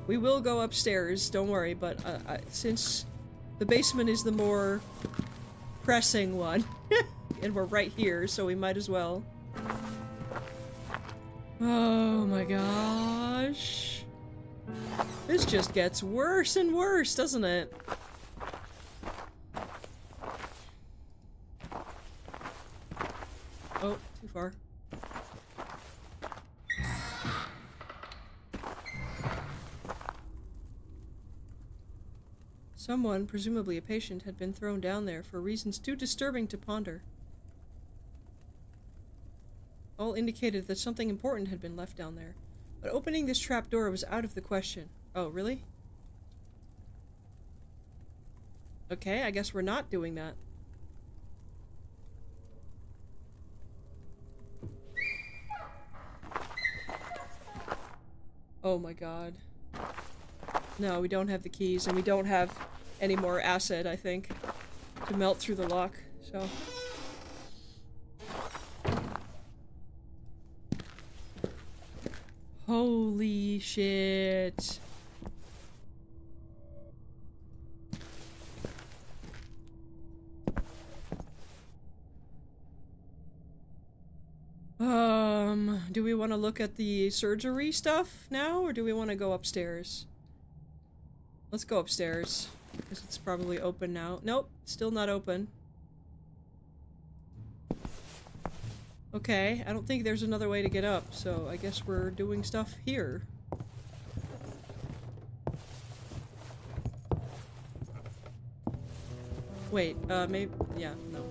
We will go upstairs, don't worry, but since the basement is the more pressing one, and we're right here, so we might as well. Oh my gosh. This just gets worse and worse, doesn't it? Oh, too far. Someone, presumably a patient, had been thrown down there for reasons too disturbing to ponder. All indicated that something important had been left down there, but opening this trapdoor was out of the question. Oh, really? Okay, I guess we're not doing that. Oh my god. No, we don't have the keys, and we don't have any more acid, I think, to melt through the lock, so... Holy shit. Do we want to look at the surgery stuff now, or do we want to go upstairs? Let's go upstairs, because it's probably open now. Nope, still not open. Okay, I don't think there's another way to get up, so I guess we're doing stuff here. Wait, maybe... yeah, no.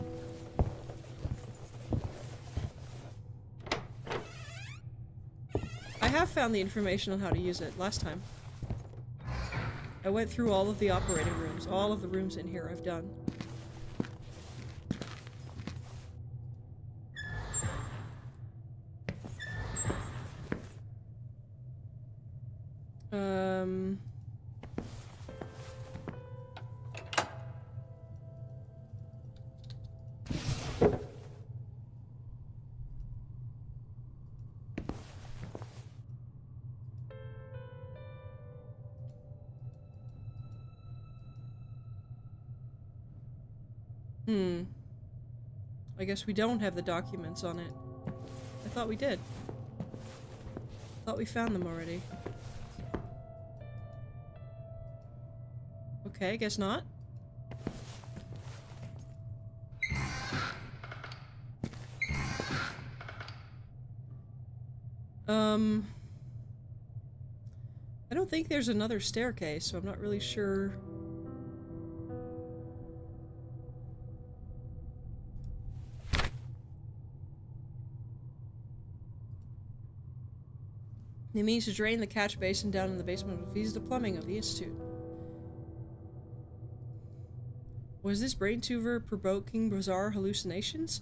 I have found the information on how to use it last time. I went through all of the operating rooms. All of the rooms in here I've done. I guess we don't have the documents on it. I thought we did. I thought we found them already. Okay, I guess not. I don't think there's another staircase, so I'm not really sure. It means to drain the catch basin down in the basement of feeds the plumbing of the Institute. Was this brain tumor provoking bizarre hallucinations?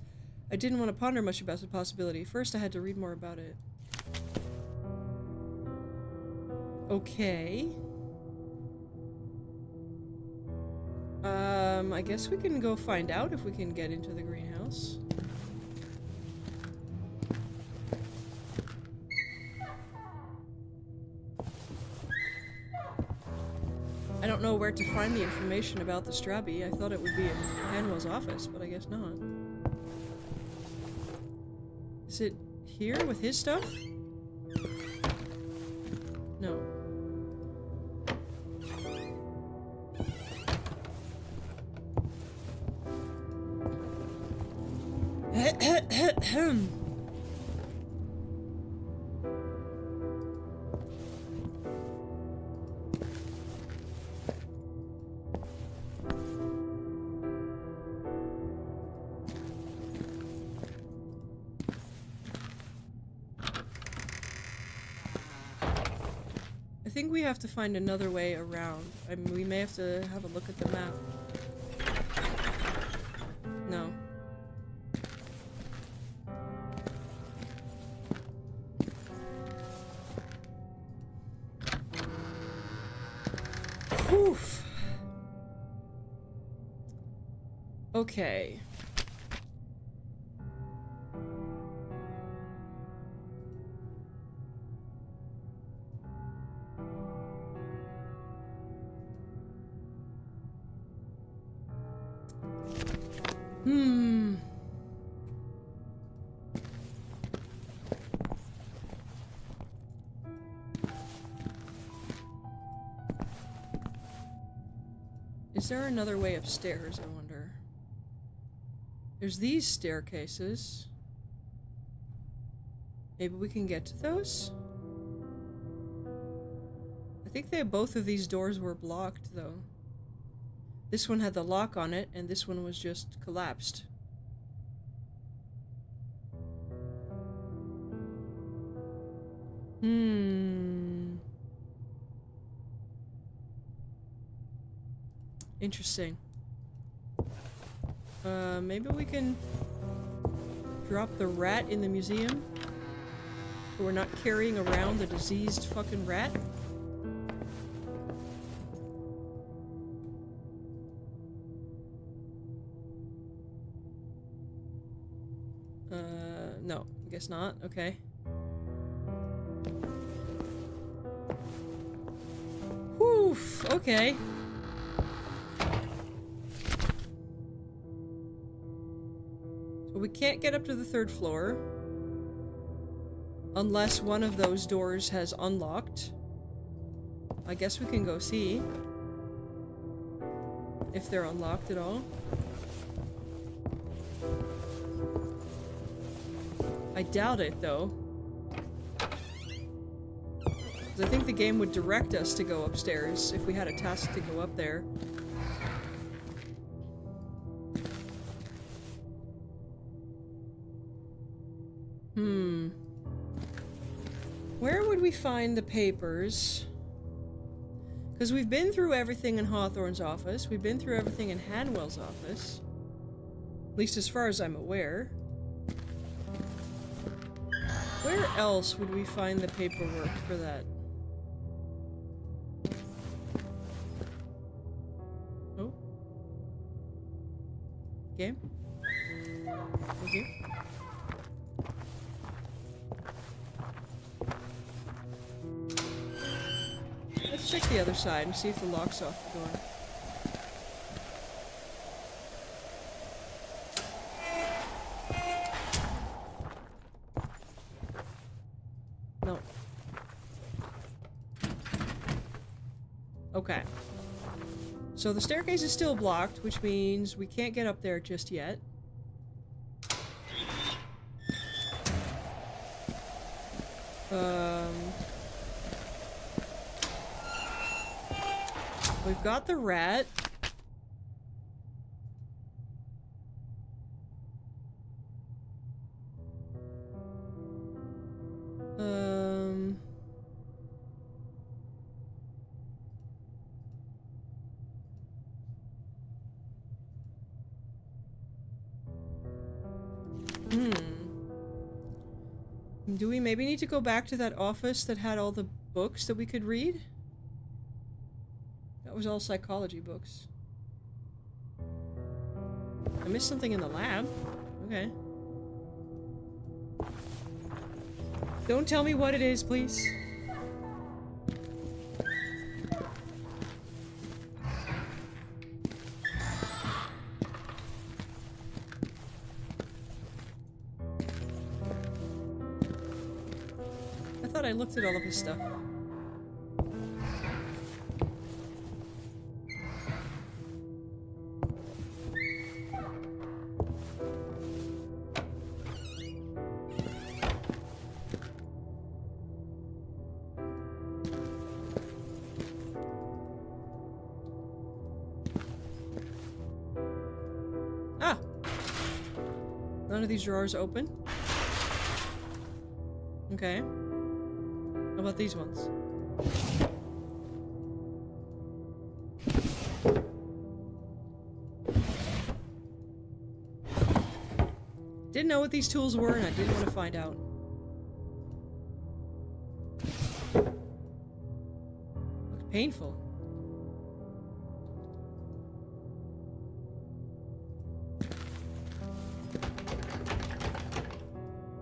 I didn't want to ponder much about the possibility. First, I had to read more about it. Okay. I guess we can go find out if we can get into the greenhouse. I don't know where to find the information about the Strabby. I thought it would be in Manuel's office, but I guess not. Is it here with his stuff? No. I think we have to find another way around. I mean, we may have to have a look at the map. No. Oof. Okay. Is there another way upstairs, I wonder? There's these staircases. Maybe we can get to those? I think both of these doors were blocked, though. This one had the lock on it, and this one was just collapsed. Interesting. Maybe we can drop the rat in the museum? So we're not carrying around the diseased fucking rat? No. Guess not. Okay. Whew. Okay. So we can't get up to the third floor. Unless one of those doors has unlocked. I guess we can go see. If they're unlocked at all. I doubt it, though. Because I think the game would direct us to go upstairs if we had a task to go up there. we find the papers? Because we've been through everything in Hawthorne's office. We've been through everything in Hanwell's office. At least as far as I'm aware. Where else would we find the paperwork for that? Oh. Okay. Thank you. Let's check the other side and see if the lock's off the door. No. Okay. So the staircase is still blocked, which means we can't get up there just yet. We've got the rat. Do we maybe need to go back to that office that had all the books that we could read? That was all psychology books. I missed something in the lab. Okay. Don't tell me what it is, please. I thought I looked at all of his stuff. Ah! None of these drawers open. Okay. How about these ones? Didn't know what these tools were, and I didn't want to find out. Look painful.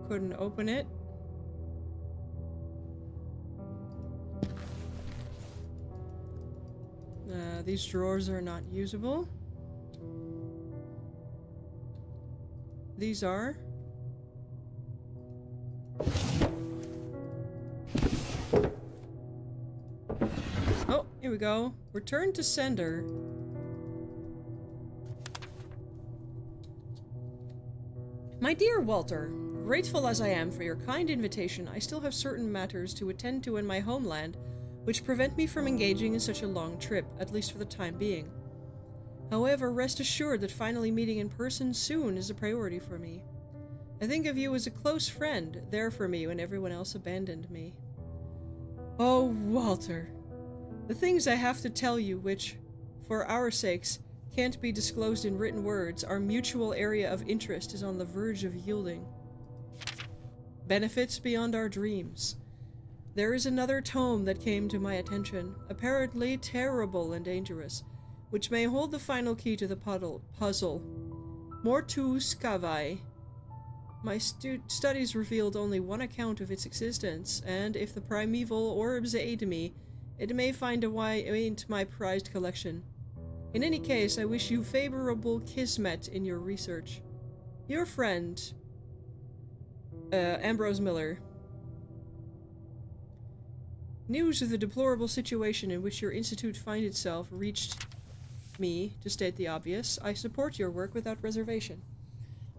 Couldn't open it. These drawers are not usable. These are. Oh, here we go. Return to sender. My dear Walter, grateful as I am for your kind invitation, I still have certain matters to attend to in my homeland which prevent me from engaging in such a long trip, at least for the time being. However, rest assured that finally meeting in person soon is a priority for me. I think of you as a close friend, there for me when everyone else abandoned me. Oh, Walter. The things I have to tell you which, for our sakes, can't be disclosed in written words, our mutual area of interest is on the verge of yielding. Benefits beyond our dreams. There is another tome that came to my attention, apparently terrible and dangerous, which may hold the final key to the puzzle. Mortus Cavai. My studies revealed only one account of its existence, and if the primeval orbs aid me, it may find a way into my prized collection. In any case, I wish you favorable kismet in your research. Your friend, Ambrose Miller. News of the deplorable situation in which your institute finds itself reached me, to state the obvious. I support your work without reservation.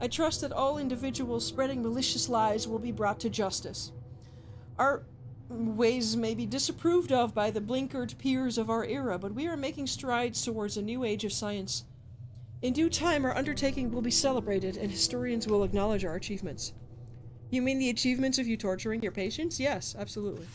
I trust that all individuals spreading malicious lies will be brought to justice. Our ways may be disapproved of by the blinkered peers of our era, but we are making strides towards a new age of science. In due time, our undertaking will be celebrated, and historians will acknowledge our achievements. You mean the achievements of you torturing your patients? Yes, absolutely.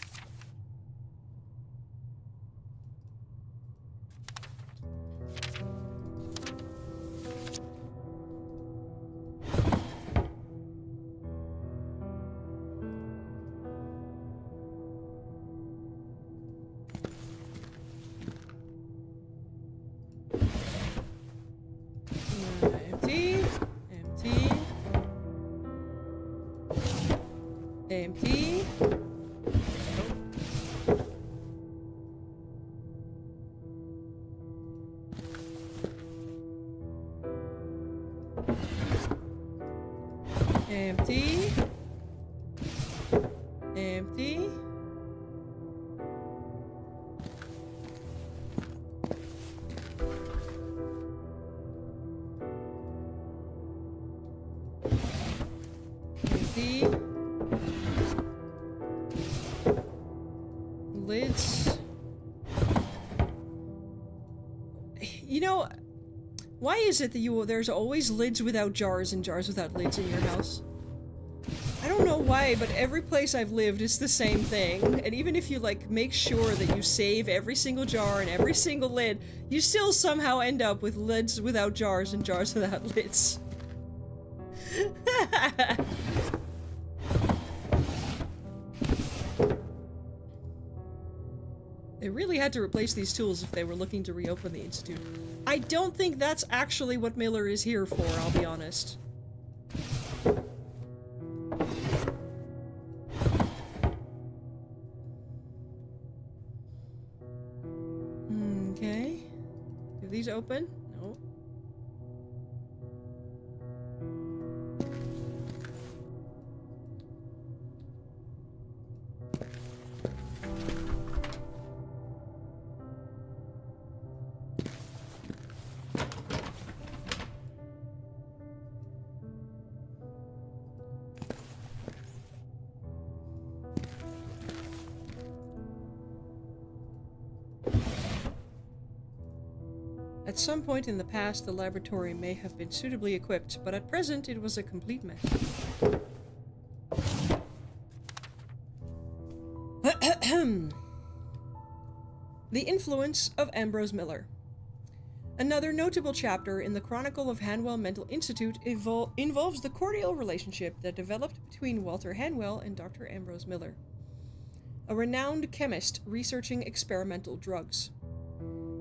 Empty. Empty. Empty. Lids. You know, why is it that there's always lids without jars and jars without lids in your house? I don't know why, but every place I've lived, it's the same thing. And even if you, like, make sure that you save every single jar and every single lid, you still somehow end up with lids without jars and jars without lids. They really had to replace these tools if they were looking to reopen the Institute. I don't think that's actually what Miller is here for, I'll be honest. Okay. Do these open? No. At some point in the past, the laboratory may have been suitably equipped, but at present it was a complete mess. The influence of Ambrose Miller. Another notable chapter in the Chronicle of Hanwell Mental Institute involves the cordial relationship that developed between Walter Hanwell and Dr. Ambrose Miller, a renowned chemist researching experimental drugs.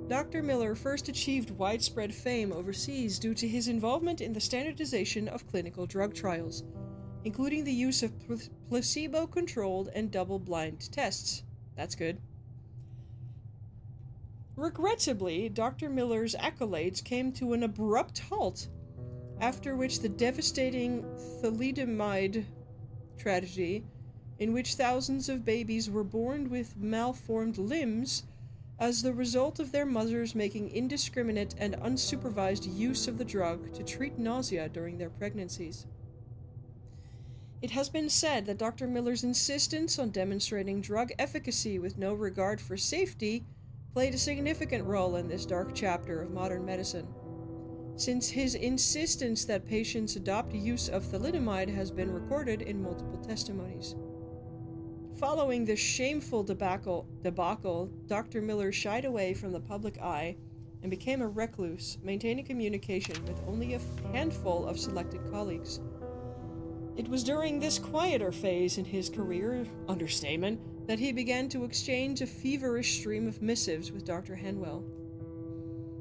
Dr. Miller first achieved widespread fame overseas due to his involvement in the standardization of clinical drug trials, including the use of placebo-controlled and double-blind tests. That's good. Regrettably, Dr. Miller's accolades came to an abrupt halt, after which the devastating thalidomide tragedy, in which thousands of babies were born with malformed limbs, as the result of their mothers making indiscriminate and unsupervised use of the drug to treat nausea during their pregnancies. It has been said that Dr. Miller's insistence on demonstrating drug efficacy with no regard for safety played a significant role in this dark chapter of modern medicine, since his insistence that patients adopt use of thalidomide has been recorded in multiple testimonies. Following this shameful debacle, Dr. Miller shied away from the public eye and became a recluse, maintaining communication with only a handful of selected colleagues. It was during this quieter phase in his career, understatement, that he began to exchange a feverish stream of missives with Dr. Hanwell.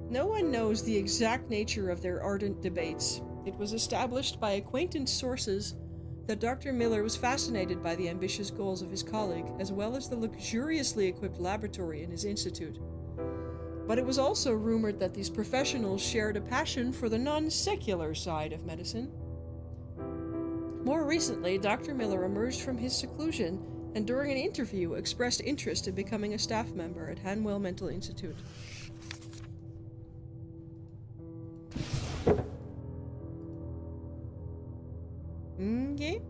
No one knows the exact nature of their ardent debates. It was established by acquaintance sources that Dr. Miller was fascinated by the ambitious goals of his colleague, as well as the luxuriously equipped laboratory in his institute. But it was also rumored that these professionals shared a passion for the non-secular side of medicine. More recently, Dr. Miller emerged from his seclusion and during an interview expressed interest in becoming a staff member at Hanwell Mental Institute. Okay.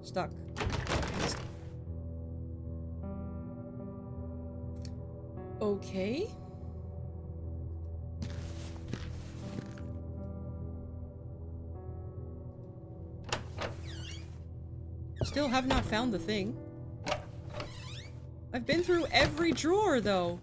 Stuck. Okay. Still have not found the thing. I've been through every drawer, though.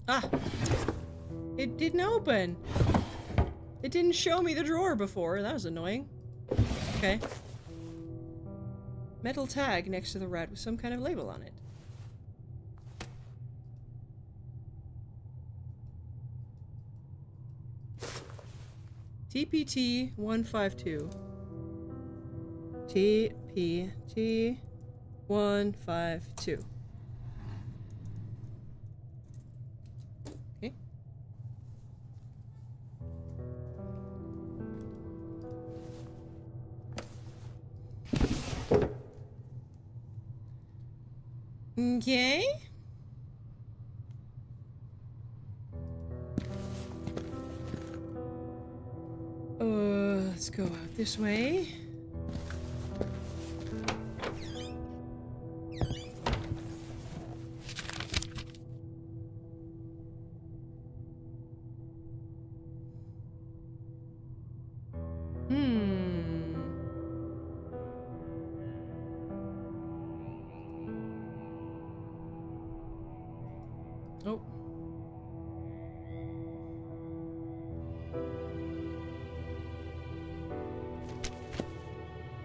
Ah! It didn't open! It didn't show me the drawer before. That was annoying. Okay. Metal tag next to the rat with some kind of label on it. TPT 152. TPT 152. Okay. Okay. Let's go out this way. Oh.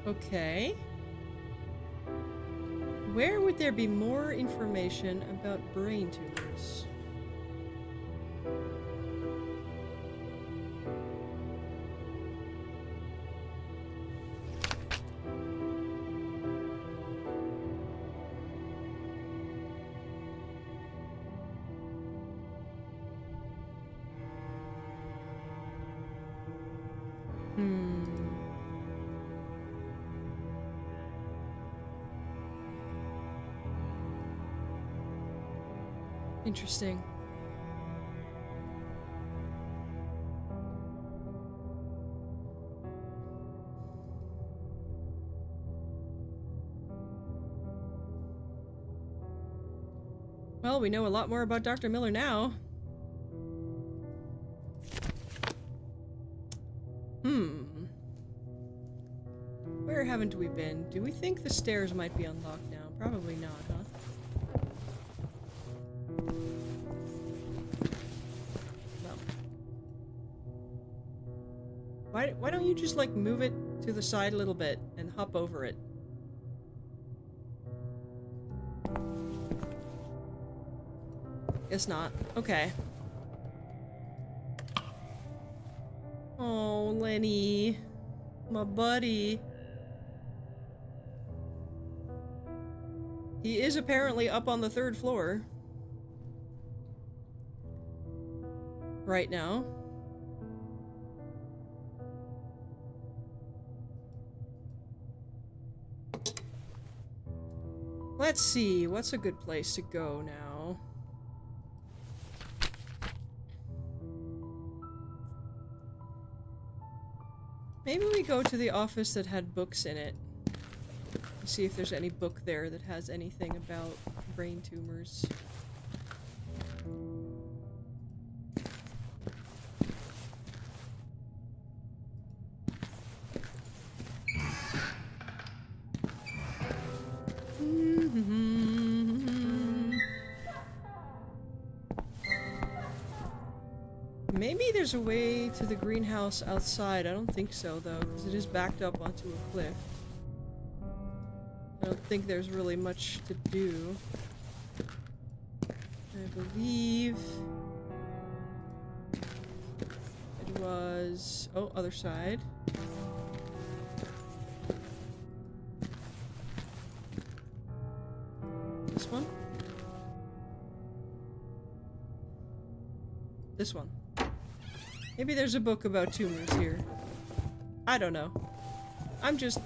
Okay. Where would there be more information about brain tumors? Interesting. Well, we know a lot more about Dr. Miller now. Where haven't we been? Do we think the stairs might be unlocked now? Probably not, huh? No. Why don't you just, like, move it to the side a little bit and hop over it? Guess not. Okay. Oh, Lenny. My buddy. He is apparently up on the 3rd floor. Right now. Let's see, what's a good place to go now? Maybe we go to the office that had books in it. See if there's any book there that has anything about brain tumors. Maybe there's a way to the greenhouse outside. I don't think so, though, because it is backed up onto a cliff. I don't think there's really much to do. I believe it was... oh, other side. This one? This one. Maybe there's a book about tumors here. I don't know. I'm just...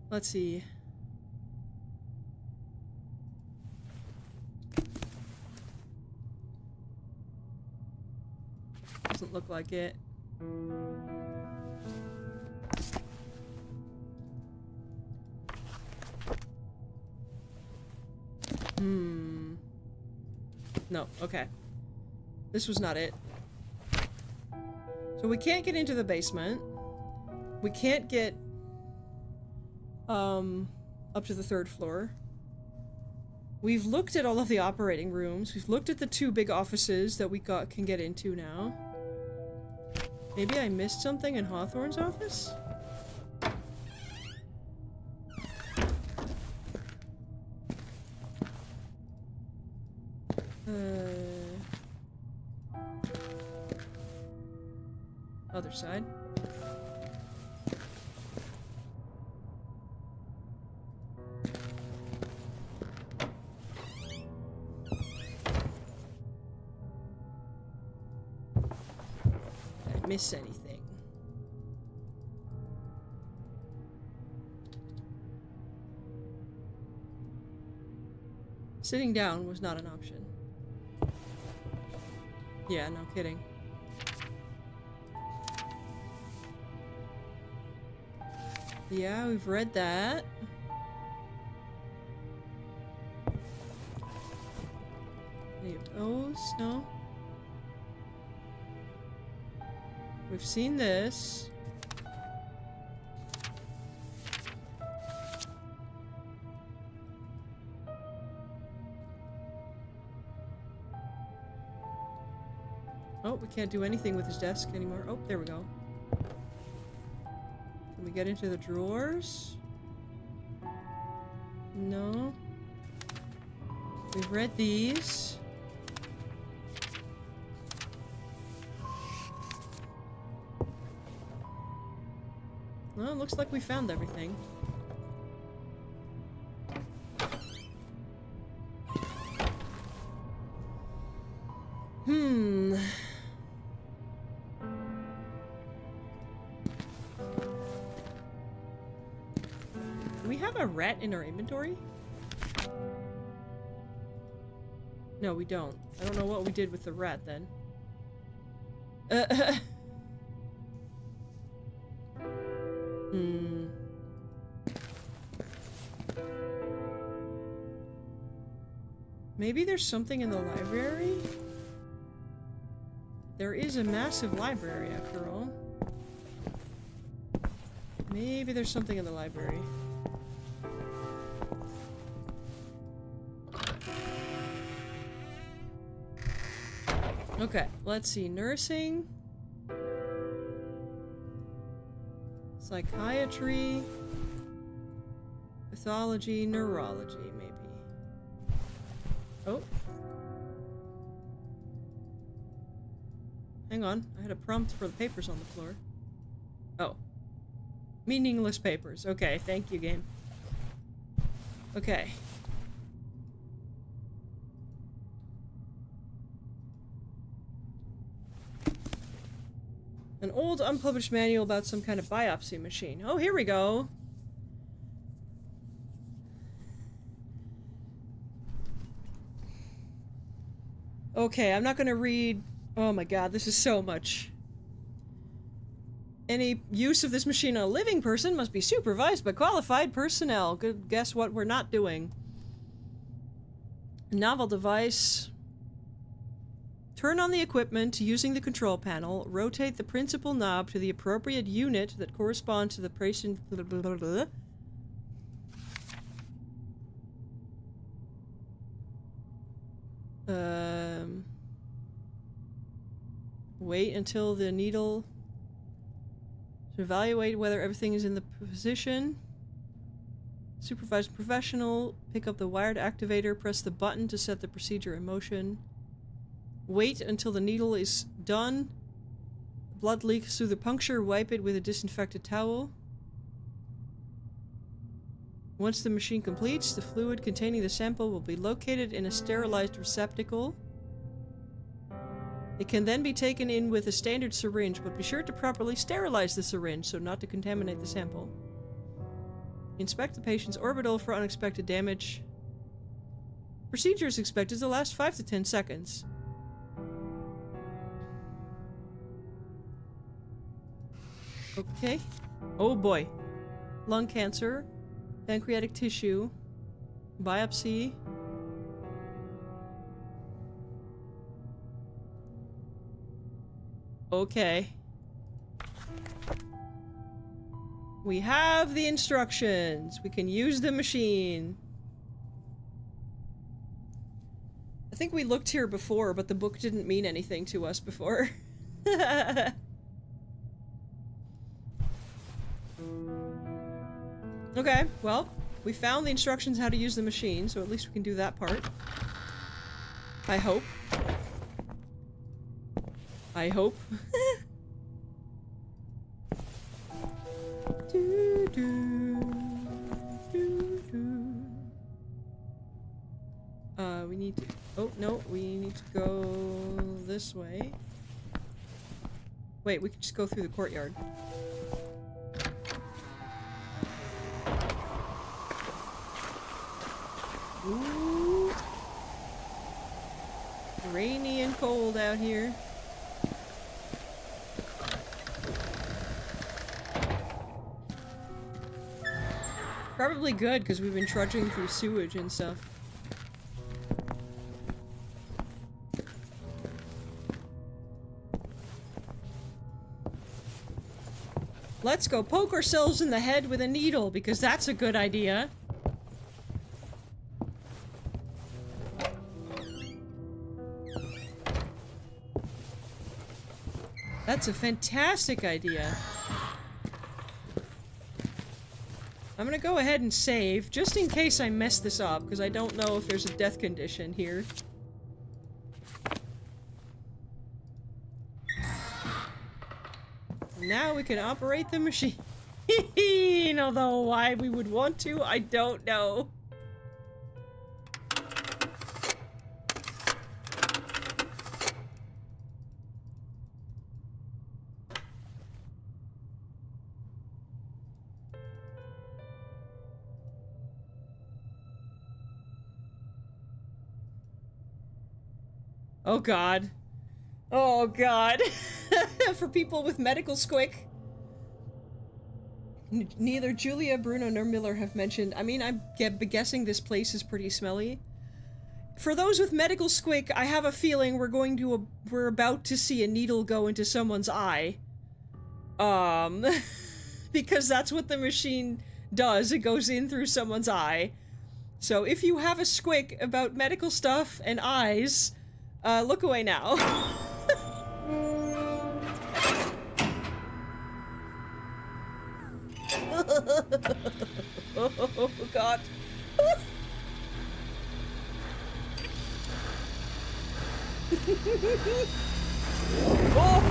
Let's see. Doesn't look like it. No, okay. This was not it. So we can't get into the basement. We can't get up to the 3rd floor. We've looked at all of the operating rooms. We've looked at the 2 big offices that we can get into now. Maybe I missed something in Hawthorne's office? Other side. Did I miss anything? Sitting down was not an option. Yeah, no kidding. Yeah, we've read that. Any of those? No? We've seen this. Oh, we can't do anything with his desk anymore. Oh, there we go. Can we get into the drawers? No. We've read these. Well, it looks like we found everything. Do we have a rat in our inventory? No, we don't. I don't know what we did with the rat then. Maybe there's something in the library? There is a massive library after all. Maybe there's something in the library. Okay, let's see. Nursing. Psychiatry. Pathology. Neurology, maybe. Oh. Hang on. I had a prompt for the papers on the floor. Oh. Meaningless papers. Okay, thank you, game. Okay. An old unpublished manual about some kind of biopsy machine. Oh, here we go. Okay, I'm not gonna read... Oh my god, this is so much. Any use of this machine on a living person must be supervised by qualified personnel. Good guess what we're not doing. Novel device. Turn on the equipment using the control panel. Rotate the principal knob to the appropriate unit that corresponds to the patient. Wait until the needle. To evaluate whether everything is in the position. Supervise professional. Pick up the wired activator. Press the button to set the procedure in motion. Wait until the needle is done. Blood leaks through the puncture. Wipe it with a disinfected towel. Once the machine completes, the fluid containing the sample will be located in a sterilized receptacle. It can then be taken in with a standard syringe, but be sure to properly sterilize the syringe so not to contaminate the sample. Inspect the patient's orbital for unexpected damage. Procedure is expected to last 5 to 10 seconds. Okay. Oh boy. Lung cancer. Pancreatic tissue. Biopsy. Okay. We have the instructions. We can use the machine. I think we looked here before, but the book didn't mean anything to us before. Okay, well, we found the instructions how to use the machine, so at least we can do that part. I hope. I hope. Do, do, do, do. We need to... Oh, no, we need to go this way. Wait, we can just go through the courtyard. Ooh. Rainy and cold out here. Probably good, because we've been trudging through sewage and stuff. Let's go poke ourselves in the head with a needle, because that's a good idea. That's a fantastic idea. I'm gonna go ahead and save, just in case I mess this up, because I don't know if there's a death condition here. Now we can operate the machine. Although why we would want to, I don't know. Oh god. Oh god. For people with medical squick. Neither Julia, Bruno, nor Miller have mentioned. I mean, I'm guessing this place is pretty smelly. For those with medical squick, I have a feeling we're about to see a needle go into someone's eye. Because that's what the machine does. It goes in through someone's eye. So if you have a squick about medical stuff and eyes, look away now. Oh god. Oh!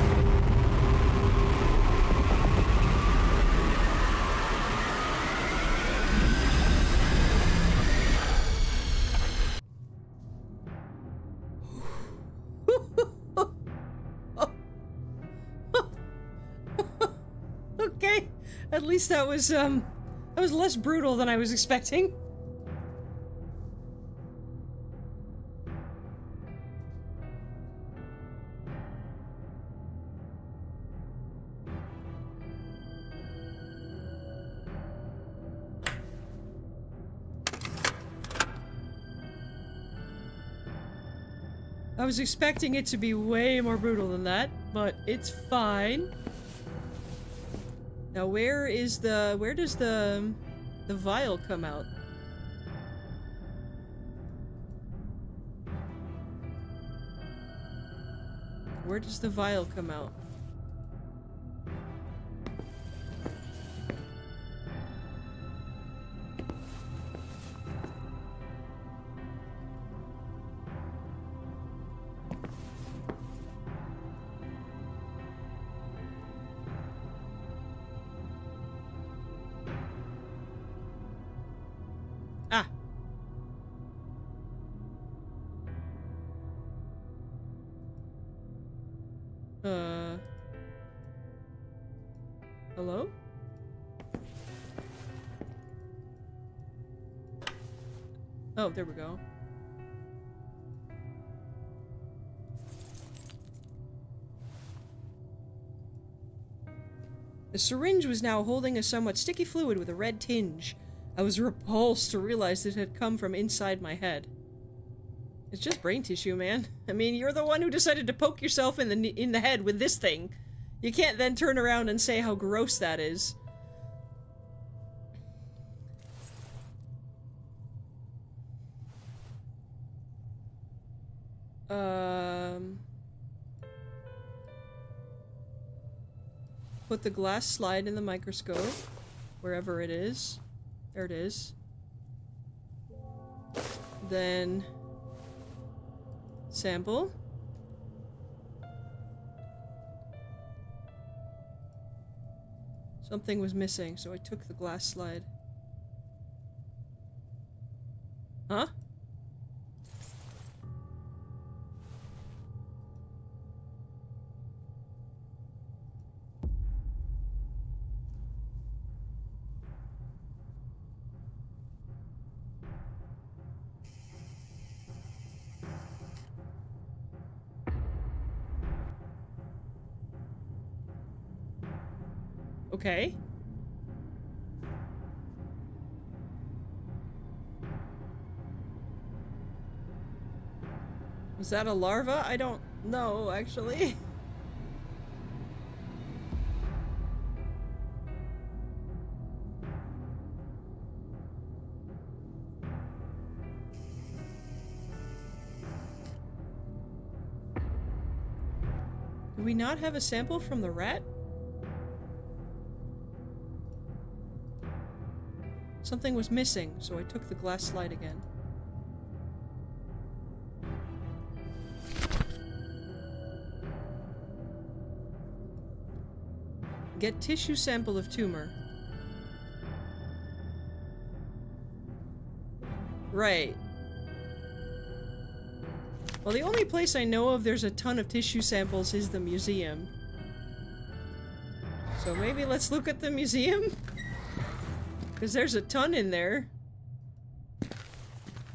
Okay, at least that was less brutal than I was expecting. I was expecting it to be way more brutal than that, but it's fine. Now where does the vial come out? Where does the vial come out? Hello? Oh, there we go. The syringe was now holding a somewhat sticky fluid with a red tinge. I was repulsed to realize it had come from inside my head. It's just brain tissue, man. I mean, you're the one who decided to poke yourself in the head with this thing. You can't then turn around and say how gross that is. Put the glass slide in the microscope, wherever it is. There it is. Then sample. Something was missing, so I took the glass slide. Huh? Okay. Was that a larva? I don't know, actually. Do we not have a sample from the rat? Something was missing, so I took the glass slide again. Get tissue sample of tumor. Right. Well, the only place I know of there's a ton of tissue samples is the museum. So maybe let's look at the museum? Because there's a ton in there.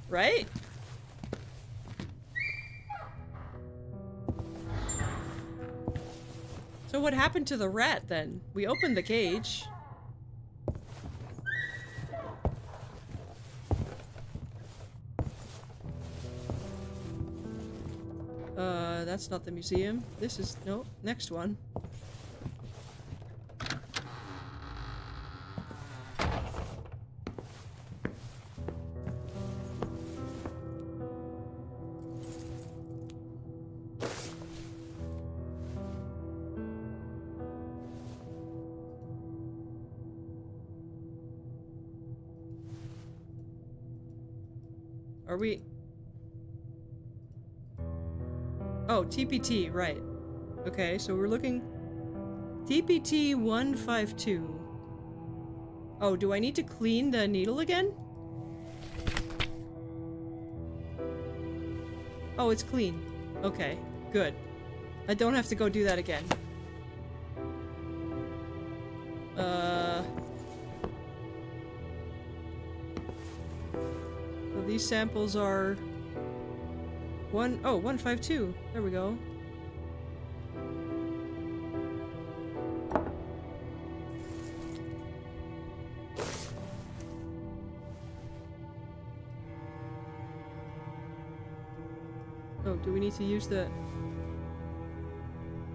Right? So what happened to the rat then? We opened the cage. That's not the museum. This is... no, next one. Are we... oh, TPT, right. Okay, so we're looking... TPT 152. Oh, do I need to clean the needle again? Oh, it's clean. Okay, good. I don't have to go do that again. So these samples are... 152. There we go. Oh, do we need to use the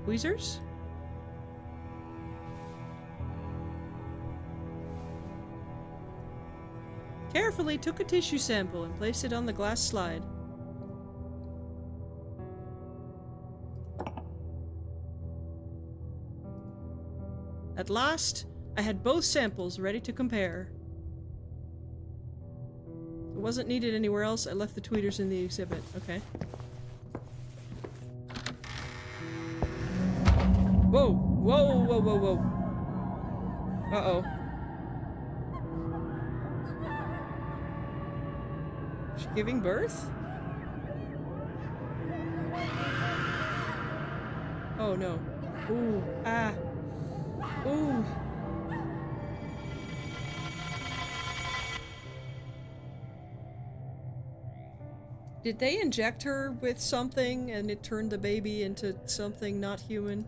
tweezers? Carefully took a tissue sample and placed it on the glass slide. At last, I had both samples ready to compare. It wasn't needed anywhere else. I left the tweeters in the exhibit. Okay. Whoa! Whoa, whoa, whoa, whoa. Uh-oh. Is she giving birth? Oh no. Ooh. Ah. Ooh. Did they inject her with something and it turned the baby into something not human?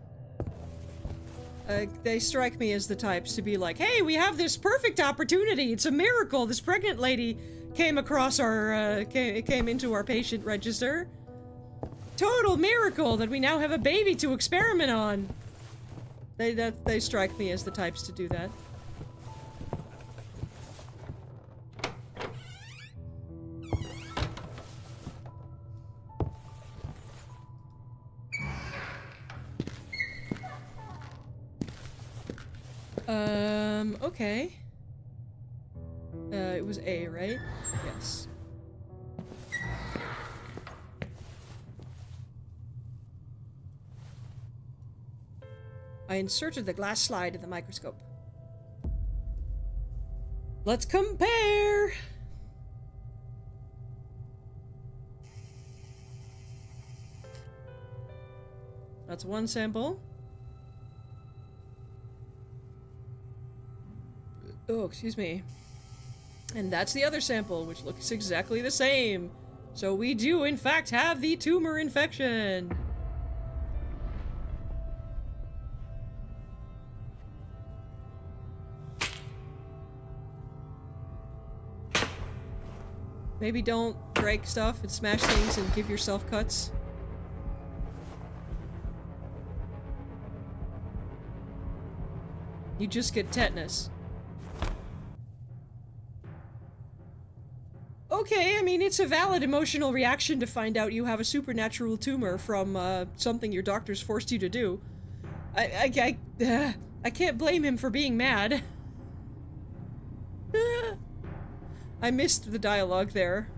They strike me as the types to be like, hey, we have this perfect opportunity. It's a miracle. This pregnant lady came across our, came into our patient register. Total miracle that we now have a baby to experiment on. They strike me as the types to do that. Okay. It was A, right? Yes. I inserted the glass slide in the microscope. Let's compare! That's one sample. Oh, excuse me. And that's the other sample, which looks exactly the same. So we do, in fact, have the tumor infection. Maybe don't break stuff and smash things and give yourself cuts. You just get tetanus. Okay, I mean, it's a valid emotional reaction to find out you have a supernatural tumor from, something your doctors forced you to do. I can't blame him for being mad. I missed the dialogue there.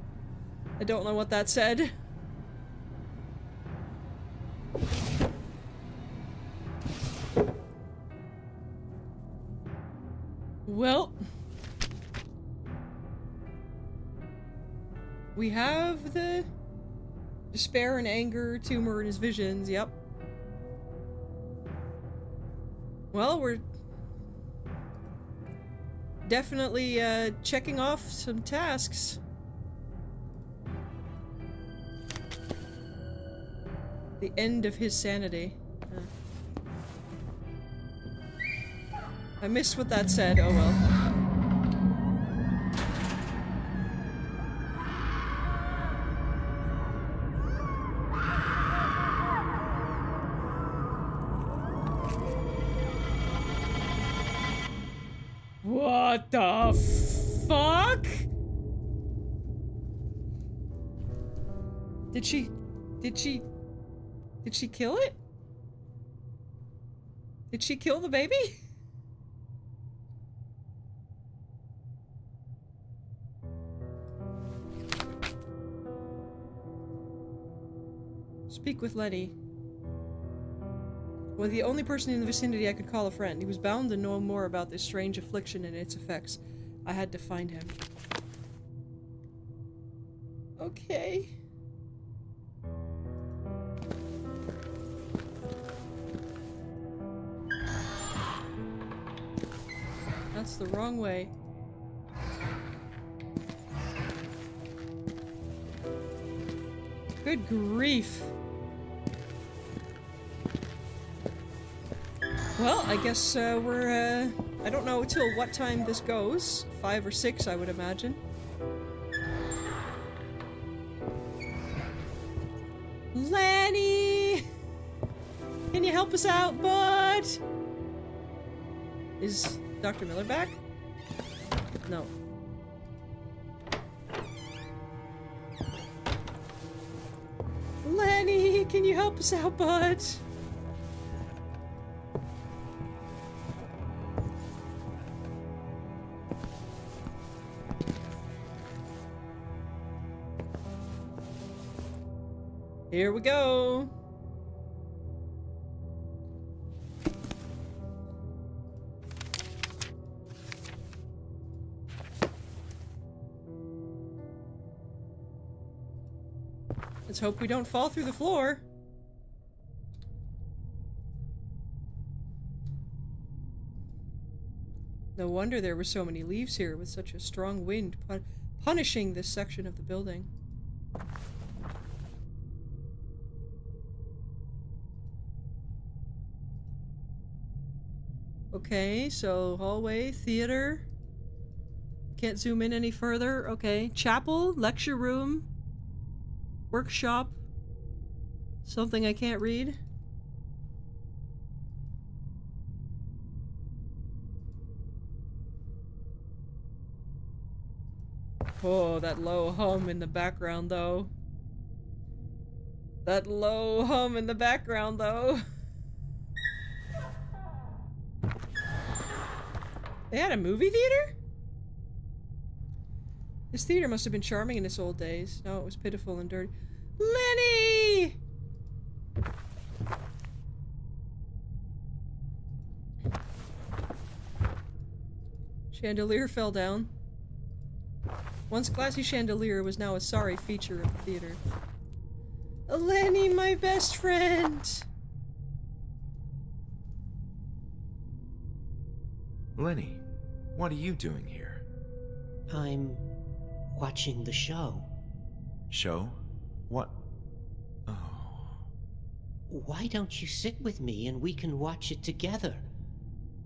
I don't know what that said. Well... we have the despair and anger tumor in his visions, yep. Well, we're definitely checking off some tasks. The end of his sanity. I missed what that said, oh well. What the fuck? Did she kill it? Did she kill the baby? Speak with Lenny. Was the only person in the vicinity I could call a friend. He was bound to know more about this strange affliction and its effects. I had to find him. Okay. That's the wrong way. Good grief. Well, I guess we're, I don't know till what time this goes. 5 or 6, I would imagine. Lanny! Can you help us out, bud? Is Dr. Miller back? No. Lanny, can you help us out, bud? Here we go! Let's hope we don't fall through the floor. No wonder there were so many leaves here with such a strong wind punishing this section of the building. Okay, so hallway, theater. Can't zoom in any further. Okay, chapel, lecture room, workshop. Something I can't read. Oh, that low hum in the background, though. That low hum in the background, though. They had a movie theater? This theater must have been charming in its old days. No, it was pitiful and dirty. Lenny! Chandelier fell down. Once classy chandelier was now a sorry feature of the theater. Lenny, my best friend! Lenny, what are you doing here? I'm watching the show. Show? What? Oh. Why don't you sit with me and we can watch it together?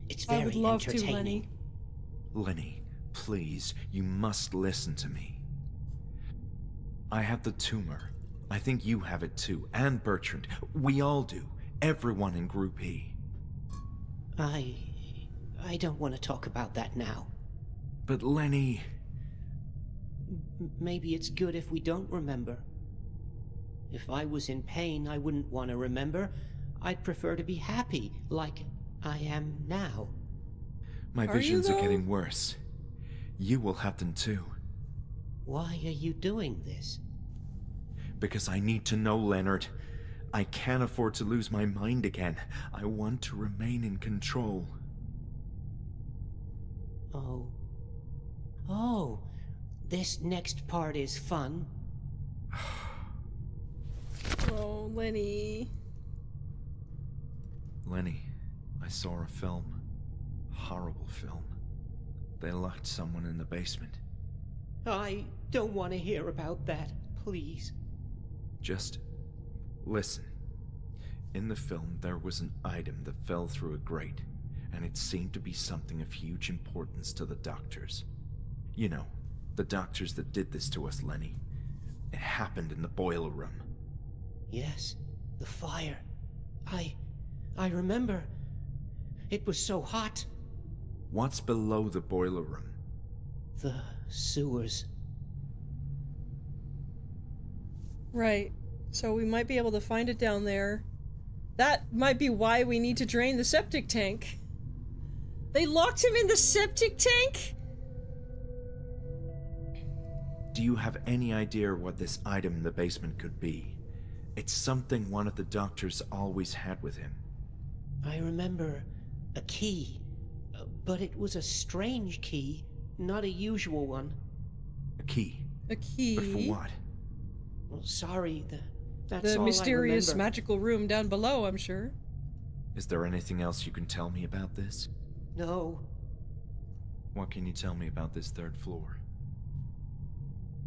It's I very would love to, entertaining. Lenny. Lenny, please, you must listen to me. I have the tumor. I think you have it too, and Bertrand. We all do. Everyone in Group E. I don't want to talk about that now. But Lenny... Maybe it's good if we don't remember. If I was in pain, I wouldn't want to remember. I'd prefer to be happy, like I am now. My visions are getting worse. You will have them too. Why are you doing this? Because I need to know, Leonard. I can't afford to lose my mind again. I want to remain in control. Oh. Oh. This next part is fun. Oh, Lenny. Lenny, I saw a film. Horrible film. They locked someone in the basement. I don't want to hear about that, please. Just listen. In the film, there was an item that fell through a grate, and it seemed to be something of huge importance to the doctors. You know, the doctors that did this to us, Lenny. It happened in the boiler room. Yes, the fire. I remember. It was so hot. What's below the boiler room? The sewers. Right. So we might be able to find it down there. That might be why we need to drain the septic tank. They locked him in the septic tank? Do you have any idea what this item in the basement could be? It's something one of the doctors always had with him. I remember a key, but it was a strange key, not a usual one. A key? A key? But for what? Well, sorry, that's The all mysterious I remember. magical room down below, I'm sure. Is there anything else you can tell me about this? No. What can you tell me about this third floor?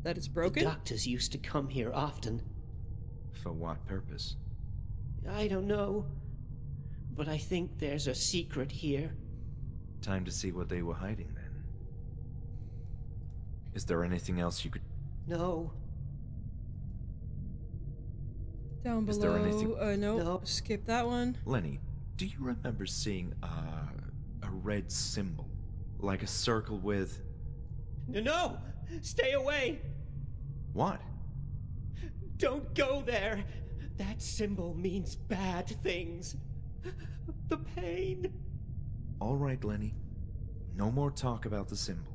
That it's The broken? doctors used to come here often. For what purpose? I don't know, but I think there's a secret here. Time to see what they were hiding then. Is there anything else you could... No. Down below. Is there anything- No. No. Skip that one. Lenny, do you remember seeing a red symbol? Like a circle with... No! Stay away! What? Don't go there! That symbol means bad things. The pain. All right, Lenny. No more talk about the symbol.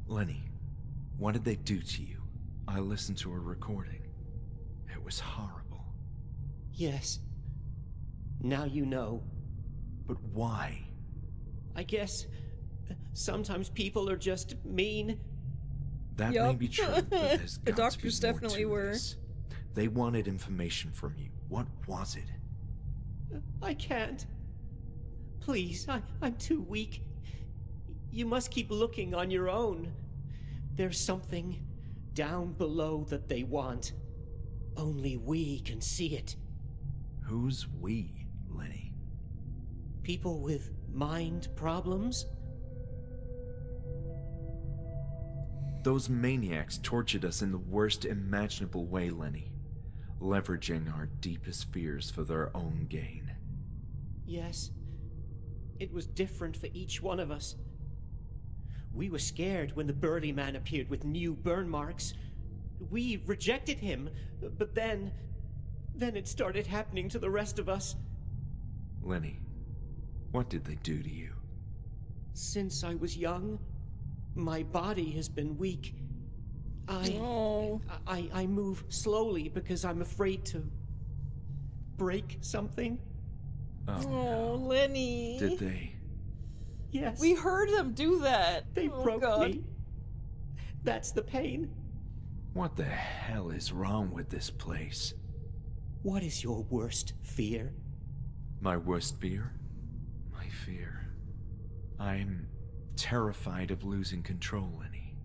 Lenny, what did they do to you? I listened to a recording. It was horrible. Yes. Now you know. But why? I guess sometimes people are just mean. That may Yup. be true, but there's The got to be doctors more definitely to were. this. They wanted information from you. What was it? I can't. Please, I'm too weak. You must keep looking on your own. There's something down below that they want. Only we can see it. Who's we, Lenny? People with mind problems? Those maniacs tortured us in the worst imaginable way, Lenny. Leveraging our deepest fears for their own gain. Yes. It was different for each one of us. We were scared when the burly man appeared with new burn marks. We rejected him, but then it started happening to the rest of us. Lenny, What did they do to you? Since I was young, my body has been weak. I move slowly because I'm afraid to break something. Oh, Oh, no. Lenny. Did they? Yes. We heard them do that. They Oh, broke God. me. That's the pain. What the hell is wrong with this place? What is your worst fear? My worst fear? My fear. I'm terrified of losing control, Lenny.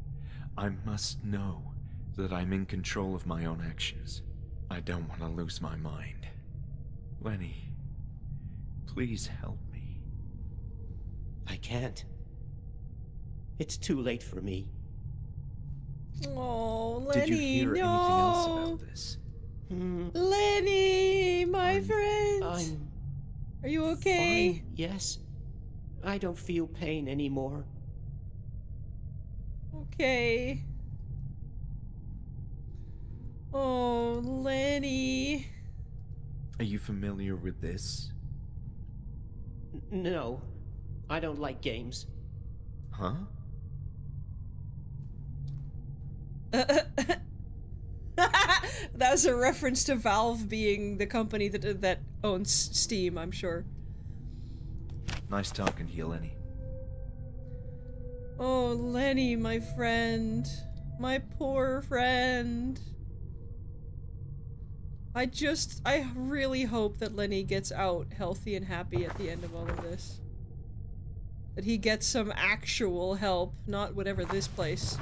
I must know that I'm in control of my own actions. I don't want to lose my mind. Lenny, please help me. I can't. It's too late for me. Oh, Lenny, Did you hear no. anything else about this? Lenny, my friend. Are you okay? Fine, yes. I don't feel pain anymore. Okay. Oh, Lenny. Are you familiar with this? No, I don't like games. Huh? That was a reference to Valve being the company that owns Steam, I'm sure. Nice talking to you, Lenny. Oh, Lenny, my friend. My poor friend. I really hope that Lenny gets out healthy and happy at the end of all of this. That he gets some actual help, not whatever this place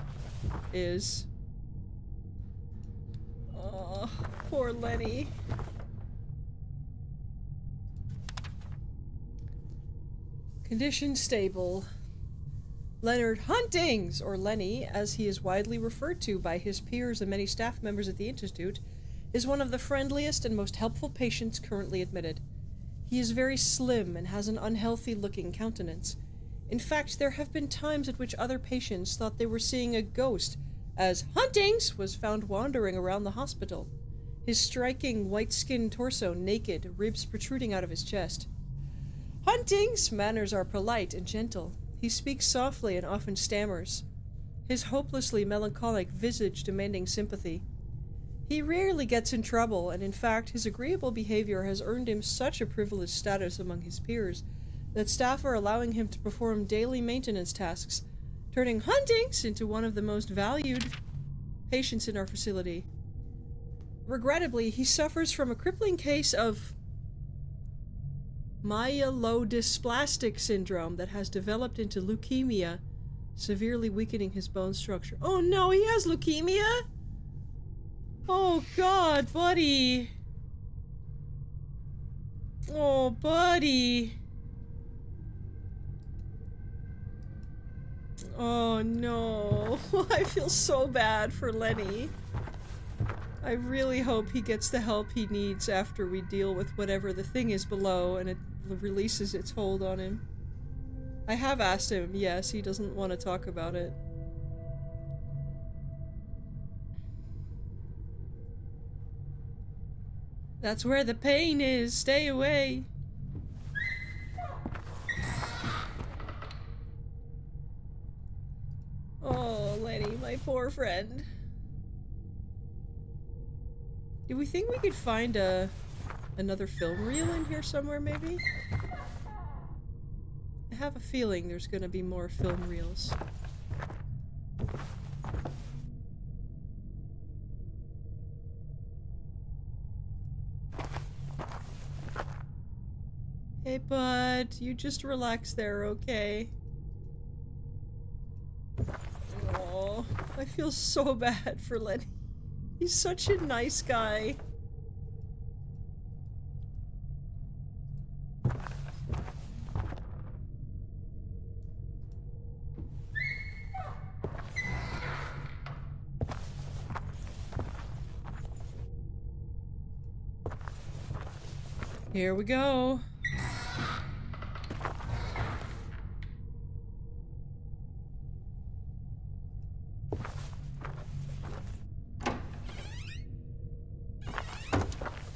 is. Oh, poor Lenny. Condition stable. Leonard Huntings, or Lenny, as he is widely referred to by his peers and many staff members at the Institute, is one of the friendliest and most helpful patients currently admitted. He is very slim and has an unhealthy-looking countenance. In fact, there have been times at which other patients thought they were seeing a ghost, as Huntings was found wandering around the hospital, his striking white-skinned torso naked, ribs protruding out of his chest. Hunting's manners are polite and gentle. He speaks softly and often stammers, his hopelessly melancholic visage demanding sympathy. He rarely gets in trouble, and in fact, his agreeable behavior has earned him such a privileged status among his peers that staff are allowing him to perform daily maintenance tasks, turning Huntings into one of the most valued patients in our facility. Regrettably, he suffers from a crippling case of myelodysplastic syndrome that has developed into leukemia, severely weakening his bone structure. Oh no, he has leukemia? Oh God, buddy. Oh, buddy. Oh no. I feel so bad for Lenny. I really hope he gets the help he needs after we deal with whatever the thing is below and it releases its hold on him. I have asked him, yes, he doesn't want to talk about it. That's where the pain is. Stay away. Oh, Lenny, my poor friend. Do we think we could find another film reel in here somewhere, maybe? I have a feeling there's gonna be more film reels. Hey, bud, you just relax there, okay? Oh, I feel so bad for Lenny. He's such a nice guy. Here we go.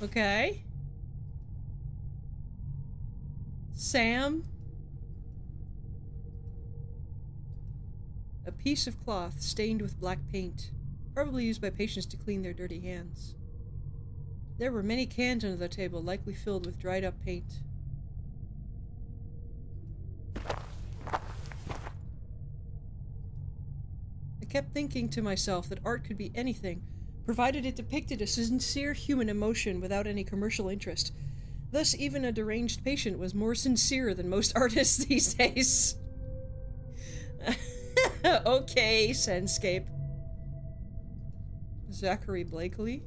Okay. Sam? A piece of cloth stained with black paint, probably used by patients to clean their dirty hands. There were many cans under the table, likely filled with dried up paint. I kept thinking to myself that art could be anything, provided it depicted a sincere human emotion without any commercial interest. Thus, even a deranged patient was more sincere than most artists these days. Okay, Senscape. Zachary Blakely.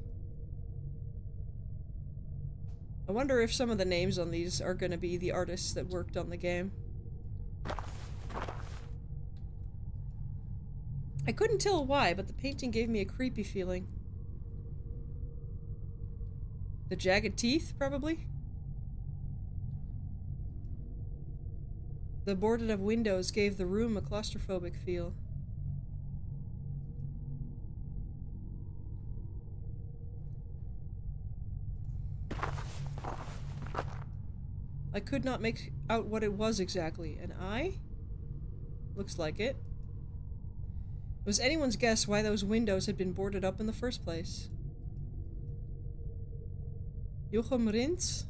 I wonder if some of the names on these are gonna be the artists that worked on the game. I couldn't tell why, but the painting gave me a creepy feeling. The jagged teeth, probably? The boarded up windows gave the room a claustrophobic feel. I could not make out what it was exactly. An eye? Looks like it. It was anyone's guess why those windows had been boarded up in the first place. Jochem Rins?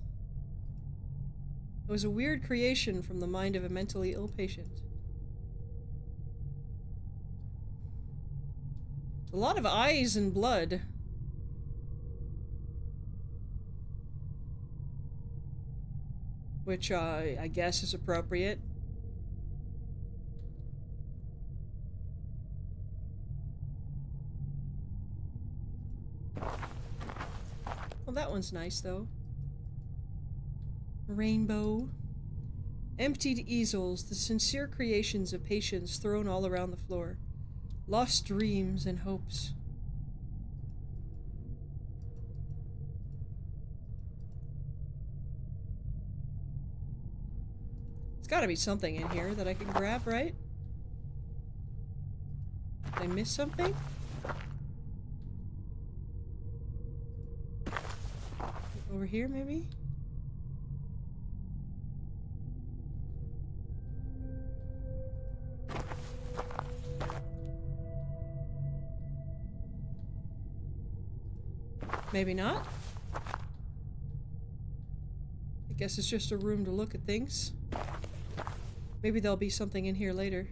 It was a weird creation from the mind of a mentally ill patient. A lot of eyes and blood. Which, I guess is appropriate. Well, that one's nice, though. Rainbow. Emptied easels, the sincere creations of patients thrown all around the floor. Lost dreams and hopes. There's gotta be something in here that I can grab, right? Did I miss something? Over here, maybe? Maybe not. I guess it's just a room to look at things. Maybe there'll be something in here later.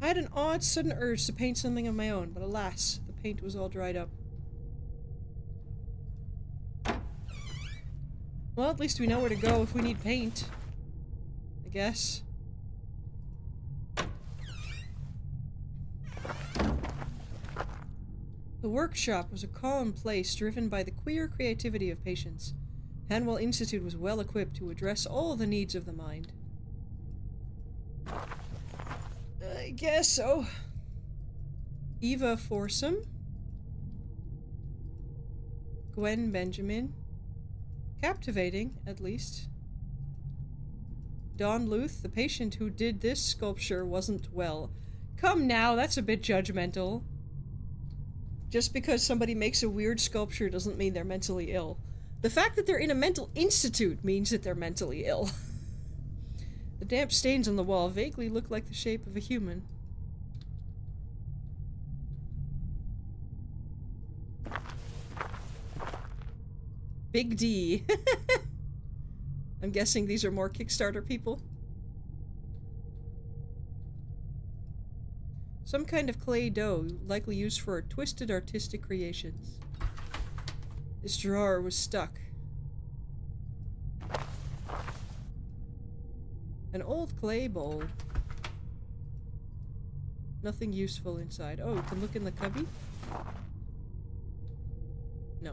I had an odd, sudden urge to paint something of my own, but alas, the paint was all dried up. Well, at least we know where to go if we need paint. I guess. The workshop was a calm place driven by the queer creativity of patients. Hanwell Institute was well equipped to address all the needs of the mind. I guess so. Eva Forsum. Gwen Benjamin. Captivating, at least. Don Luth, the patient who did this sculpture, wasn't well. Come now, that's a bit judgmental. Just because somebody makes a weird sculpture doesn't mean they're mentally ill. The fact that they're in a mental institute means that they're mentally ill. The damp stains on the wall vaguely look like the shape of a human. Big D. I'm guessing these are more Kickstarter people. Some kind of clay dough, likely used for twisted artistic creations. This drawer was stuck. An old clay bowl. Nothing useful inside. Oh, you can look in the cubby? No.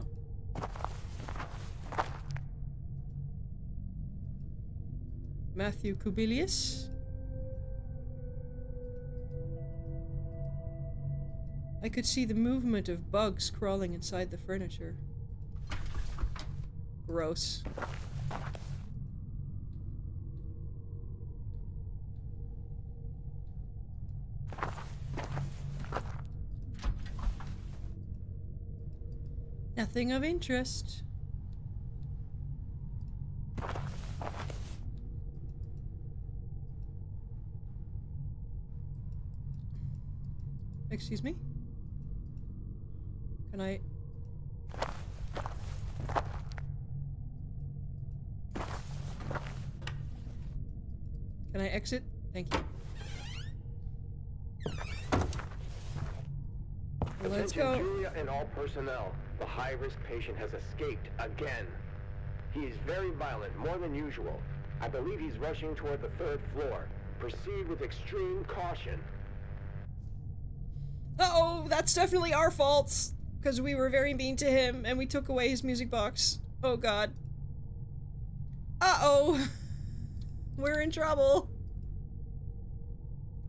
Matthew Kubilius. I could see the movement of bugs crawling inside the furniture. Gross. Nothing of interest. Excuse me? Can I... Can I exit? Thank you. Let's go. Attention, Julia and all personnel. The high-risk patient has escaped again. He is very violent, more than usual. I believe he's rushing toward the 3rd floor. Proceed with extreme caution. Uh-oh, that's definitely our fault. Because we were very mean to him and we took away his music box. Oh god. Uh-oh. We're in trouble.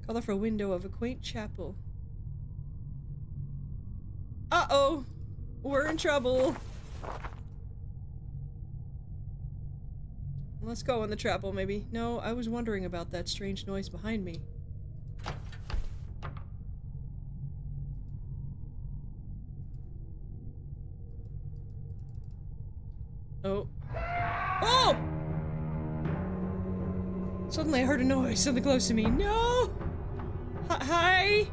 Colorful window of a quaint chapel. Uh-oh. We're in trouble. Let's go in the chapel, maybe. No, I was wondering about that strange noise behind me. Oh. Oh! Suddenly I heard a noise, something close to me. No! Hi?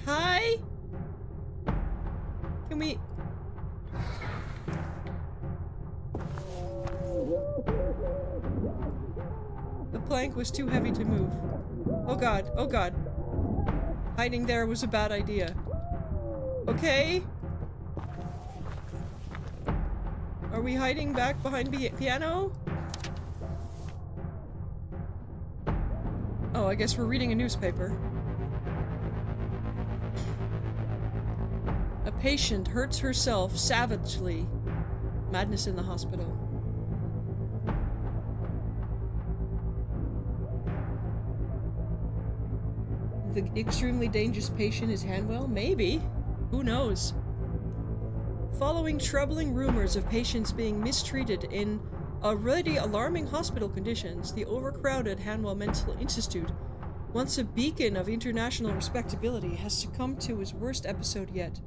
Hi? Can we... The plank was too heavy to move. Oh god, oh god. Hiding there was a bad idea. Okay. Are we hiding back behind the piano? Oh, I guess we're reading a newspaper. A patient hurts herself savagely. Madness in the hospital. The extremely dangerous patient is Hanwell? Maybe. Who knows? Following troubling rumors of patients being mistreated in already alarming hospital conditions, the overcrowded Hanwell Mental Institute, once a beacon of international respectability, has succumbed to its worst episode yet.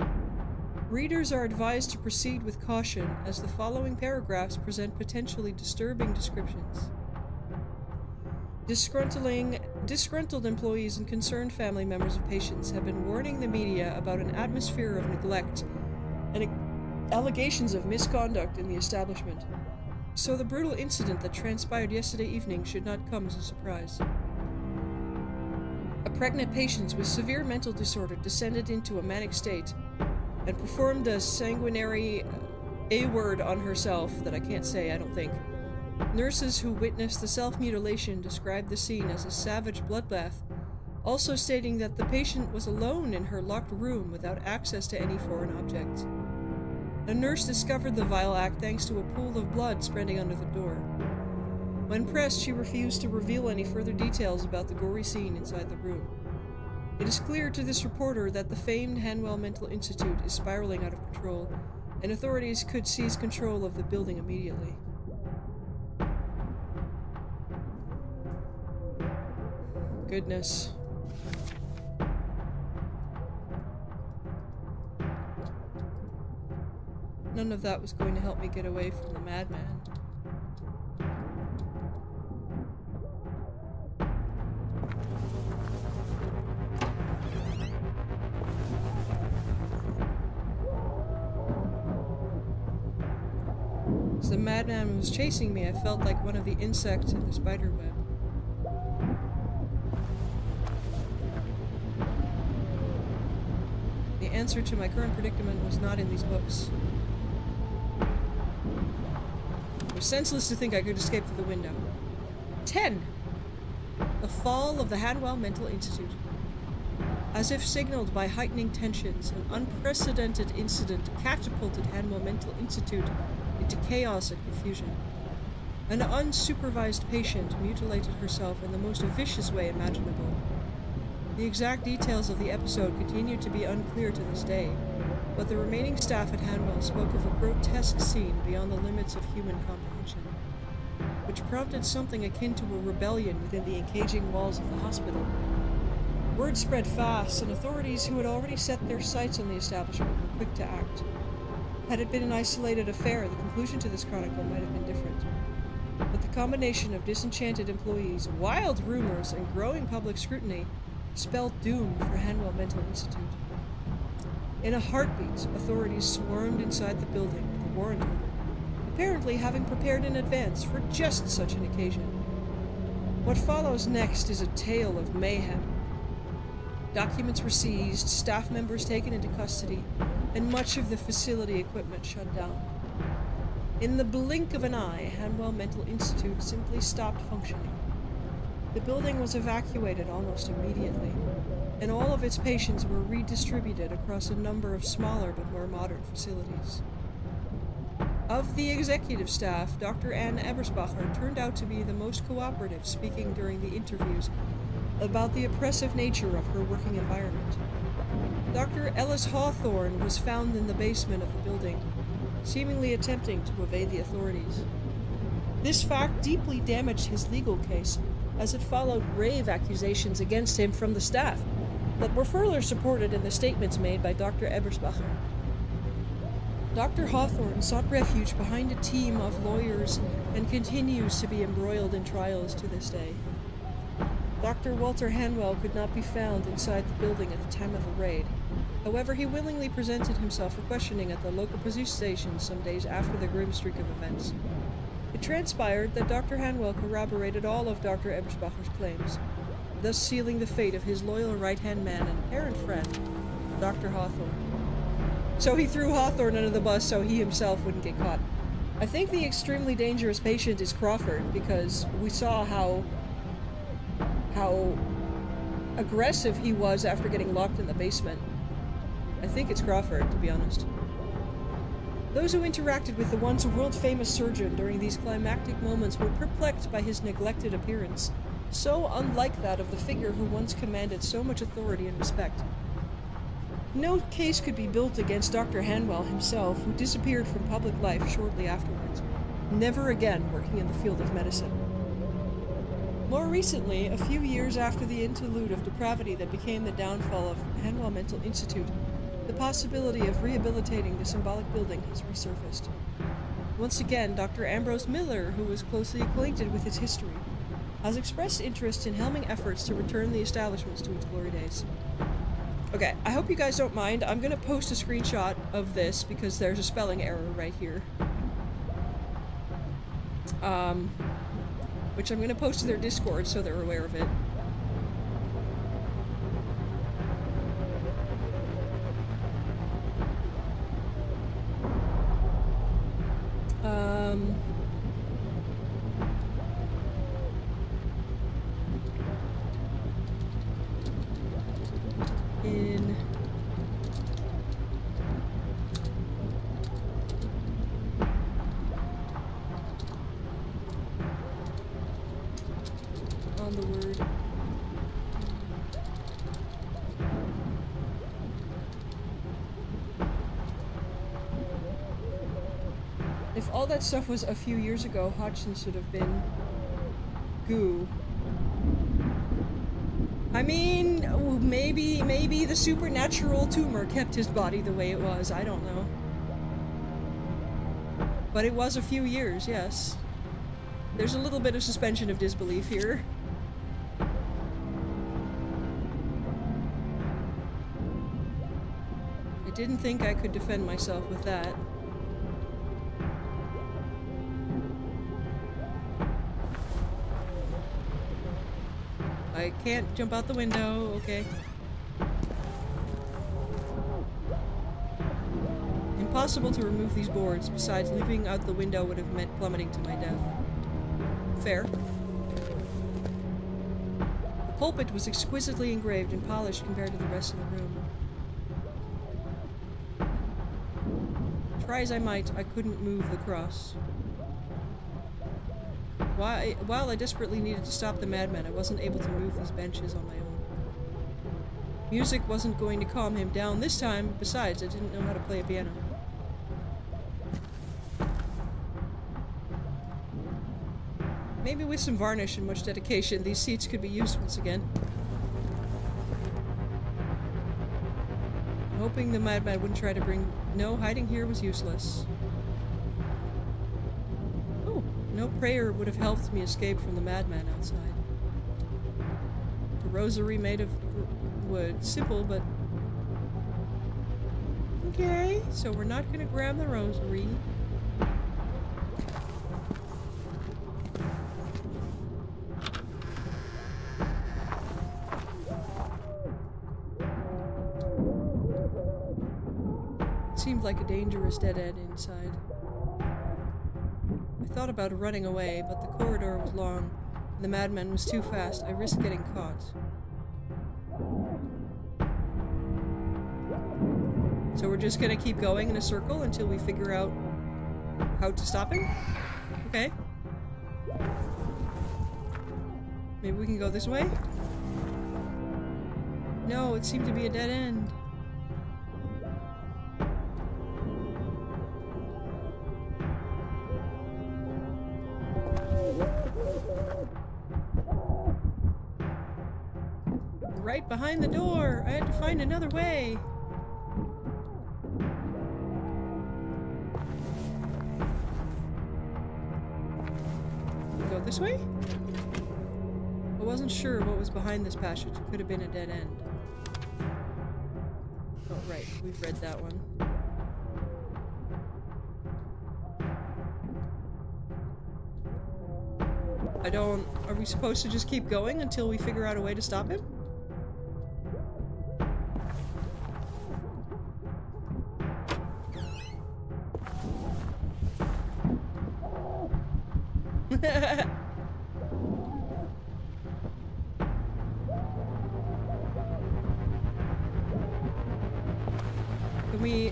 Readers are advised to proceed with caution, as the following paragraphs present potentially disturbing descriptions. Disgruntled employees and concerned family members of patients have been warning the media about an atmosphere of neglect and allegations of misconduct in the establishment. So the brutal incident that transpired yesterday evening should not come as a surprise. A pregnant patient with severe mental disorder descended into a manic state and performed a sanguinary A-word on herself that I can't say, I don't think. Nurses who witnessed the self-mutilation described the scene as a savage bloodbath, also stating that the patient was alone in her locked room without access to any foreign objects. A nurse discovered the vile act thanks to a pool of blood spreading under the door. When pressed, she refused to reveal any further details about the gory scene inside the room. It is clear to this reporter that the famed Hanwell Mental Institute is spiraling out of control, and authorities could seize control of the building immediately. Goodness. None of that was going to help me get away from the madman. As the madman was chasing me, I felt like one of the insects in the spider web. The answer to my current predicament was not in these books. It was senseless to think I could escape through the window. 10. The fall of the Hanwell Mental Institute. As if signaled by heightening tensions, an unprecedented incident catapulted Hanwell Mental Institute into chaos and confusion. An unsupervised patient mutilated herself in the most vicious way imaginable. The exact details of the episode continue to be unclear to this day, but the remaining staff at Hanwell spoke of a grotesque scene beyond the limits of human comprehension, which prompted something akin to a rebellion within the encaging walls of the hospital. Word spread fast, and authorities who had already set their sights on the establishment were quick to act. Had it been an isolated affair, the conclusion to this chronicle might have been different. But the combination of disenchanted employees, wild rumors, and growing public scrutiny spelled doom for Hanwell Mental Institute. In a heartbeat, authorities swarmed inside the building with a warrant order, apparently having prepared in advance for just such an occasion. What follows next is a tale of mayhem. Documents were seized, staff members taken into custody, and much of the facility equipment shut down. In the blink of an eye, Hanwell Mental Institute simply stopped functioning. The building was evacuated almost immediately, and all of its patients were redistributed across a number of smaller but more modern facilities. Of the executive staff, Dr. Anne Eberspacher turned out to be the most cooperative, speaking during the interviews about the oppressive nature of her working environment. Dr. Ellis Hawthorne was found in the basement of the building, seemingly attempting to evade the authorities. This fact deeply damaged his legal case, as it followed grave accusations against him from the staff that were further supported in the statements made by Dr. Eberspacher. Dr. Hawthorne sought refuge behind a team of lawyers and continues to be embroiled in trials to this day. Dr. Walter Hanwell could not be found inside the building at the time of the raid. However, he willingly presented himself for questioning at the local police station some days after the grim streak of events. It transpired that Dr. Hanwell corroborated all of Dr. Eberspacher's claims, thus sealing the fate of his loyal right-hand man and apparent friend, Dr. Hawthorne. So he threw Hawthorne under the bus so he himself wouldn't get caught. I think the extremely dangerous patient is Crawford, because we saw how aggressive he was after getting locked in the basement. I think it's Crawford, to be honest. Those who interacted with the once world-famous surgeon during these climactic moments were perplexed by his neglected appearance, so unlike that of the figure who once commanded so much authority and respect. No case could be built against Dr. Hanwell himself, who disappeared from public life shortly afterwards, never again working in the field of medicine. More recently, a few years after the interlude of depravity that became the downfall of Hanwell Mental Institute, the possibility of rehabilitating the symbolic building has resurfaced. Once again, Dr. Ambrose Miller, who was closely acquainted with its history, has expressed interest in helming efforts to return the establishments to its glory days. Okay, I hope you guys don't mind. I'm gonna post a screenshot of this because there's a spelling error right here. Which I'm gonna post to their Discord so they're aware of it. On the word. If all that stuff was a few years ago, Hodgson should have been goo. I mean, maybe the supernatural tumor kept his body the way it was, I don't know. But it was a few years, yes. There's a little bit of suspension of disbelief here. I didn't think I could defend myself with that. I can't jump out the window, okay. Impossible to remove these boards, besides leaping out the window would have meant plummeting to my death. Fair. The pulpit was exquisitely engraved and polished compared to the rest of the room. Try as I might, I couldn't move the cross. While I desperately needed to stop the madman, I wasn't able to move these benches on my own. Music wasn't going to calm him down this time, besides, I didn't know how to play a piano. Maybe with some varnish and much dedication, these seats could be used once again. I'm hoping the madman wouldn't try to bring... No, hiding here was useless. Oh, no prayer would have helped me escape from the madman outside. A rosary made of wood. Simple, but... Okay, so we're not gonna grab the rosary. Seemed like a dangerous dead end inside. I thought about running away, but the corridor was long, and the madman was too fast. I risked getting caught. So we're just gonna keep going in a circle until we figure out how to stop him? Okay. Maybe we can go this way? No, it seemed to be a dead end. Right behind the door! I had to find another way! Go this way? I wasn't sure what was behind this passage. It could have been a dead end. Oh, right. We've read that one. I don't... Are we supposed to just keep going until we figure out a way to stop him? Can we...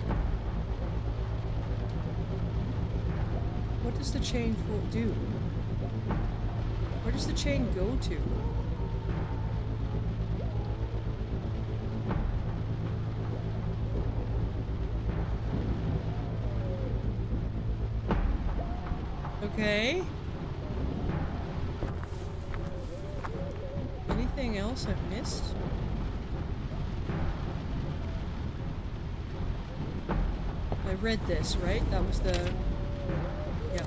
What does the chain do? Where does the chain go to? Okay. Anything else I've missed? I read this, right? That was the... Yeah.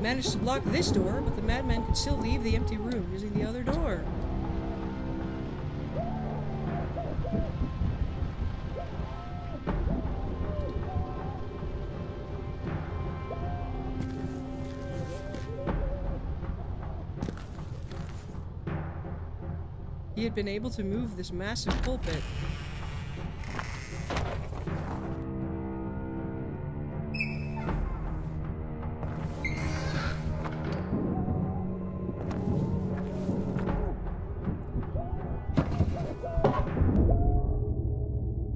Managed to block this door, but the madman could still leave the empty room using the other door. He had been able to move this massive pulpit.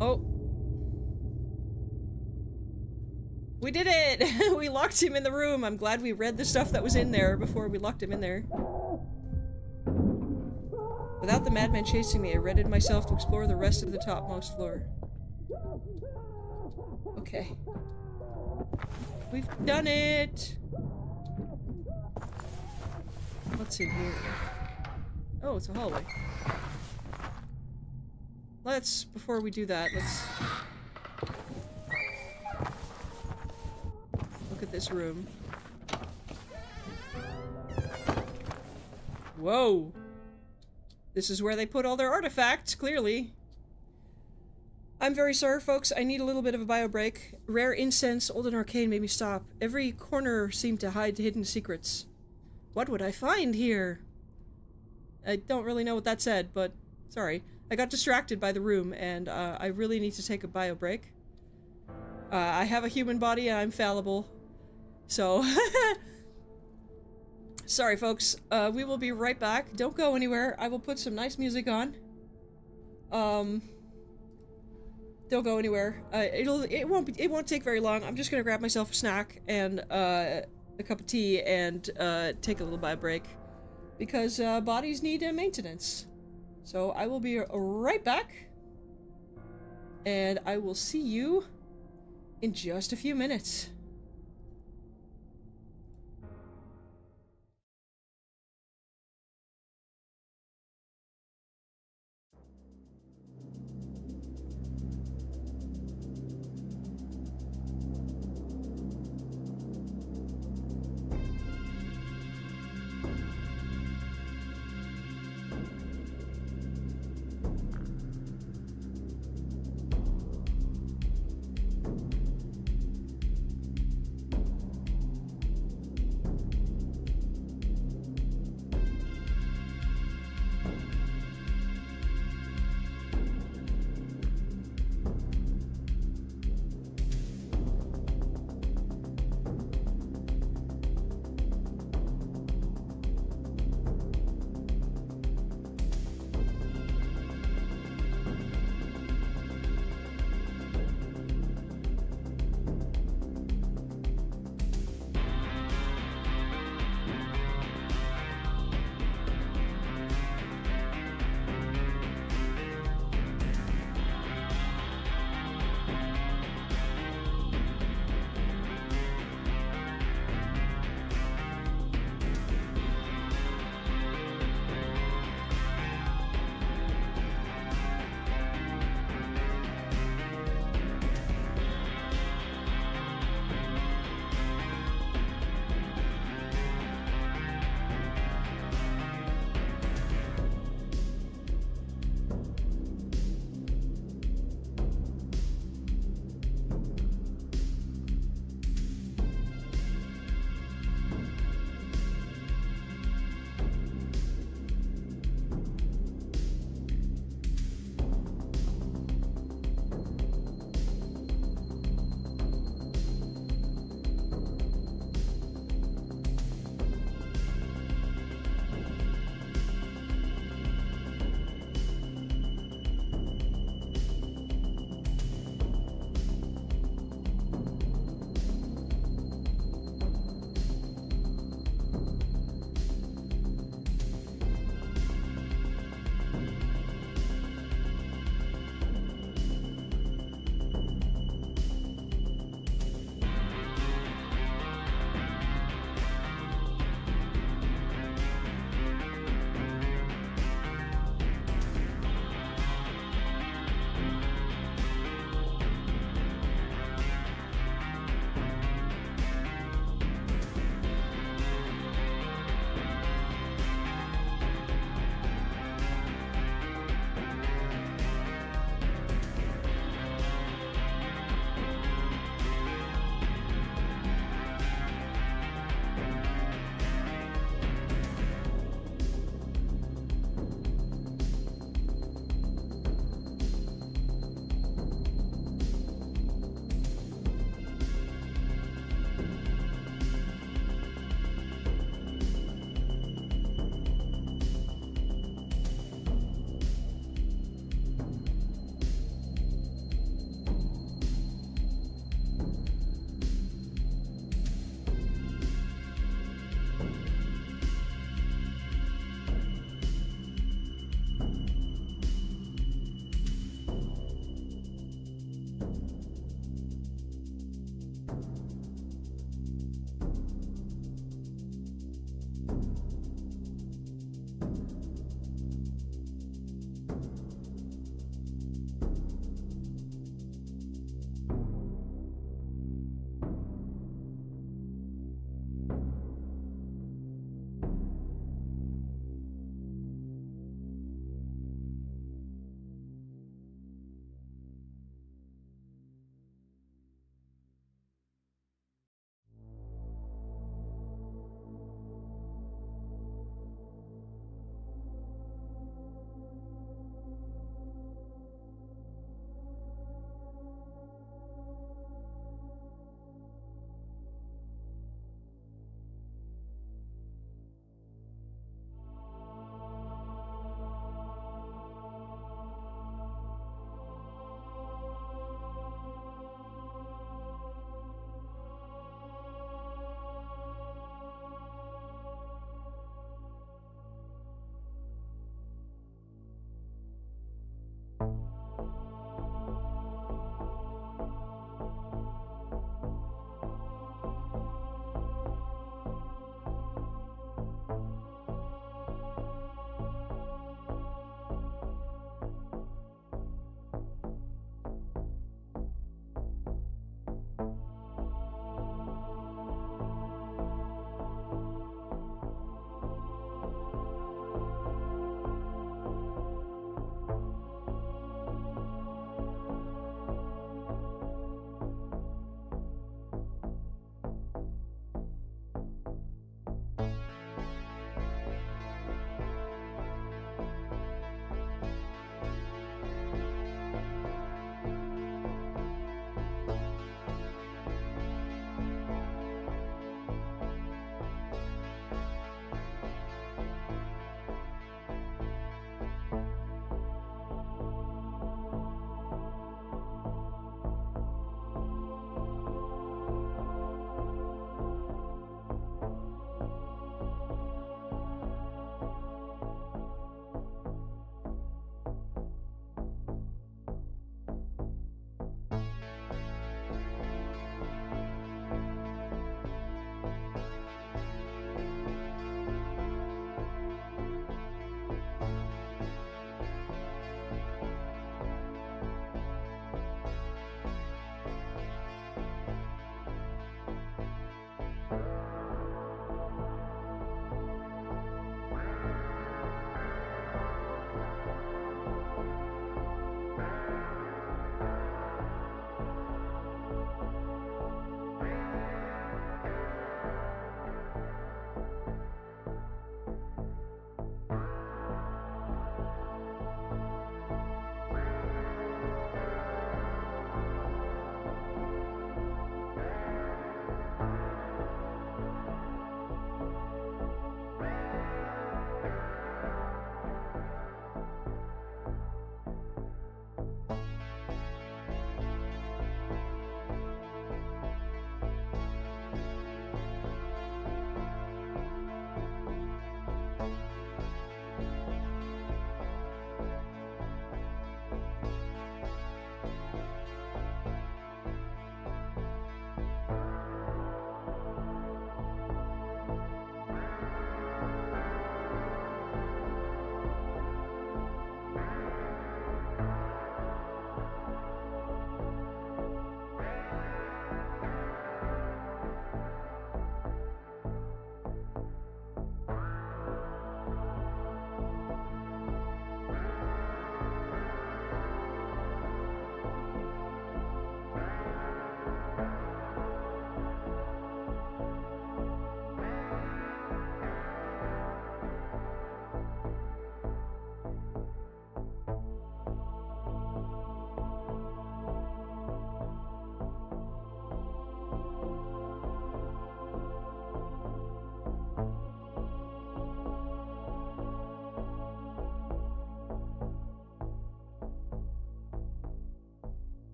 Oh. We did it! We locked him in the room. I'm glad we read the stuff that was in there before we locked him in there. Without the madman chasing me, I readied myself to explore the rest of the topmost floor. Okay. We've done it! What's in here? Oh, it's a hallway. Before we do that, let's look at this room. Whoa! This is where they put all their artifacts, clearly. I'm very sorry, folks. I need a little bit of a bio break. Rare incense, old and arcane, made me stop. Every corner seemed to hide hidden secrets. What would I find here? I don't really know what that said, but sorry. I got distracted by the room, and I really need to take a bio break. I have a human body, and I'm fallible. So... Sorry, folks. We will be right back. Don't go anywhere. I will put some nice music on. Don't go anywhere. It won't take very long. I'm just gonna grab myself a snack and a cup of tea and take a little bio break because bodies need maintenance. So I will be right back, and I will see you in just a few minutes.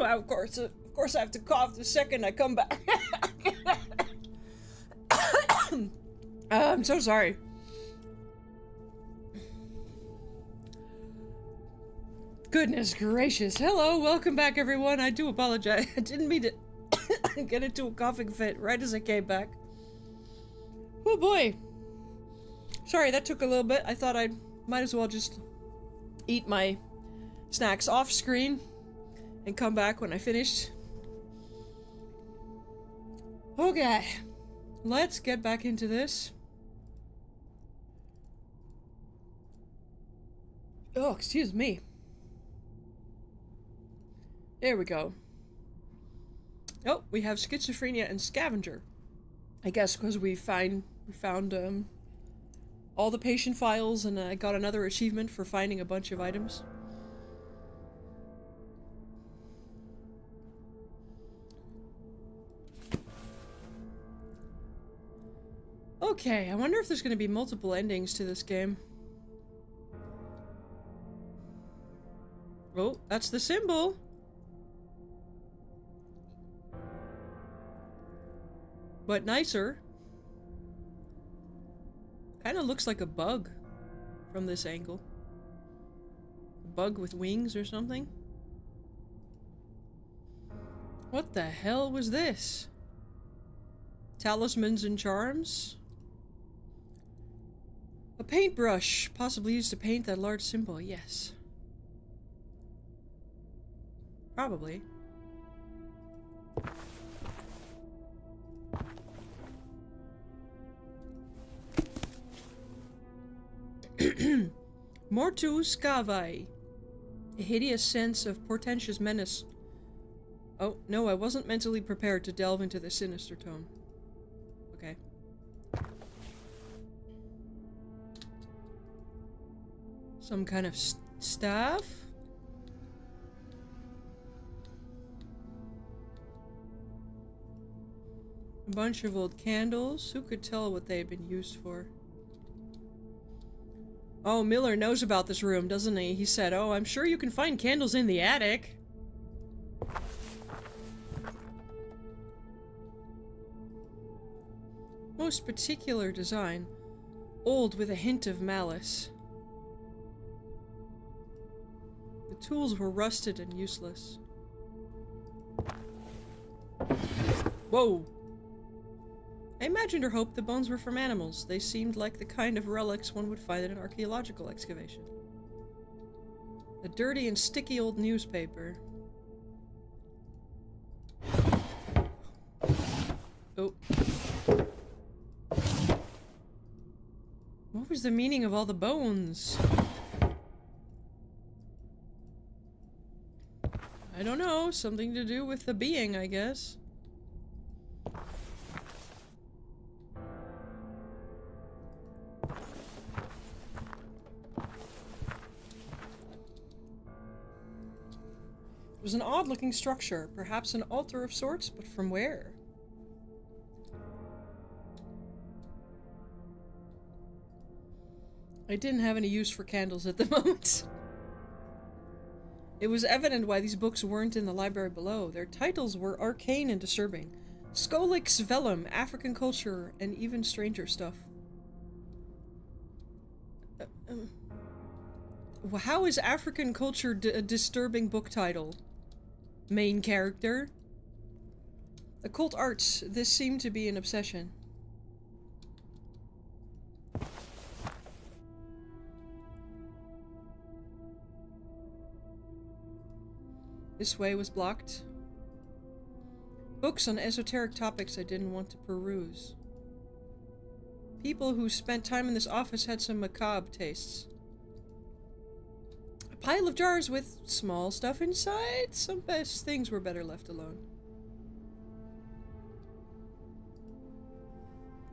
Of course I have to cough the second I come back. I'm so sorry. Goodness gracious. Hello, welcome back everyone. I do apologize. I didn't mean to get into a coughing fit right as I came back. Oh boy. Sorry, that took a little bit. I thought I might as well just eat my snacks off screen and come back when I finished. Okay. Let's get back into this. Oh, excuse me. There we go. Oh, we have schizophrenia and scavenger. I guess because we found all the patient files, and I got another achievement for finding a bunch of items. Okay, I wonder if there's going to be multiple endings to this game. Oh, that's the symbol. But nicer. Kind of looks like a bug from this angle. A bug with wings or something. What the hell was this? Talismans and charms? A paintbrush, possibly used to paint that large symbol, yes. Probably. Mortus Cavai. A hideous sense of portentous menace. Oh, no, I wasn't mentally prepared to delve into the sinister tone. Okay. Some kind of staff? A bunch of old candles. Who could tell what they had been used for? Oh, Miller knows about this room, doesn't he? He said, oh, I'm sure you can find candles in the attic. Most particular design. Old with a hint of malice. The tools were rusted and useless. Whoa! I imagined or hoped the bones were from animals. They seemed like the kind of relics one would find in an archaeological excavation. A dirty and sticky old newspaper. Oh. What was the meaning of all the bones? I don't know. Something to do with the being, I guess. It was an odd-looking structure, perhaps an altar of sorts, but from where? I didn't have any use for candles at the moment. It was evident why these books weren't in the library below. Their titles were arcane and disturbing. Skolix Vellum, African culture, and even stranger stuff. How is African culture a disturbing book title? Main character? Occult arts. This seemed to be an obsession. This way was blocked. Books on esoteric topics I didn't want to peruse. People who spent time in this office had some macabre tastes. A pile of jars with small stuff inside? Some best things were better left alone.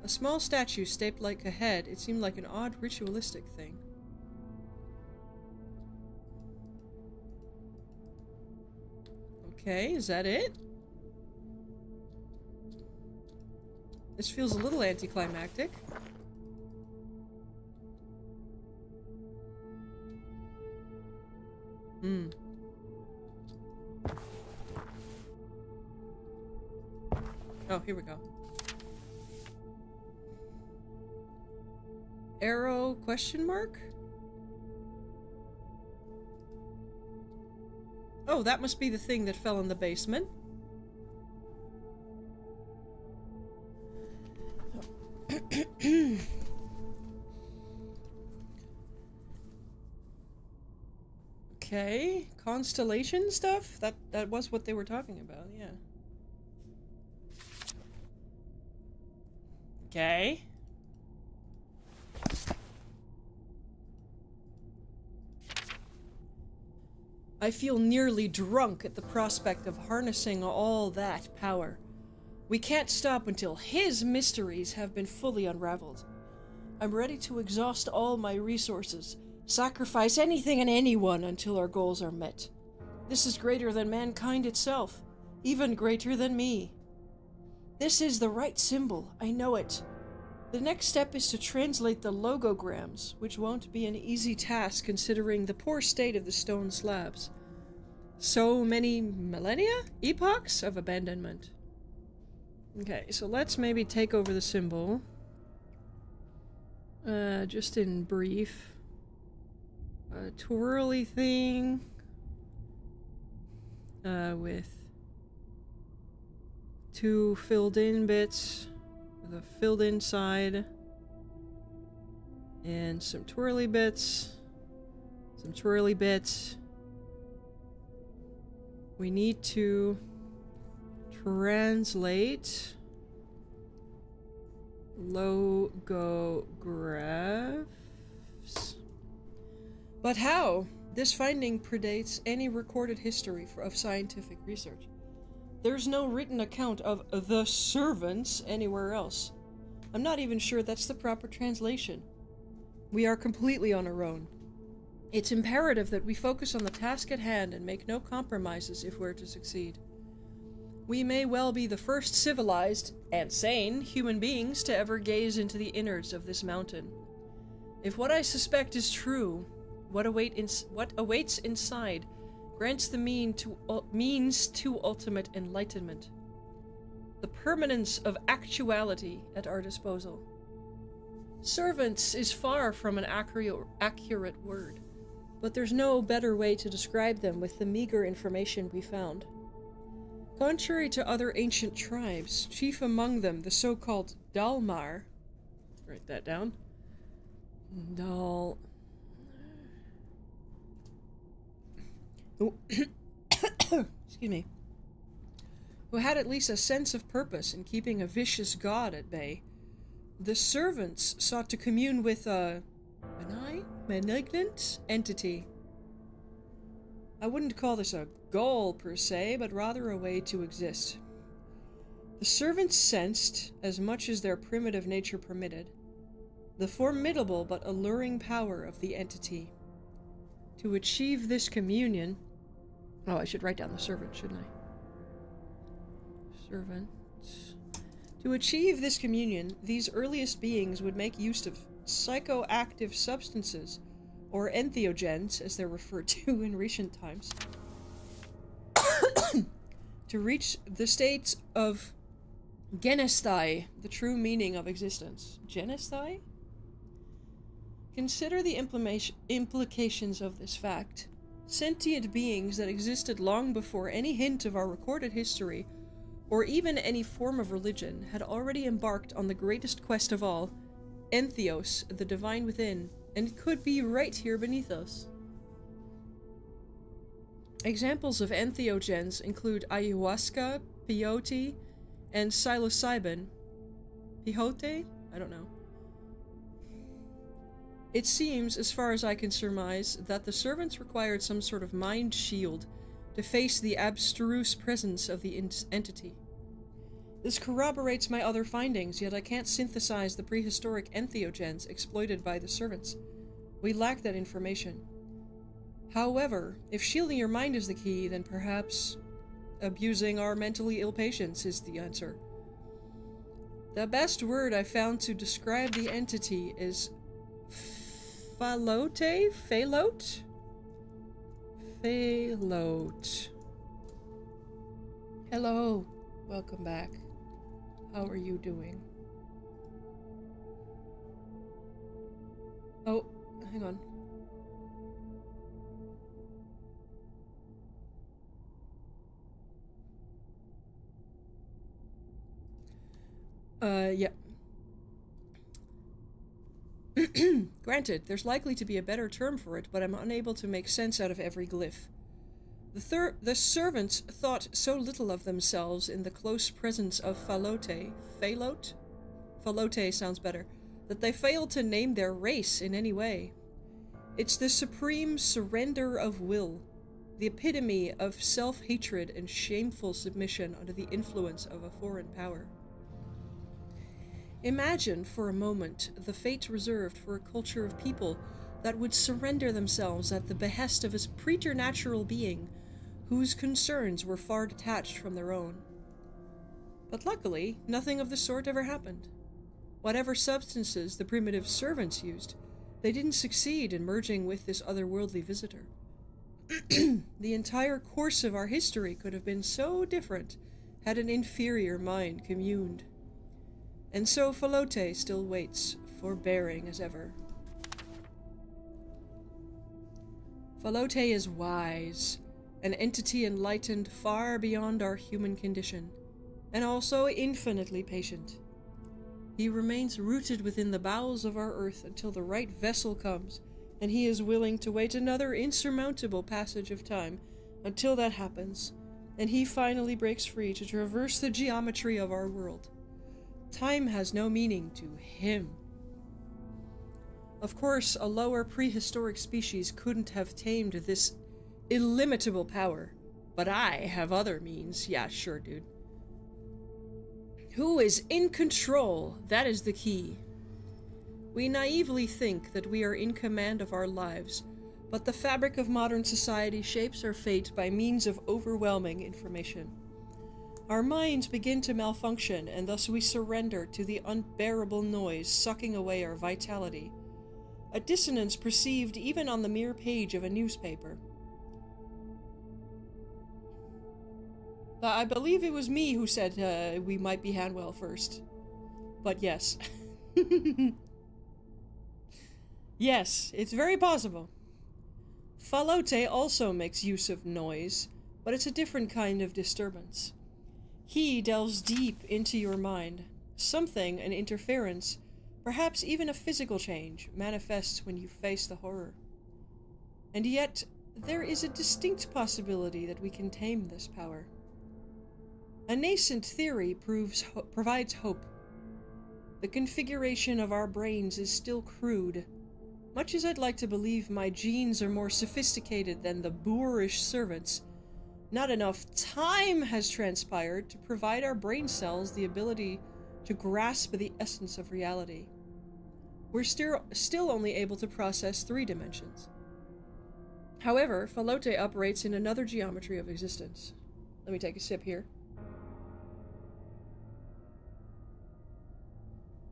A small statue shaped like a head. It seemed like an odd ritualistic thing. Okay, is that it? This feels a little anticlimactic. here we go. Arrow question mark? Oh, that must be the thing that fell in the basement. Okay, constellation stuff? That was what they were talking about, yeah. Okay. I feel nearly drunk at the prospect of harnessing all that power. We can't stop until his mysteries have been fully unraveled. I'm ready to exhaust all my resources, sacrifice anything and anyone until our goals are met. This is greater than mankind itself, even greater than me. This is the right symbol, I know it. The next step is to translate the logograms, which won't be an easy task considering the poor state of the stone slabs. So many millennia? Epochs of abandonment. Okay, so let's maybe take over the symbol. Just in brief. A twirly thing. With 2 filled in bits. The filled in side, and some twirly bits, some twirly bits. We need to translate logographs. But how? This finding predates any recorded history of scientific research. There's no written account of the servants anywhere else. I'm not even sure that's the proper translation. We are completely on our own. It's imperative that we focus on the task at hand and make no compromises if we're to succeed. We may well be the first civilized and sane human beings to ever gaze into the innards of this mountain. If what I suspect is true, what awaits inside grants the means to ultimate enlightenment. The permanence of actuality at our disposal. Servants is far from an accurate word, but there's no better way to describe them with the meager information we found. Contrary to other ancient tribes, chief among them the so-called Dalmar, write that down, excuse me, who had at least a sense of purpose in keeping a vicious god at bay. The servants sought to commune with a malignant entity. I wouldn't call this a goal per se, but rather a way to exist. The servants sensed, as much as their primitive nature permitted, the formidable but alluring power of the entity. To achieve this communion... Oh, I should write down the servant, shouldn't I? Servants. To achieve this communion, these earliest beings would make use of psychoactive substances, or entheogens, as they're referred to in recent times, to reach the states of genesthai, the true meaning of existence. Genesthai? Consider the implications of this fact. Sentient beings that existed long before any hint of our recorded history, or even any form of religion, had already embarked on the greatest quest of all, Entheos, the divine within, and could be right here beneath us. Examples of entheogens include ayahuasca, peyote, and psilocybin. Peyote? I don't know. It seems, as far as I can surmise, that the servants required some sort of mind shield to face the abstruse presence of the entity. This corroborates my other findings, yet I can't synthesize the prehistoric entheogens exploited by the servants. We lack that information. However, if shielding your mind is the key, then perhaps abusing our mentally ill patients is the answer. The best word I found to describe the entity is Phalote? Phalote? Phalote. Hello. Welcome back. How are you doing? Oh, hang on. Yeah. Granted, there's likely to be a better term for it, but I'm unable to make sense out of every glyph. The servants thought so little of themselves in the close presence of Falote. Falote? Falote sounds better. That they failed to name their race in any way. It's the supreme surrender of will, the epitome of self-hatred and shameful submission under the influence of a foreign power. Imagine for a moment the fate reserved for a culture of people that would surrender themselves at the behest of a preternatural being whose concerns were far detached from their own. But luckily, nothing of the sort ever happened. Whatever substances the primitive servants used, they didn't succeed in merging with this otherworldly visitor. The entire course of our history could have been so different had an inferior mind communed. And so Falote still waits, forbearing as ever. Falote is wise, an entity enlightened far beyond our human condition, and also infinitely patient. He remains rooted within the bowels of our earth until the right vessel comes, and he is willing to wait another insurmountable passage of time until that happens, and he finally breaks free to traverse the geometry of our world. Time has no meaning to him. Of course, a lower prehistoric species couldn't have tamed this illimitable power, but I have other means. Yeah, sure, dude. Who is in control? That is the key. We naively think that we are in command of our lives, but the fabric of modern society shapes our fate by means of overwhelming information. Our minds begin to malfunction, and thus we surrender to the unbearable noise sucking away our vitality. A dissonance perceived even on the mere page of a newspaper. I believe it was me who said we might be Hanwell first. But yes. Yes, it's very possible. Falote also makes use of noise, but it's a different kind of disturbance. He delves deep into your mind. Something, an interference, perhaps even a physical change, manifests when you face the horror. And yet, there is a distinct possibility that we can tame this power. A nascent theory provides hope. The configuration of our brains is still crude. Much as I'd like to believe my genes are more sophisticated than the boorish servants, not enough time has transpired to provide our brain cells the ability to grasp the essence of reality. We're still only able to process 3 dimensions. However, Falote operates in another geometry of existence. Let me take a sip here.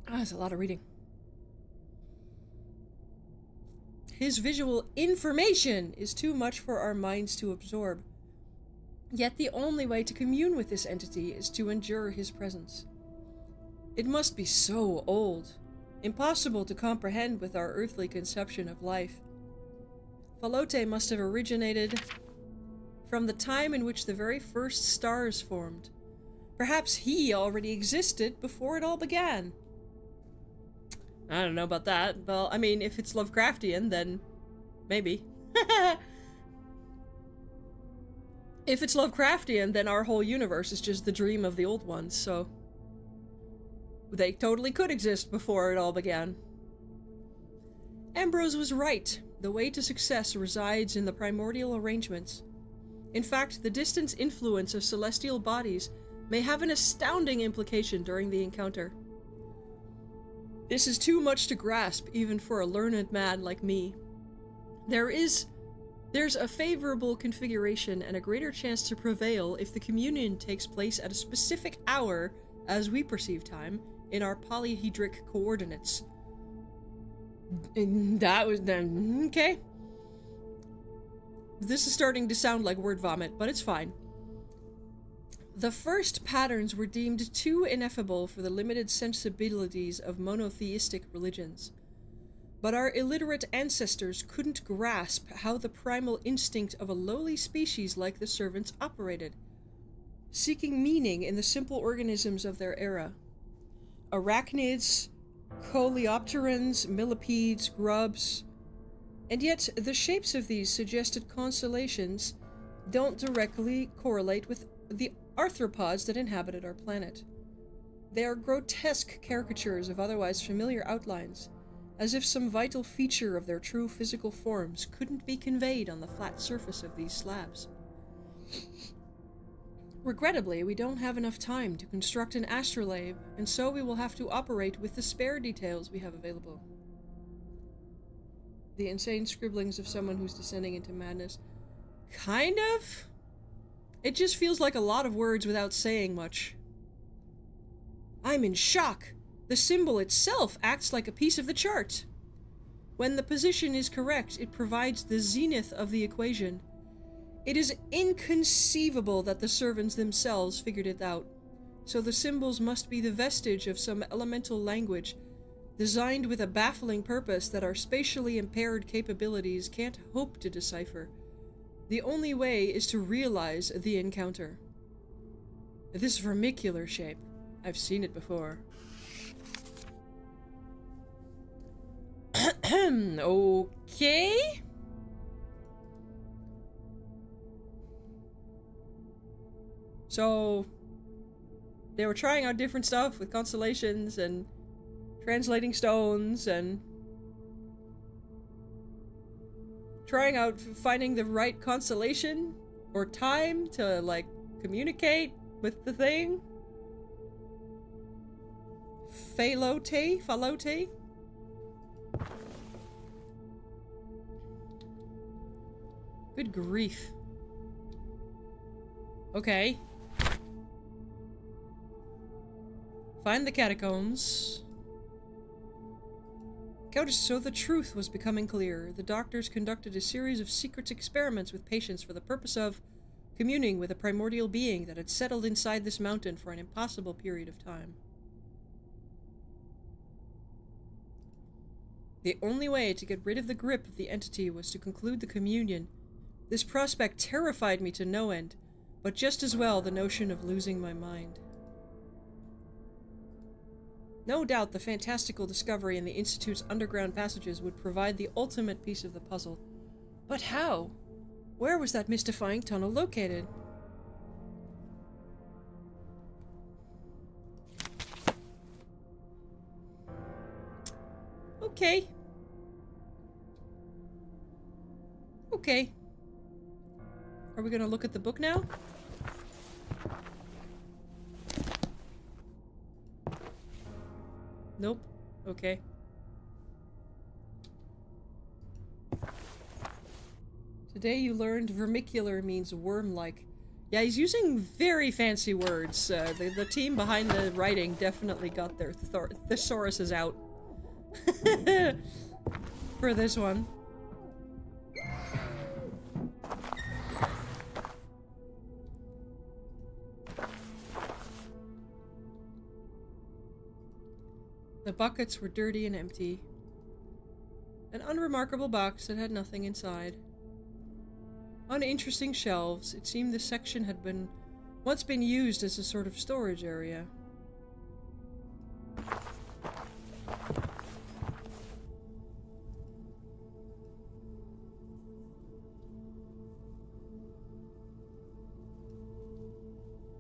That's a lot of reading. His visual information is too much for our minds to absorb. Yet the only way to commune with this entity is to endure his presence. It must be so old, impossible to comprehend with our earthly conception of life. Falote must have originated from the time in which the very first stars formed. Perhaps he already existed before it all began. I don't know about that. Well, I mean, if it's Lovecraftian, then maybe. If it's Lovecraftian, then our whole universe is just the dream of the old ones, so they totally could exist before it all began. Ambrose was right. The way to success resides in the primordial arrangements. In fact, the distant influence of celestial bodies may have an astounding implication during the encounter. This is too much to grasp even for a learned man like me. There's a favorable configuration and a greater chance to prevail if the communion takes place at a specific hour, as we perceive time, in our polyhedric coordinates. And that was then okay. This is starting to sound like word vomit, but it's fine. The first patterns were deemed too ineffable for the limited sensibilities of monotheistic religions. But our illiterate ancestors couldn't grasp how the primal instinct of a lowly species like the servants operated, seeking meaning in the simple organisms of their era. Arachnids, coleopterans, millipedes, grubs. And yet, the shapes of these suggested constellations don't directly correlate with the arthropods that inhabited our planet. They are grotesque caricatures of otherwise familiar outlines, as if some vital feature of their true physical forms couldn't be conveyed on the flat surface of these slabs. Regrettably, we don't have enough time to construct an astrolabe, and so we will have to operate with the spare details we have available. The insane scribblings of someone who's descending into madness. Kind of? It just feels like a lot of words without saying much. I'm in shock. The symbol itself acts like a piece of the chart. When the position is correct, it provides the zenith of the equation. It is inconceivable that the servants themselves figured it out, so the symbols must be the vestige of some elemental language, designed with a baffling purpose that our spatially impaired capabilities can't hope to decipher. The only way is to realize the encounter. This vermicular shape. I've seen it before. Okay. So, they were trying out different stuff with constellations and translating stones and trying out finding the right constellation or time to, like, communicate with the thing. Falote? Good grief. Okay. Find the catacombs. So the truth was becoming clear. The doctors conducted a series of secret experiments with patients for the purpose of communing with a primordial being that had settled inside this mountain for an impossible period of time. The only way to get rid of the grip of the entity was to conclude the communion. This prospect terrified me to no end, but just as well the notion of losing my mind. No doubt the fantastical discovery in the Institute's underground passages would provide the ultimate piece of the puzzle. But how? Where was that mystifying tunnel located? Okay. Okay. Are we gonna look at the book now? Nope. Okay. Today you learned vermicular means worm-like. Yeah, he's using very fancy words. The team behind the writing definitely got their thesauruses out. For this one. The buckets were dirty and empty. An unremarkable box that had nothing inside. Uninteresting shelves. It seemed this section had once been used as a sort of storage area.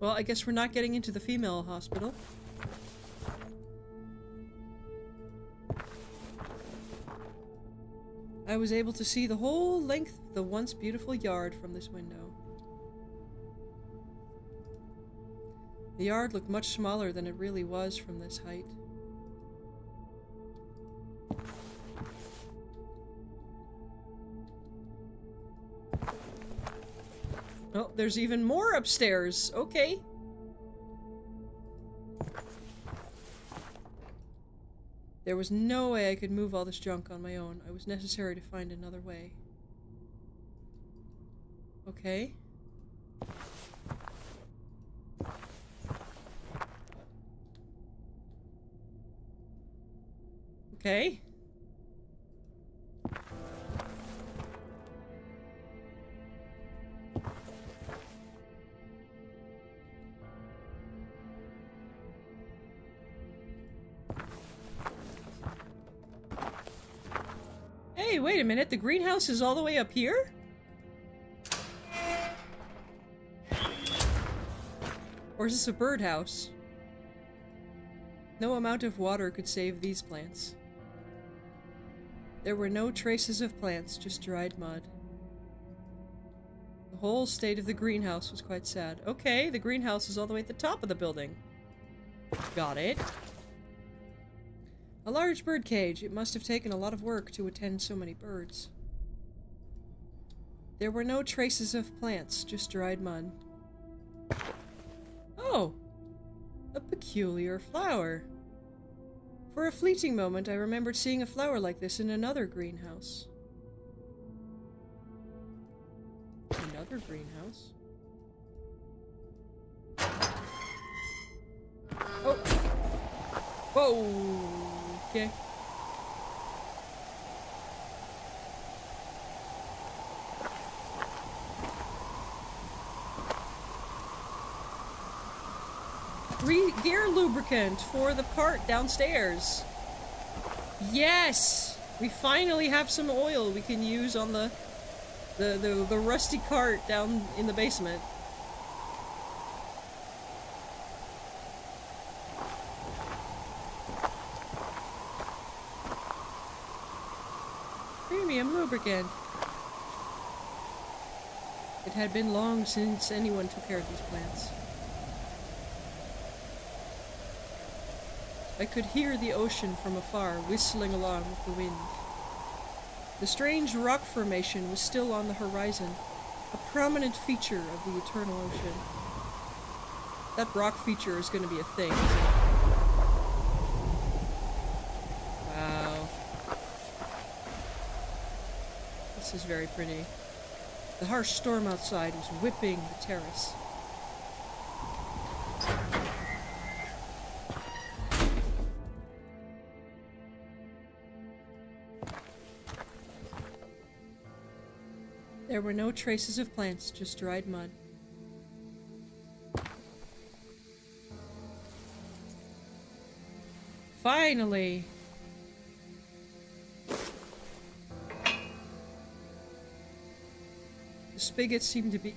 Well, I guess we're not getting into the female hospital. I was able to see the whole length of the once beautiful yard from this window. The yard looked much smaller than it really was from this height. Oh, there's even more upstairs. Okay. There was no way I could move all this junk on my own. It was necessary to find another way. Okay. Hey, wait a minute. The greenhouse is all the way up here? Or is this a birdhouse? No amount of water could save these plants. There were no traces of plants, just dried mud. The whole state of the greenhouse was quite sad. Okay, the greenhouse is all the way at the top of the building. Got it. A large bird cage. It must have taken a lot of work to attend so many birds. There were no traces of plants, just dried mud. Oh! A peculiar flower. For a fleeting moment, I remembered seeing a flower like this in another greenhouse. Another greenhouse? Oh! Whoa! Okay. Gear lubricant for the cart downstairs. Yes! We finally have some oil we can use on the rusty cart down in the basement. Premium lubricant. It had been long since anyone took care of these plants. I could hear the ocean from afar, whistling along with the wind. The strange rock formation was still on the horizon, a prominent feature of the eternal ocean. That rock feature is going to be a thing, isn't it? Wow. This is very pretty. The harsh storm outside was whipping the terrace. There were no traces of plants, just dried mud. Finally! The spigots seem to be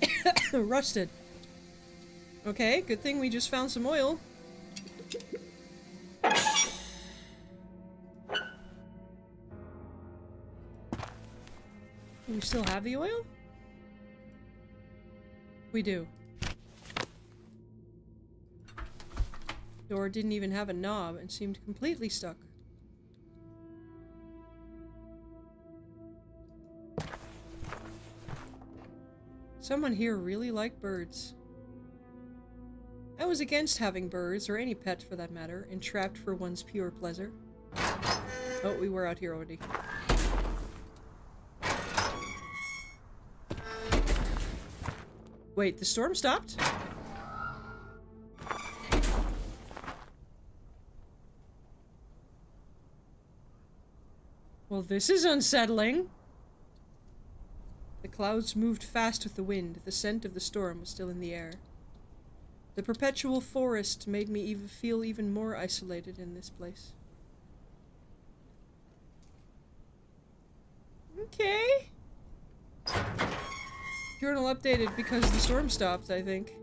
rusted. Okay, good thing we just found some oil. Do we still have the oil? We do. Door didn't even have a knob and seemed completely stuck. Someone here really liked birds. I was against having birds, or any pet for that matter, entrapped for one's pure pleasure. Oh, we were out here already. Wait, the storm stopped? Well, this is unsettling. The clouds moved fast with the wind. The scent of the storm was still in the air. The perpetual forest made me feel even more isolated in this place. Okay. Journal updated because the storm stopped, I think.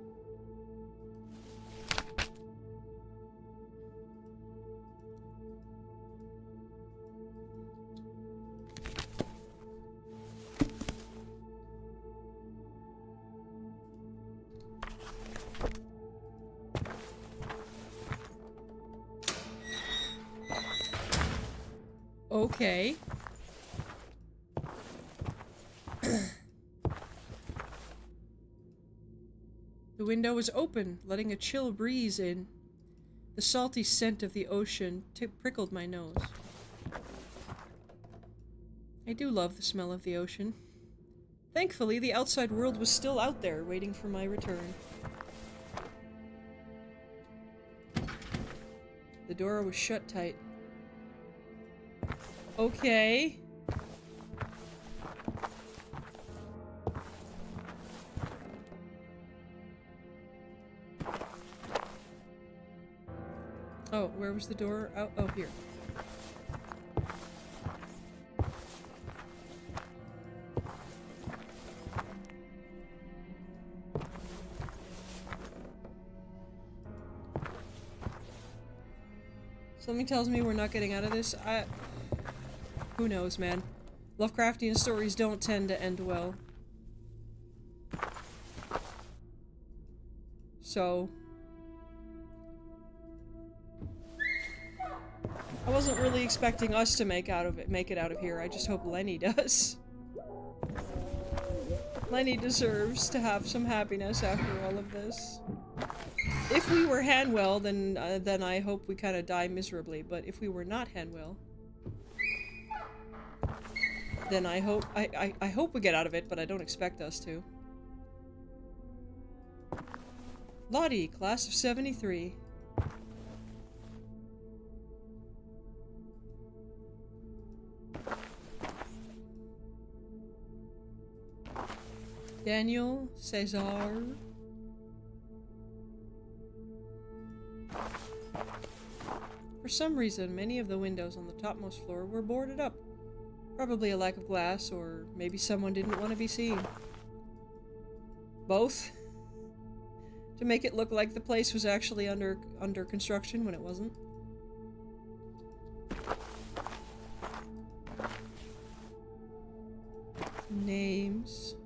Okay. The window was open, letting a chill breeze in. The salty scent of the ocean prickled my nose. I do love the smell of the ocean. Thankfully, the outside world was still out there, waiting for my return. The door was shut tight. Okay. Oh, where was the door? Oh, oh, here. Something tells me we're not getting out of this. Who knows, man. Lovecraftian stories don't tend to end well. So... I wasn't really expecting us to make it out of here. I just hope Lenny does. Lenny deserves to have some happiness after all of this. If we were Hanwell, then I hope we kind of die miserably. But if we were not Hanwell, then I hope we get out of it. But I don't expect us to. Lottie, class of '73. Daniel, Cesar. For some reason, many of the windows on the topmost floor were boarded up. Probably a lack of glass, or maybe someone didn't want to be seen. Both? To make it look like the place was actually under construction when it wasn't. Names.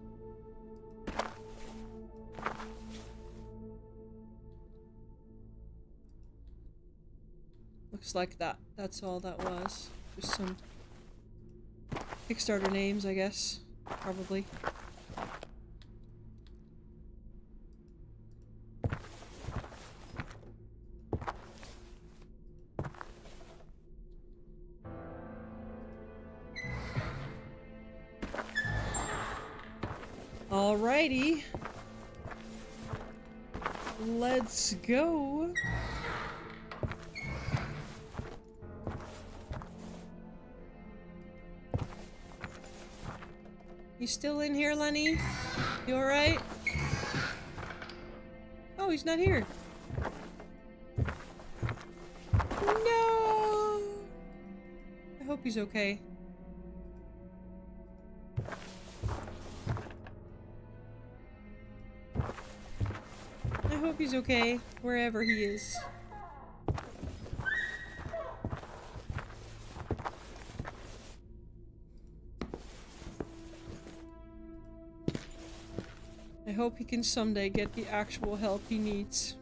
Looks like that's all that was. Just some Kickstarter names, I guess. Probably. Alrighty. Let's go. You still in here, Lenny? You alright? Oh, he's not here. No! I hope he's okay. I hope he's okay, wherever he is. I hope he can someday get the actual help he needs.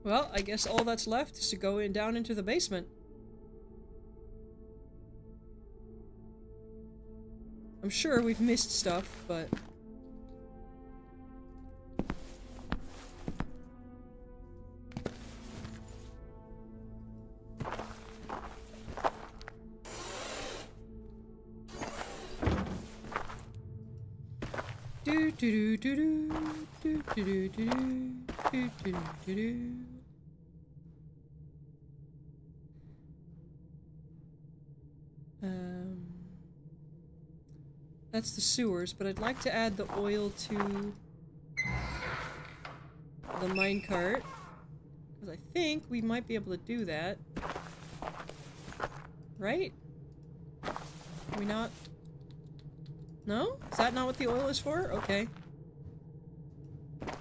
Well, I guess all that's left is to go down into the basement. I'm sure we've missed stuff, but... Do do do do do do do do do do do. That's the sewers, but I'd like to add the oil to the minecart, because I think we might be able to do that. Right? Are we not? No? Is that not what the oil is for? Okay.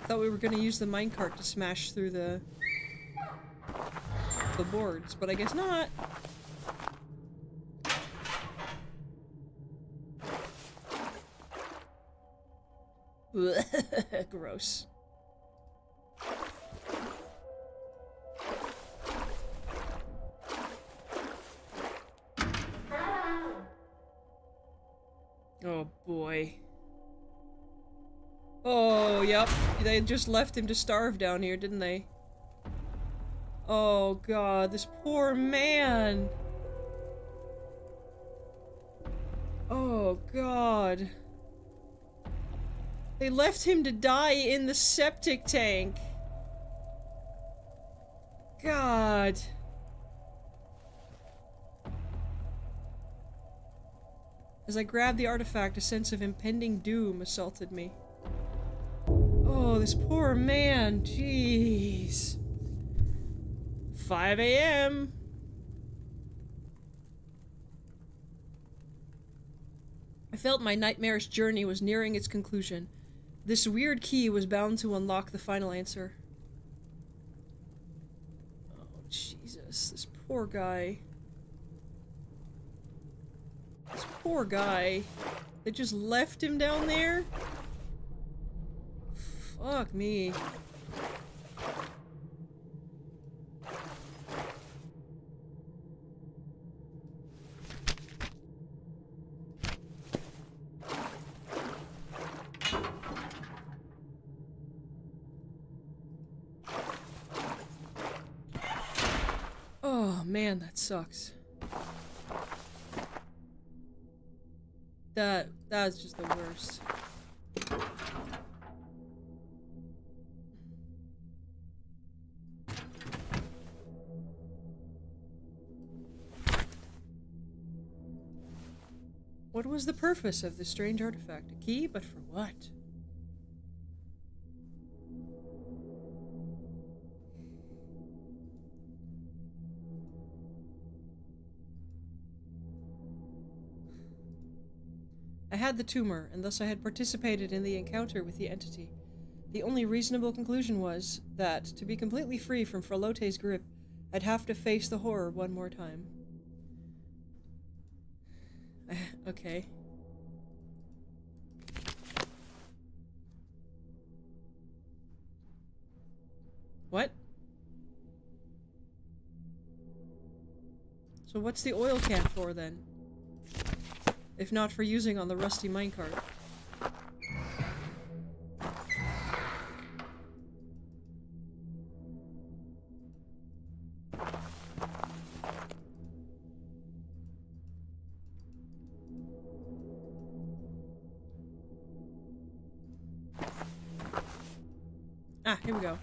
Thought we were gonna use the minecart to smash through the boards, but I guess not. Gross. Oh boy. Oh, yep. They just left him to starve down here, didn't they? Oh god, this poor man. Oh god. They left him to die in the septic tank. God. As I grabbed the artifact, a sense of impending doom assaulted me. Oh, this poor man. Jeez. 5 a.m. I felt my nightmarish journey was nearing its conclusion. This weird key was bound to unlock the final answer. Oh, Jesus. This poor guy. This poor guy. They just left him down there? Fuck me. Oh man, that sucks. That's just the worst. What was the purpose of this strange artifact? A key? But for what? I had the tumor, and thus I had participated in the encounter with the entity. The only reasonable conclusion was that, to be completely free from Fralote's grip, I'd have to face the horror one more time. Okay. What? So what's the oil can for, then? If not for using on the rusty minecart. Ah, here we go.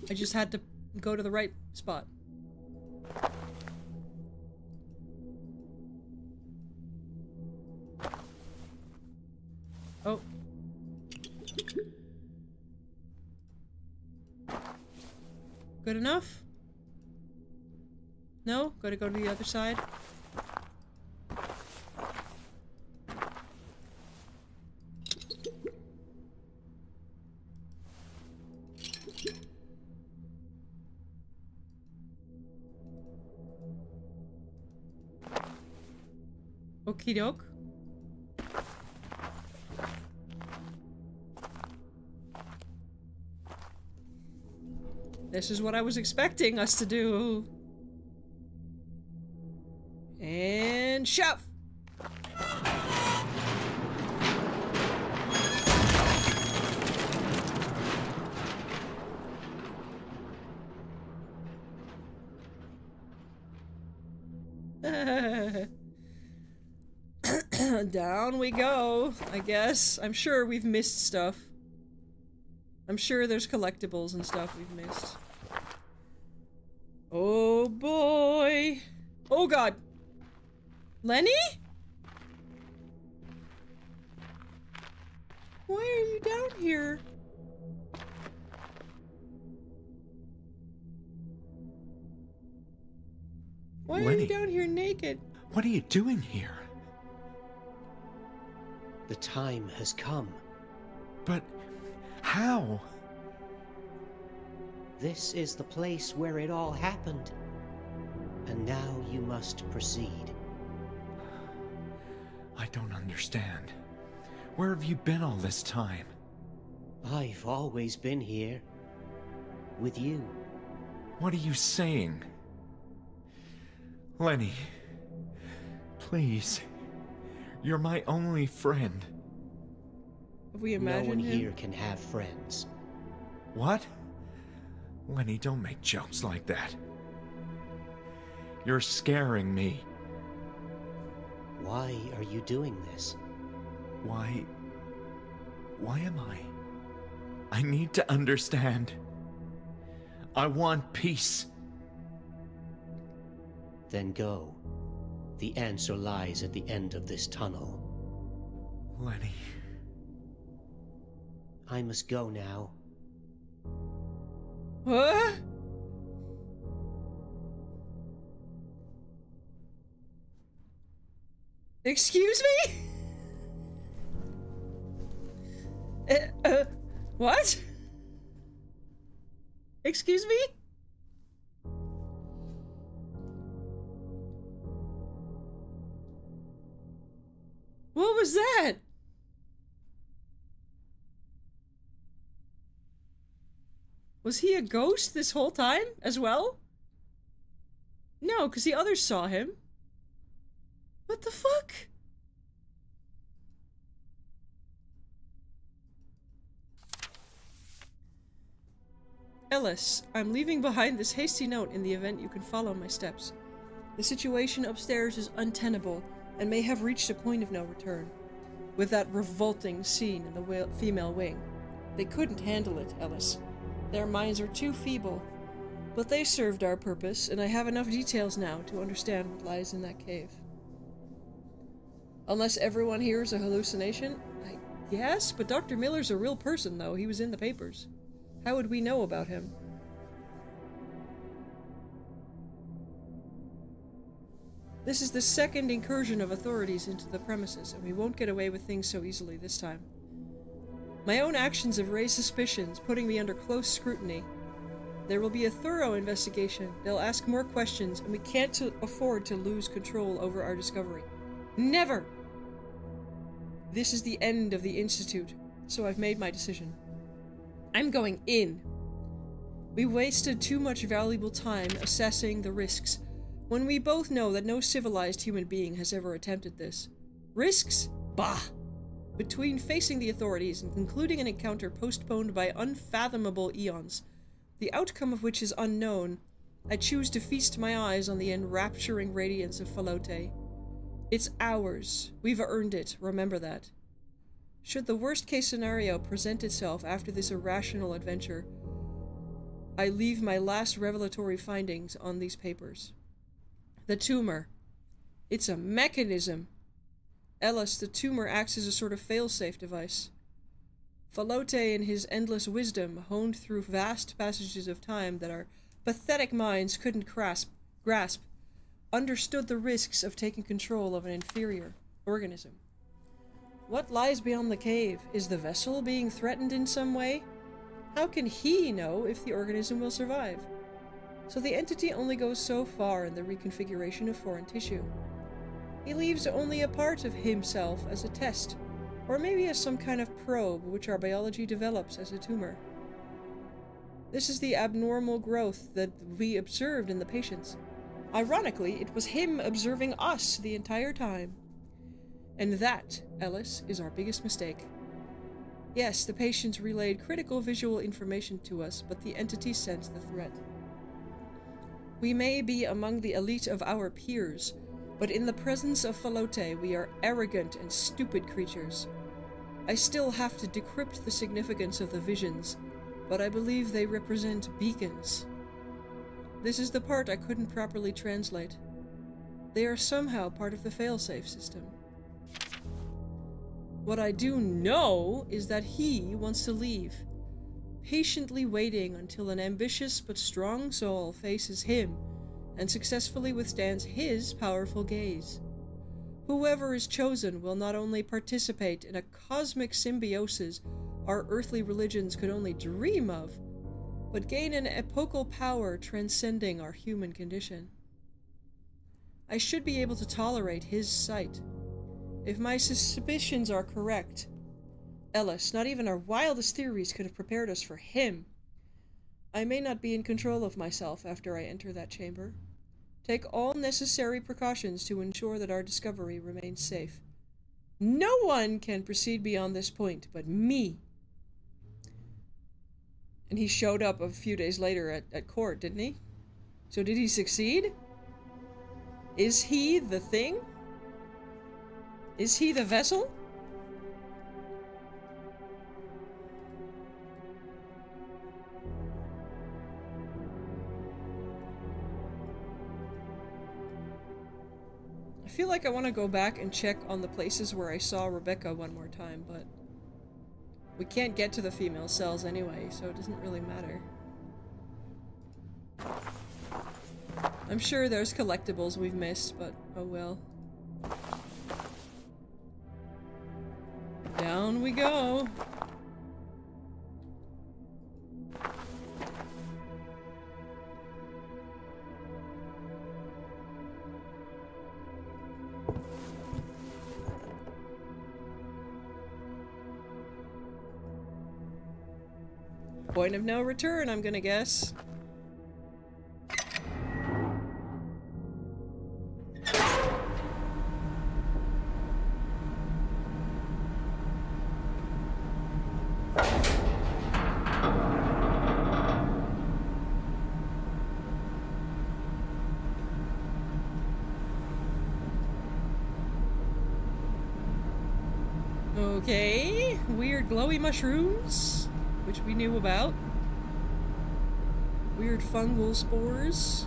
I just had to go to the right spot. Oh. Good enough? No? Gotta go to the other side? Okie doke. This is what I was expecting us to do. And shove! Down we go, I guess. I'm sure we've missed stuff. I'm sure there's collectibles and stuff we've missed. Oh boy! Oh god! Lenny? Why are you down here? Why are Lenny, you down here naked? what are you doing here? The time has come. But how? This is the place where it all happened. And now you must proceed. I don't understand. Where have you been all this time? I've always been here. With you. What are you saying? Lenny, please. You're my only friend. Have we No imagined one him? here can have friends. What? Lenny, don't make jokes like that. You're scaring me. Why are you doing this? Why Why am I? I need to understand. I want peace. Then go. The answer lies at the end of this tunnel. Lenny. I must go now. What? Excuse me? What? Excuse me? What was that? Was he a ghost this whole time as well? No, because the others saw him. What the fuck? Ellis, I'm leaving behind this hasty note in the event you can follow my steps. The situation upstairs is untenable and may have reached a point of no return. With that revolting scene in the female wing. They couldn't handle it, Ellis. Their minds are too feeble. But they served our purpose, and I have enough details now to understand what lies in that cave. Unless everyone here is a hallucination? I guess, but Dr. Miller's a real person, though. He was in the papers. How would we know about him? This is the second incursion of authorities into the premises, and we won't get away with things so easily this time. My own actions have raised suspicions, putting me under close scrutiny. There will be a thorough investigation. They'll ask more questions, and we can't afford to lose control over our discovery. Never! This is the end of the Institute, so I've made my decision. I'm going in. We wasted too much valuable time assessing the risks, when we both know that no civilized human being has ever attempted this. Risks? Bah! Between facing the authorities and concluding an encounter postponed by unfathomable eons, the outcome of which is unknown, I choose to feast my eyes on the enrapturing radiance of Falote. It's ours. We've earned it, remember that. Should the worst-case scenario present itself after this irrational adventure, I leave my last revelatory findings on these papers. The tumor. It's a mechanism. Ellis, the tumor acts as a sort of fail-safe device. Falote, in his endless wisdom, honed through vast passages of time that our pathetic minds couldn't grasp, understood the risks of taking control of an inferior organism. What lies beyond the cave? Is the vessel being threatened in some way? How can he know if the organism will survive? So the entity only goes so far in the reconfiguration of foreign tissue. He leaves only a part of himself as a test, or maybe as some kind of probe which our biology develops as a tumor. This is the abnormal growth that we observed in the patients. Ironically, it was him observing us the entire time. And that, Ellis, is our biggest mistake. Yes, the patients relayed critical visual information to us, but the entity sensed the threat. We may be among the elite of our peers, but in the presence of Falote, we are arrogant and stupid creatures. I still have to decrypt the significance of the visions, but I believe they represent beacons. This is the part I couldn't properly translate. They are somehow part of the failsafe system. What I do know is that he wants to leave, patiently waiting until an ambitious but strong soul faces him and successfully withstands his powerful gaze. Whoever is chosen will not only participate in a cosmic symbiosis our earthly religions could only dream of, but gain an epochal power transcending our human condition. I should be able to tolerate his sight. If my suspicions are correct, Ellis, not even our wildest theories could have prepared us for him. I may not be in control of myself after I enter that chamber. Take all necessary precautions to ensure that our discovery remains safe. No one can proceed beyond this point but me. And he showed up a few days later at court, didn't he? So did he succeed? Is he the thing? Is he the vessel? feel like I want to go back and check on the places where I saw Rebecca one more time, but we can't get to the female cells anyway, so it doesn't really matter. I'm sure there's collectibles we've missed, but oh well. Down we go. Point of no return, I'm gonna guess. Okay, weird glowy mushrooms, which we knew about. Weird fungal spores.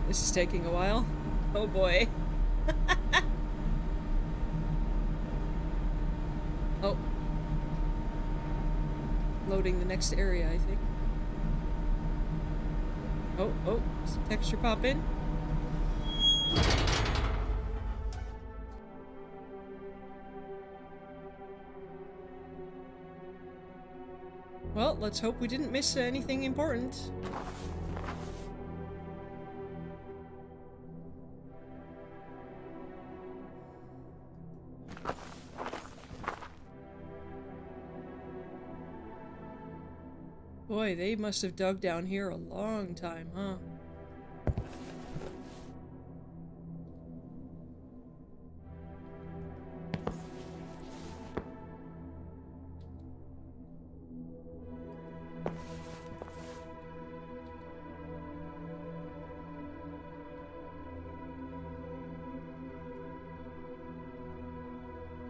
This is taking a while. Oh boy. Oh. Loading the next area, I think. Oh, some texture pop in. Well, let's hope we didn't miss anything important. Boy, they must have dug down here a long time, huh?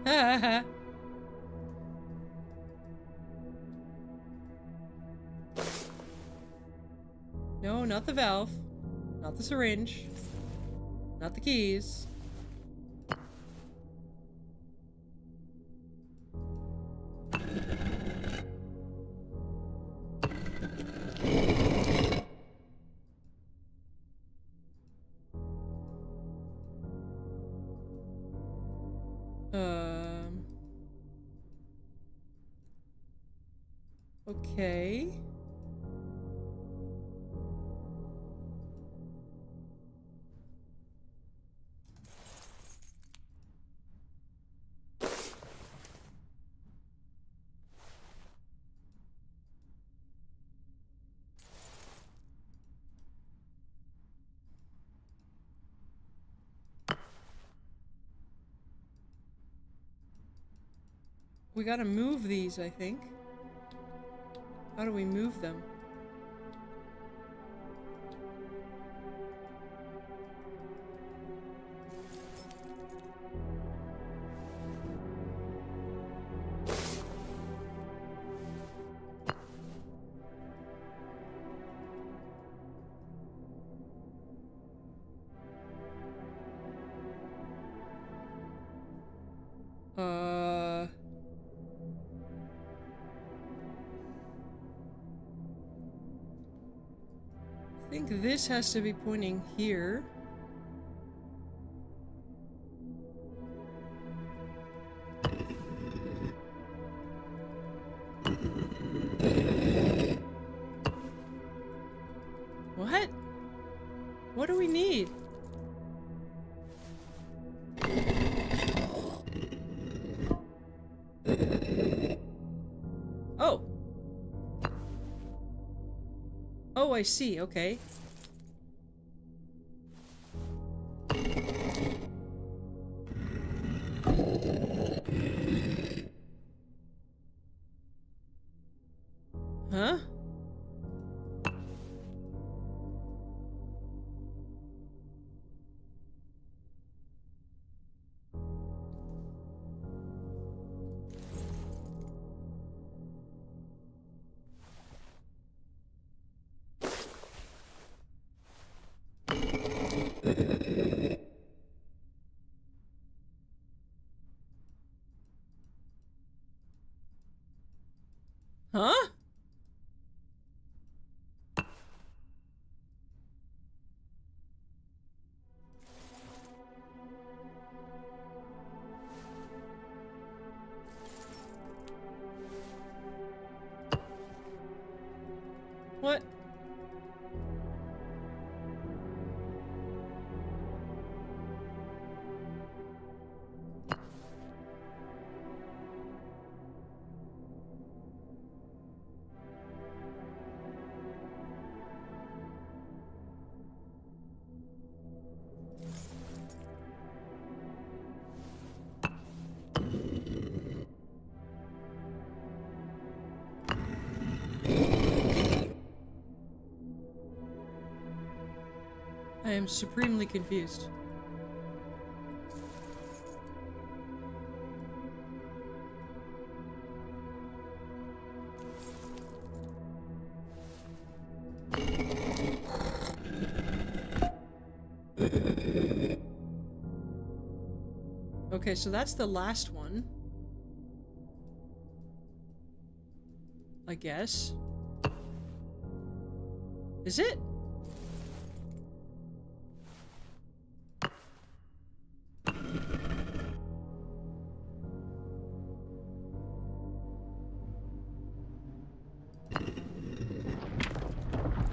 Ha ha ha. No, not the valve. Not the syringe. Not the keys. Okay. We gotta move these, I think. How do we move them? I think this has to be pointing here. What? What do we need? Oh. Oh, I see. Okay. Huh? I am supremely confused. Okay, so that's the last one. I guess. Is it?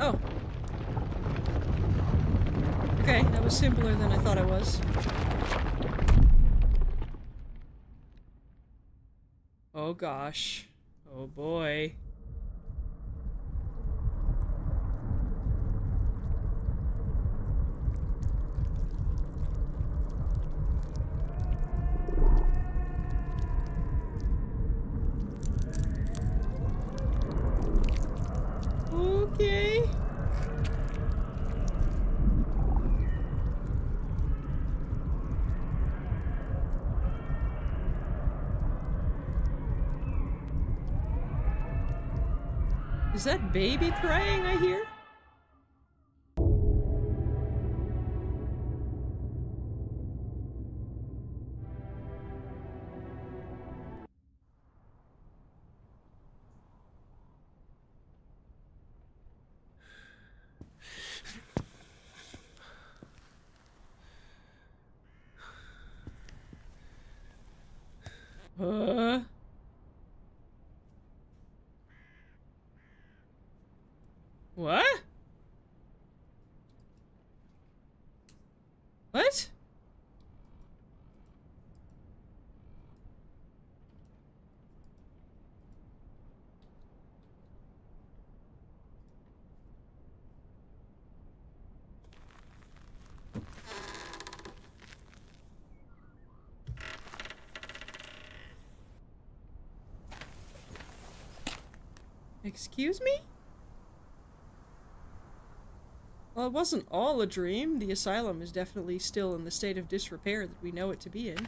Oh. Okay, that was simpler than I thought it was. Oh gosh. Oh boy. Okay. Is that baby crying I hear? What? What? Excuse me? Well, it wasn't all a dream. The asylum is definitely still in the state of disrepair that we know it to be in.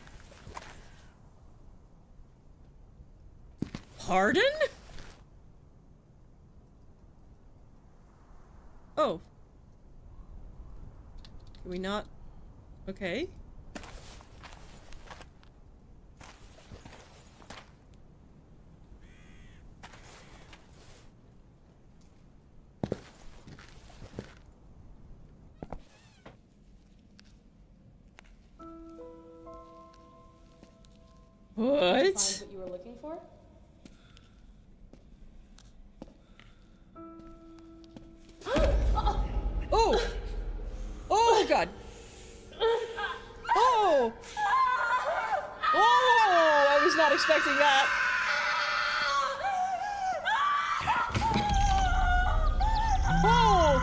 Pardon? Oh. Can we not? Okay. What? Did you find what you were looking for? Oh! Oh god! Oh! Oh! I was not expecting that. Oh!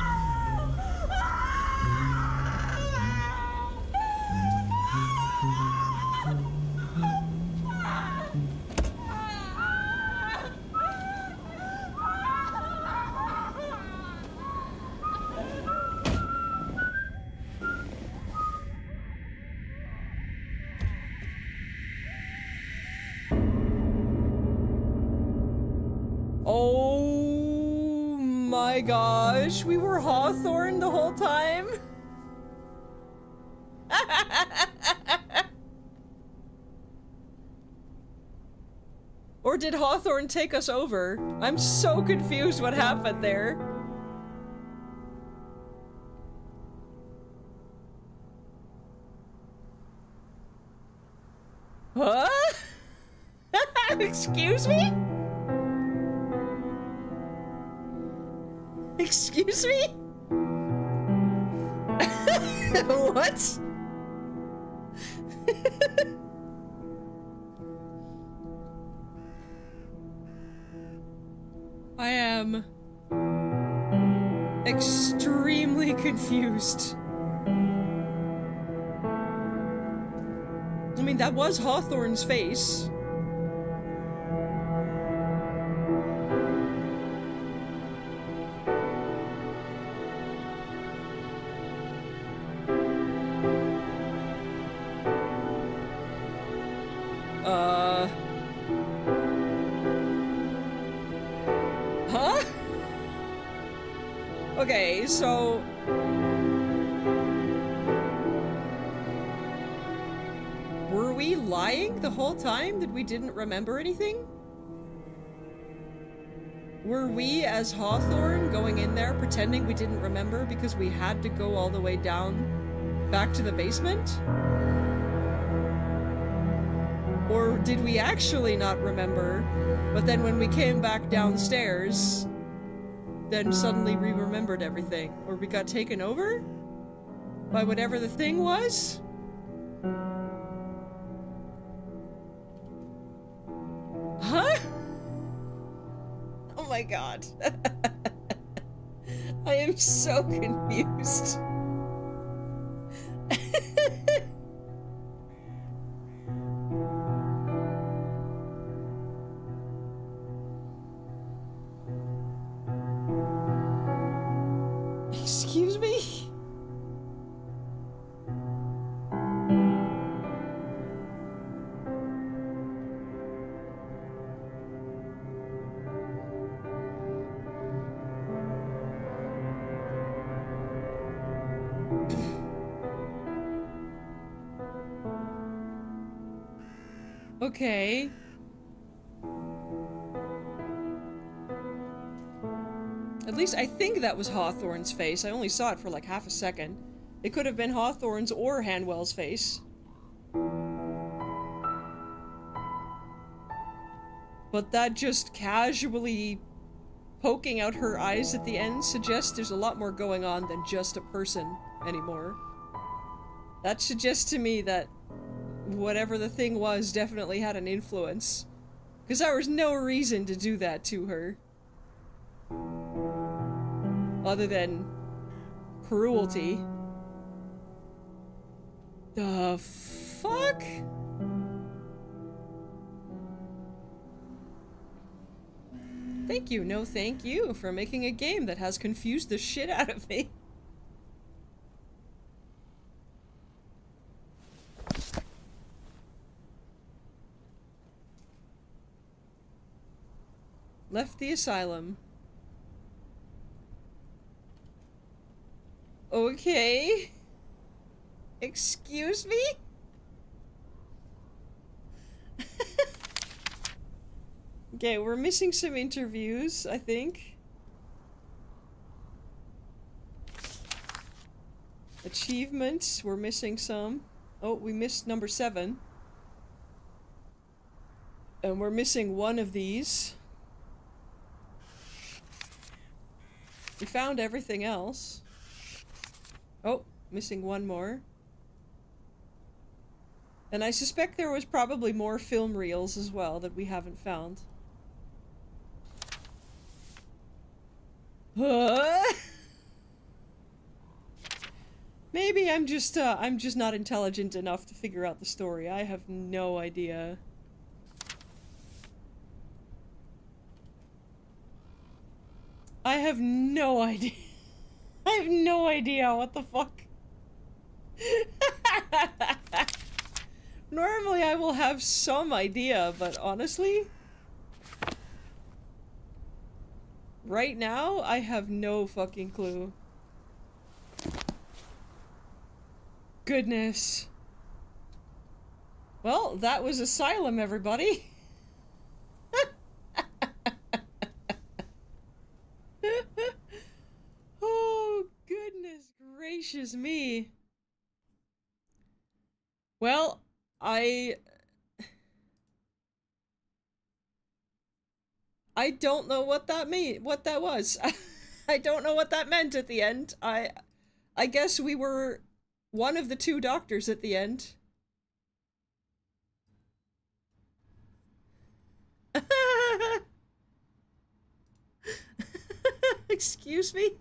Oh my gosh, we were Hawthorne the whole time? Or did Hawthorne take us over? I'm so confused what happened there. Huh? Excuse me? Excuse me? What? I am extremely confused. I mean, that was Hawthorne's face. Okay, so... Were we lying the whole time that we didn't remember anything? Were we, as Hawthorne, going in there pretending we didn't remember because we had to go all the way down back to the basement? Or did we actually not remember, but then when we came back downstairs, then suddenly we remembered everything? Or we got taken over by whatever the thing was? Huh? Oh my god. I am so confused. Excuse me? Okay. At least I think that was Hawthorne's face. I only saw it for like half a second. It could have been Hawthorne's or Hanwell's face. But that just casually poking out her eyes at the end suggests there's a lot more going on than just a person anymore. That suggests to me that whatever the thing was definitely had an influence. Because there was no reason to do that to her. Other than cruelty. The fuck? Thank you, no thank you, for making a game that has confused the shit out of me. Left the asylum. Okay. Excuse me? Okay, we're missing some interviews, I think. Achievements, we're missing some. Oh, we missed number 7. And we're missing one of these. We found everything else. Oh, missing one more. And I suspect there was probably more film reels as well that we haven't found. Maybe I'm just not intelligent enough to figure out the story. I have no idea. I have no idea. I have no idea what the fuck. Normally I will have some idea, but honestly, right now I have no fucking clue. Goodness. Well, that was Asylum, everybody. Oh, goodness gracious me. Well, I don't know what that was. I don't know what that meant at the end. I guess we were one of the 2 doctors at the end. Excuse me?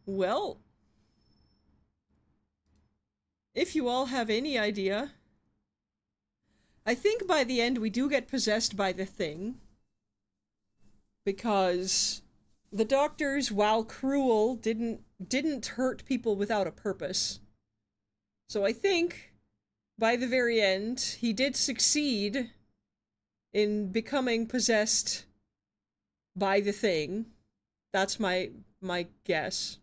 Well, if you all have any idea, I think by the end we do get possessed by the thing, because the doctors, while cruel, didn't hurt people without a purpose. So I think by the very end he did succeed in becoming possessed by the thing. That's my guess.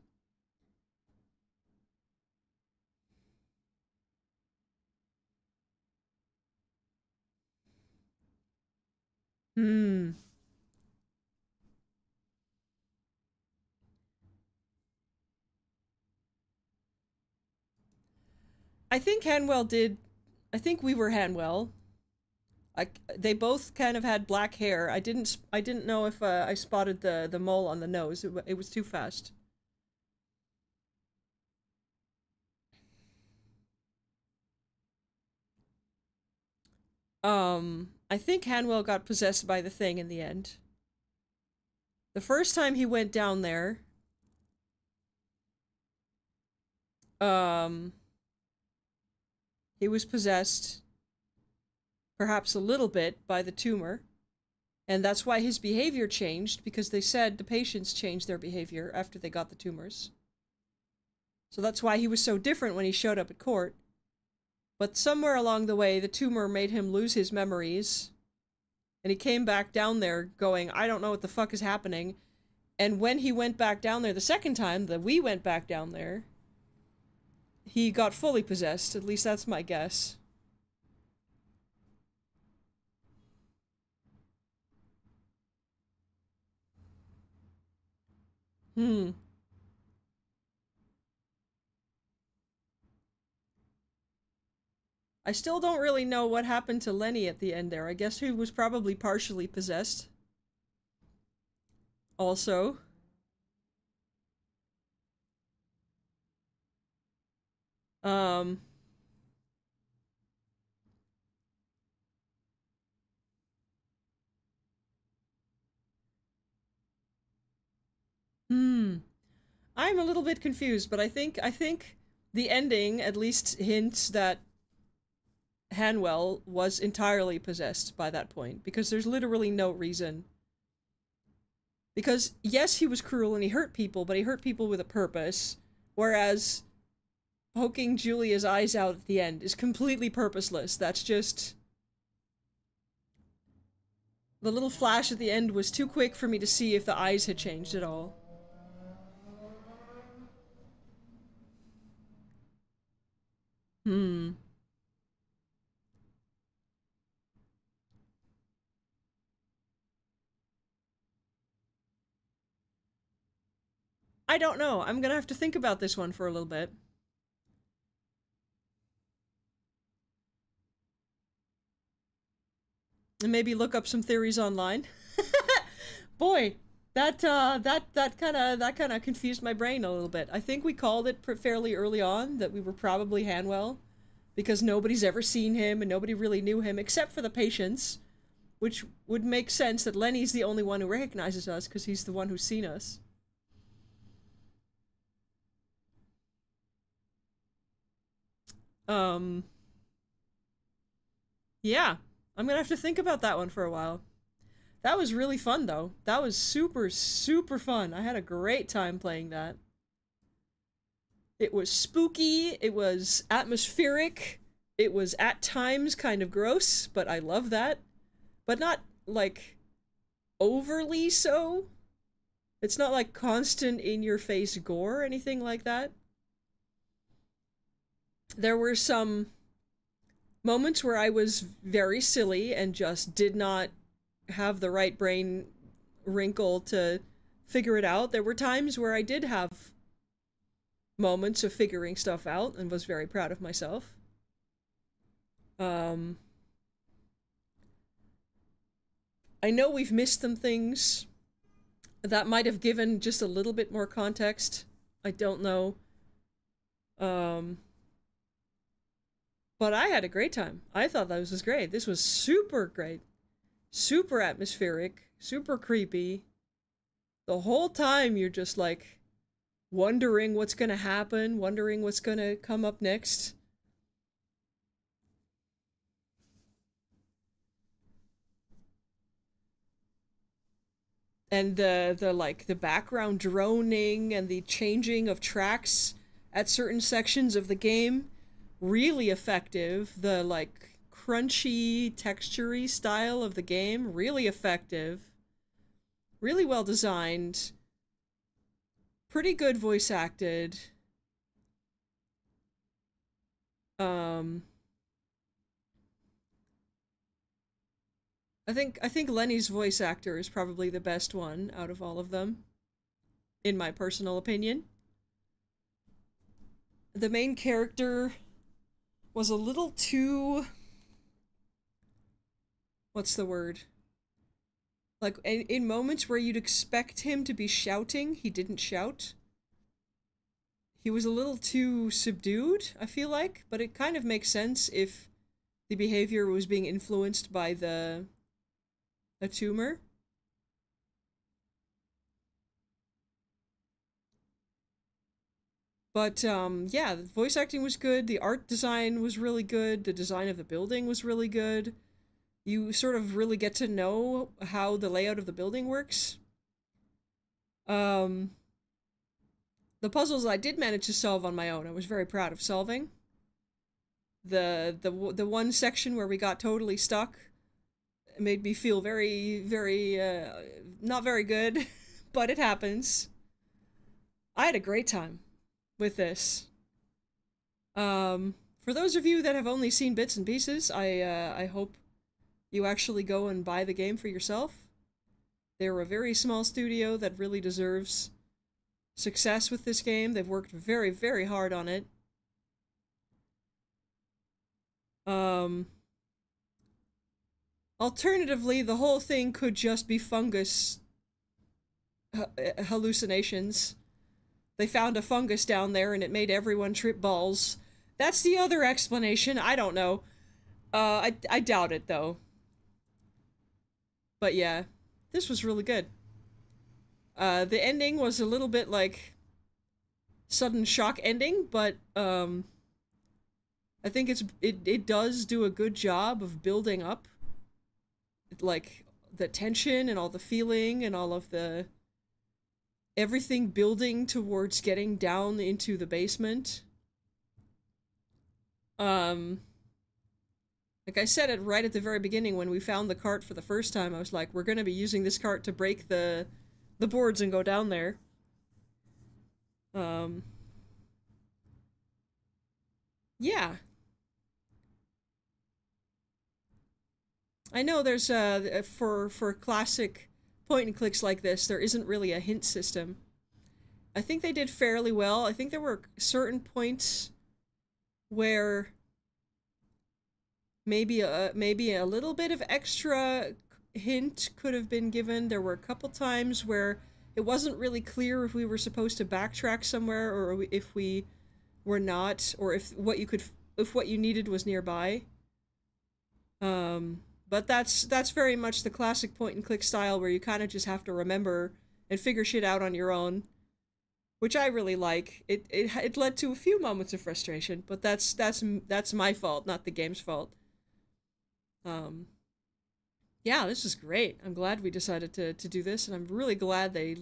Hmm. I think Hanwell did. I think we were Hanwell. They both kind of had black hair. I didn't know if I spotted the mole on the nose. It was too fast. I think Hanwell got possessed by the thing in the end. The first time he went down there, he was possessed, perhaps a little bit, by the tumor. And that's why his behavior changed, because they said the patients changed their behavior after they got the tumors. So that's why he was so different when he showed up at court. But somewhere along the way, the tumor made him lose his memories. And he came back down there going, I don't know what the fuck is happening. And when he went back down there the second time, that we went back down there, he got fully possessed. At least that's my guess. I still don't really know what happened to Lenny at the end there. I guess he was probably partially possessed. Also. I'm a little bit confused, but I think the ending at least hints that Hanwell was entirely possessed by that point, because there's literally no reason. Because, yes, he was cruel and he hurt people, but he hurt people with a purpose, whereas poking Julia's eyes out at the end is completely purposeless. That's just... The little flash at the end was too quick for me to see if the eyes had changed at all. I don't know. I'm gonna have to think about this one for a little bit. And maybe look up some theories online. Boy, that kind of confused my brain a little bit. I think we called it fairly early on that we were probably Hanwell, because nobody's ever seen him and nobody really knew him except for the patients, which would make sense that Lenny's the only one who recognizes us because he's the one who's seen us. Yeah, I'm gonna have to think about that one for a while. That was really fun, though. That was super, super fun. I had a great time playing that. It was spooky, it was atmospheric, it was at times kind of gross, but I love that. But not, like, overly so. It's not like constant in-your-face gore or anything like that. There were some moments where I was very silly and just did not have the right brain wrinkle to figure it out. There were times where I did have moments of figuring stuff out and was very proud of myself. I know we've missed some things that might have given just a little bit more context. I don't know. But I had a great time. I thought this was great. This was super great. Super atmospheric. Super creepy. The whole time you're just like wondering what's gonna happen, wondering what's gonna come up next. And the background droning and the changing of tracks at certain sections of the game, really effective. The like crunchy, textury style of the game. Really effective. Really well designed. Pretty good voice acted. I think Lenny's voice actor is probably the best one out of all of them, in my personal opinion. The main character was a little too... what's the word? Like, in moments where you'd expect him to be shouting, he didn't shout. He was a little too subdued, I feel like, but it kind of makes sense if the behavior was being influenced by a tumor. But, yeah, the voice acting was good, the art design was really good, the design of the building was really good. You sort of really get to know how the layout of the building works. The puzzles I did manage to solve on my own, I was very proud of solving. The one section where we got totally stuck made me feel very, very, not very good, but it happens. I had a great time with this. For those of you that have only seen bits and pieces, I hope you actually go and buy the game for yourself. They're a very small studio that really deserves success with this game. They've worked very, very hard on it. Alternatively, the whole thing could just be fungus hallucinations. They found a fungus down there and it made everyone trip balls. That's the other explanation. I don't know. I doubt it, though. But yeah, this was really good. The ending was a little bit like sudden shock ending, but I think it does do a good job of building up like the tension and all the feeling and all of the everything building towards getting down into the basement. Like I said it right at the very beginning when we found the cart for the first time, I was like, we're gonna be using this cart to break the boards and go down there. Yeah. I know there's, for classic point and clicks like this, there isn't really a hint system. I think they did fairly well. I think there were certain points where maybe a little bit of extra hint could have been given. There were a couple times where it wasn't really clear if we were supposed to backtrack somewhere or if we were not, or if what you needed was nearby. But that's very much the classic point and click style where you kind of just have to remember and figure shit out on your own, which I really like. It led to a few moments of frustration, but that's my fault, not the game's fault. Yeah, this is great. I'm glad we decided to do this, and I'm really glad they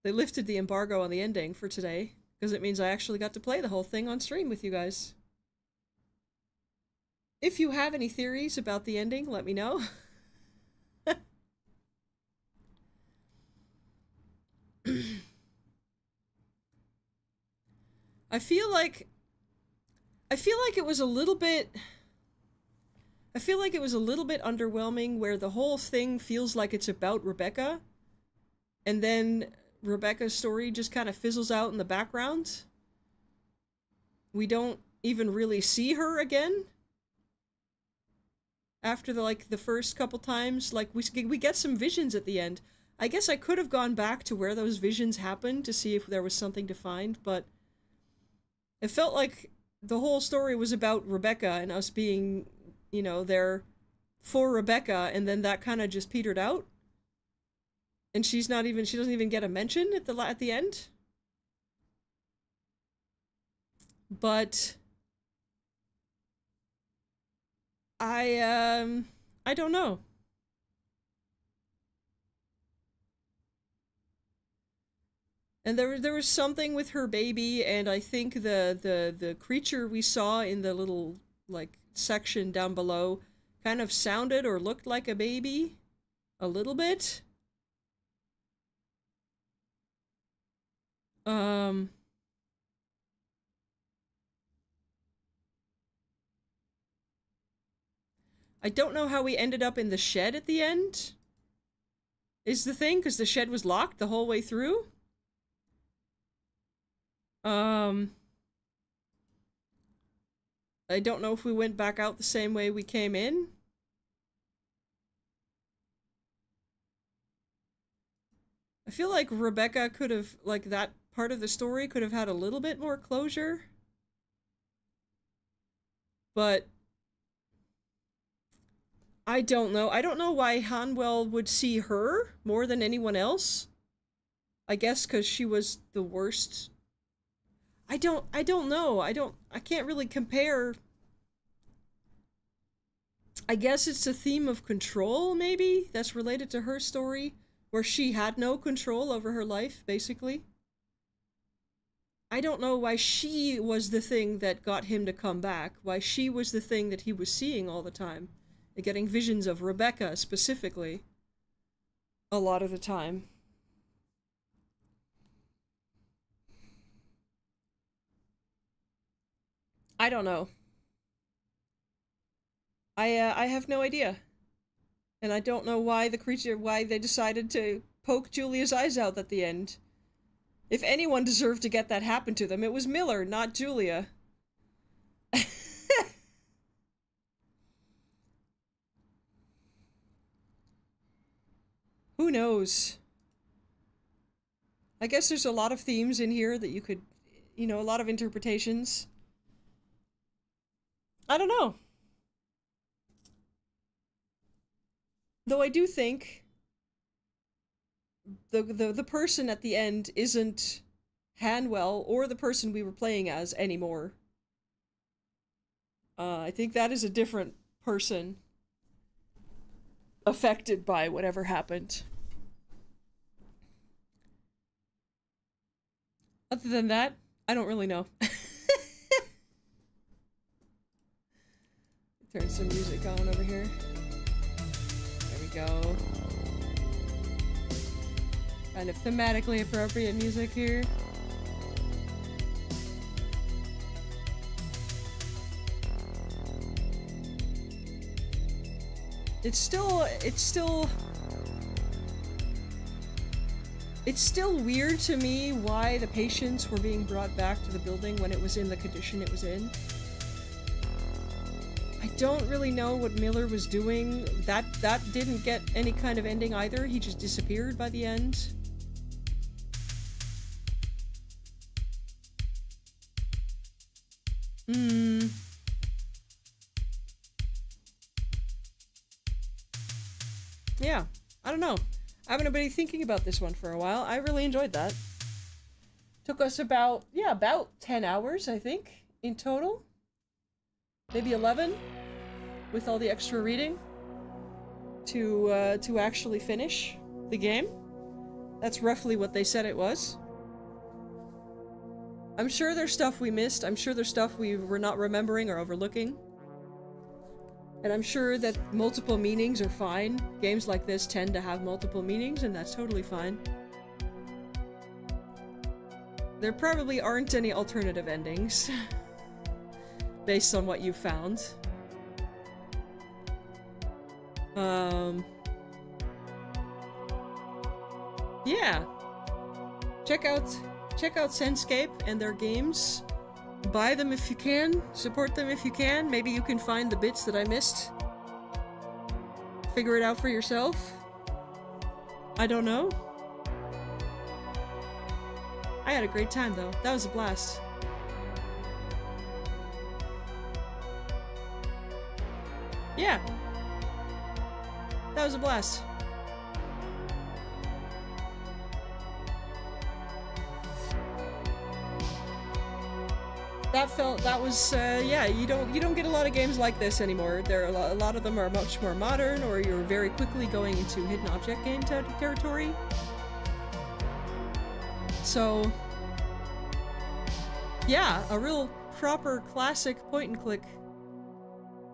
lifted the embargo on the ending for today, because it means I actually got to play the whole thing on stream with you guys. If you have any theories about the ending, let me know. I feel like it was a little bit... I feel like it was a little bit underwhelming where the whole thing feels like it's about Rebecca, and then Rebecca's story just kind of fizzles out in the background. We don't even really see her again. After the first couple times, like, we get some visions at the end. I guess I could have gone back to where those visions happened to see if there was something to find, but it felt like the whole story was about Rebecca and us being, you know, there for Rebecca, and then that kind of just petered out. And she doesn't even get a mention at the end. But I don't know. And there was something with her baby, and I think the creature we saw in the little, like, section down below kind of sounded or looked like a baby. A little bit. I don't know how we ended up in the shed at the end. Is the thing, because the shed was locked the whole way through? I don't know if we went back out the same way we came in. I feel like Rebecca could have, like, that part of the story could have had a little bit more closure. But I don't know. I don't know why Hanwell would see her more than anyone else. I guess because she was the worst. I don't know. I can't really compare. I guess it's a theme of control, maybe, that's related to her story, where she had no control over her life, basically. I don't know why she was the thing that got him to come back, why she was the thing that he was seeing all the time, and getting visions of Rebecca, specifically, a lot of the time. I don't know. I have no idea. And I don't know why why they decided to poke Julia's eyes out at the end. If anyone deserved to get that happen to them, it was Miller, not Julia. Who knows? I guess there's a lot of themes in here that you could, you know, a lot of interpretations. I don't know. Though I do think the person at the end isn't Hanwell or the person we were playing as anymore. I think that is a different person affected by whatever happened. Other than that, I don't really know. Turn some music on over here. There we go. Kind of thematically appropriate music here. It's still weird to me why the patients were being brought back to the building when it was in the condition it was in. I don't really know what Miller was doing. That didn't get any kind of ending either. He just disappeared by the end. Yeah, I don't know. I haven't been thinking about this one for a while. I really enjoyed that. Took us about 10 hours, I think, in total. Maybe 11, with all the extra reading, to actually finish the game. That's roughly what they said it was. I'm sure there's stuff we missed. I'm sure there's stuff we were not remembering or overlooking. And I'm sure that multiple meanings are fine. Games like this tend to have multiple meanings, and that's totally fine. There probably aren't any alternative endings, based on what you found. Yeah. Check out Senscape and their games. Buy them if you can, support them if you can. Maybe you can find the bits that I missed. Figure it out for yourself. I don't know. I had a great time though. That was a blast. Yeah. That was a blast. Yeah, you don't get a lot of games like this anymore. There are a lot of them are much more modern, or you're very quickly going into hidden object game territory. So, yeah, a real proper classic point and click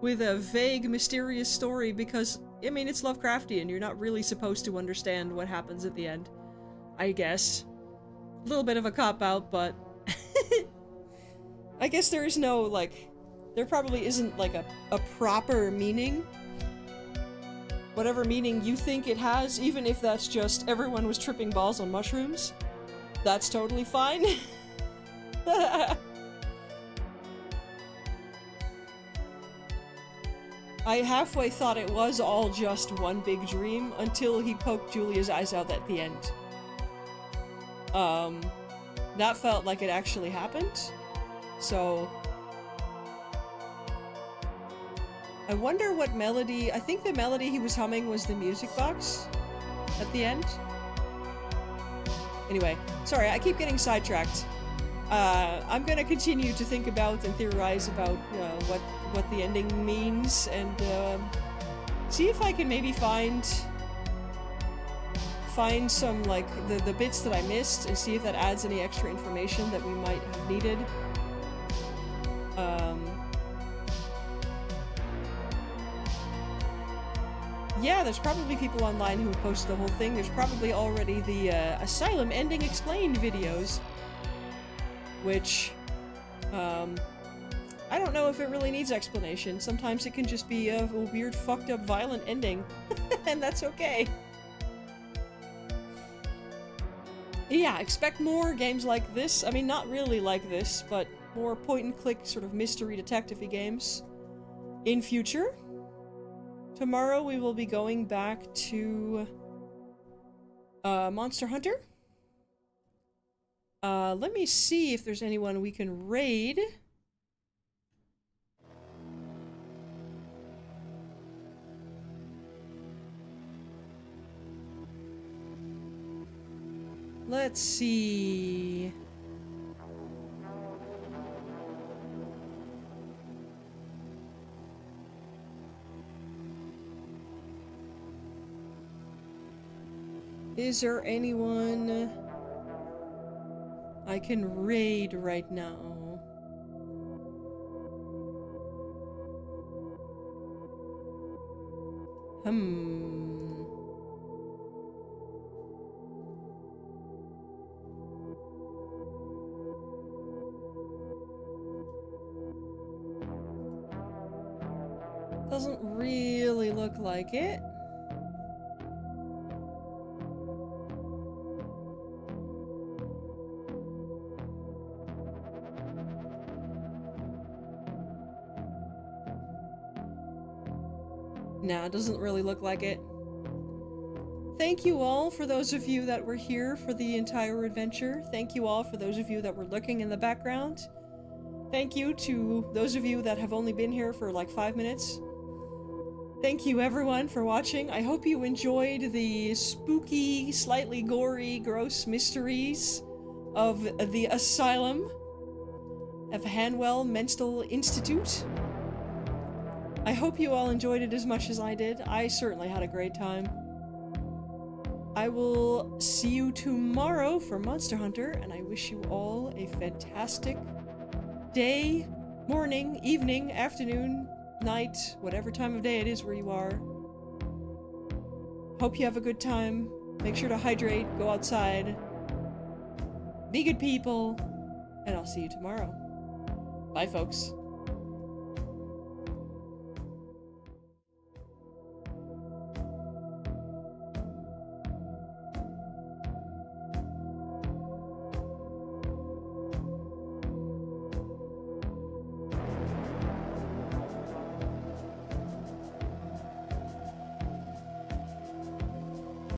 with a vague, mysterious story because, I mean, it's Lovecraftian. You're not really supposed to understand what happens at the end, I guess. A little bit of a cop-out, but I guess there is no, like, there probably isn't, like, a proper meaning. Whatever meaning you think it has, even if that's just everyone was tripping balls on mushrooms, that's totally fine. I halfway thought it was all just one big dream until he poked Julia's eyes out at the end. That felt like it actually happened. So I wonder what melody, I think the melody he was humming was the music box at the end. Anyway, sorry, I keep getting sidetracked. I'm gonna continue to think about and theorize about what the ending means, and see if I can maybe find some, like, the bits that I missed, and see if that adds any extra information that we might have needed. Yeah, there's probably people online who have posted the whole thing. There's probably already the Asylum ending explained videos, which I don't know if it really needs explanation. Sometimes it can just be a weird, fucked up, violent ending, and that's okay. Yeah, expect more games like this. I mean, not really like this, but more point-and-click sort of mystery detective-y games in future. Tomorrow we will be going back to Monster Hunter. Let me see if there's anyone we can raid. Let's see. Is there anyone I can raid right now? Doesn't really look like it. Nah, it doesn't really look like it. Thank you all for those of you that were here for the entire adventure. Thank you all for those of you that were lurking in the background. Thank you to those of you that have only been here for like 5 minutes. Thank you everyone for watching. I hope you enjoyed the spooky, slightly gory, gross mysteries of the Asylum of Hanwell Mental Institute. I hope you all enjoyed it as much as I did. I certainly had a great time. I will see you tomorrow for Monster Hunter, and I wish you all a fantastic day, morning, evening, afternoon, night, whatever time of day it is where you are. Hope you have a good time. Make sure to hydrate, go outside, be good people, and I'll see you tomorrow. Bye, folks.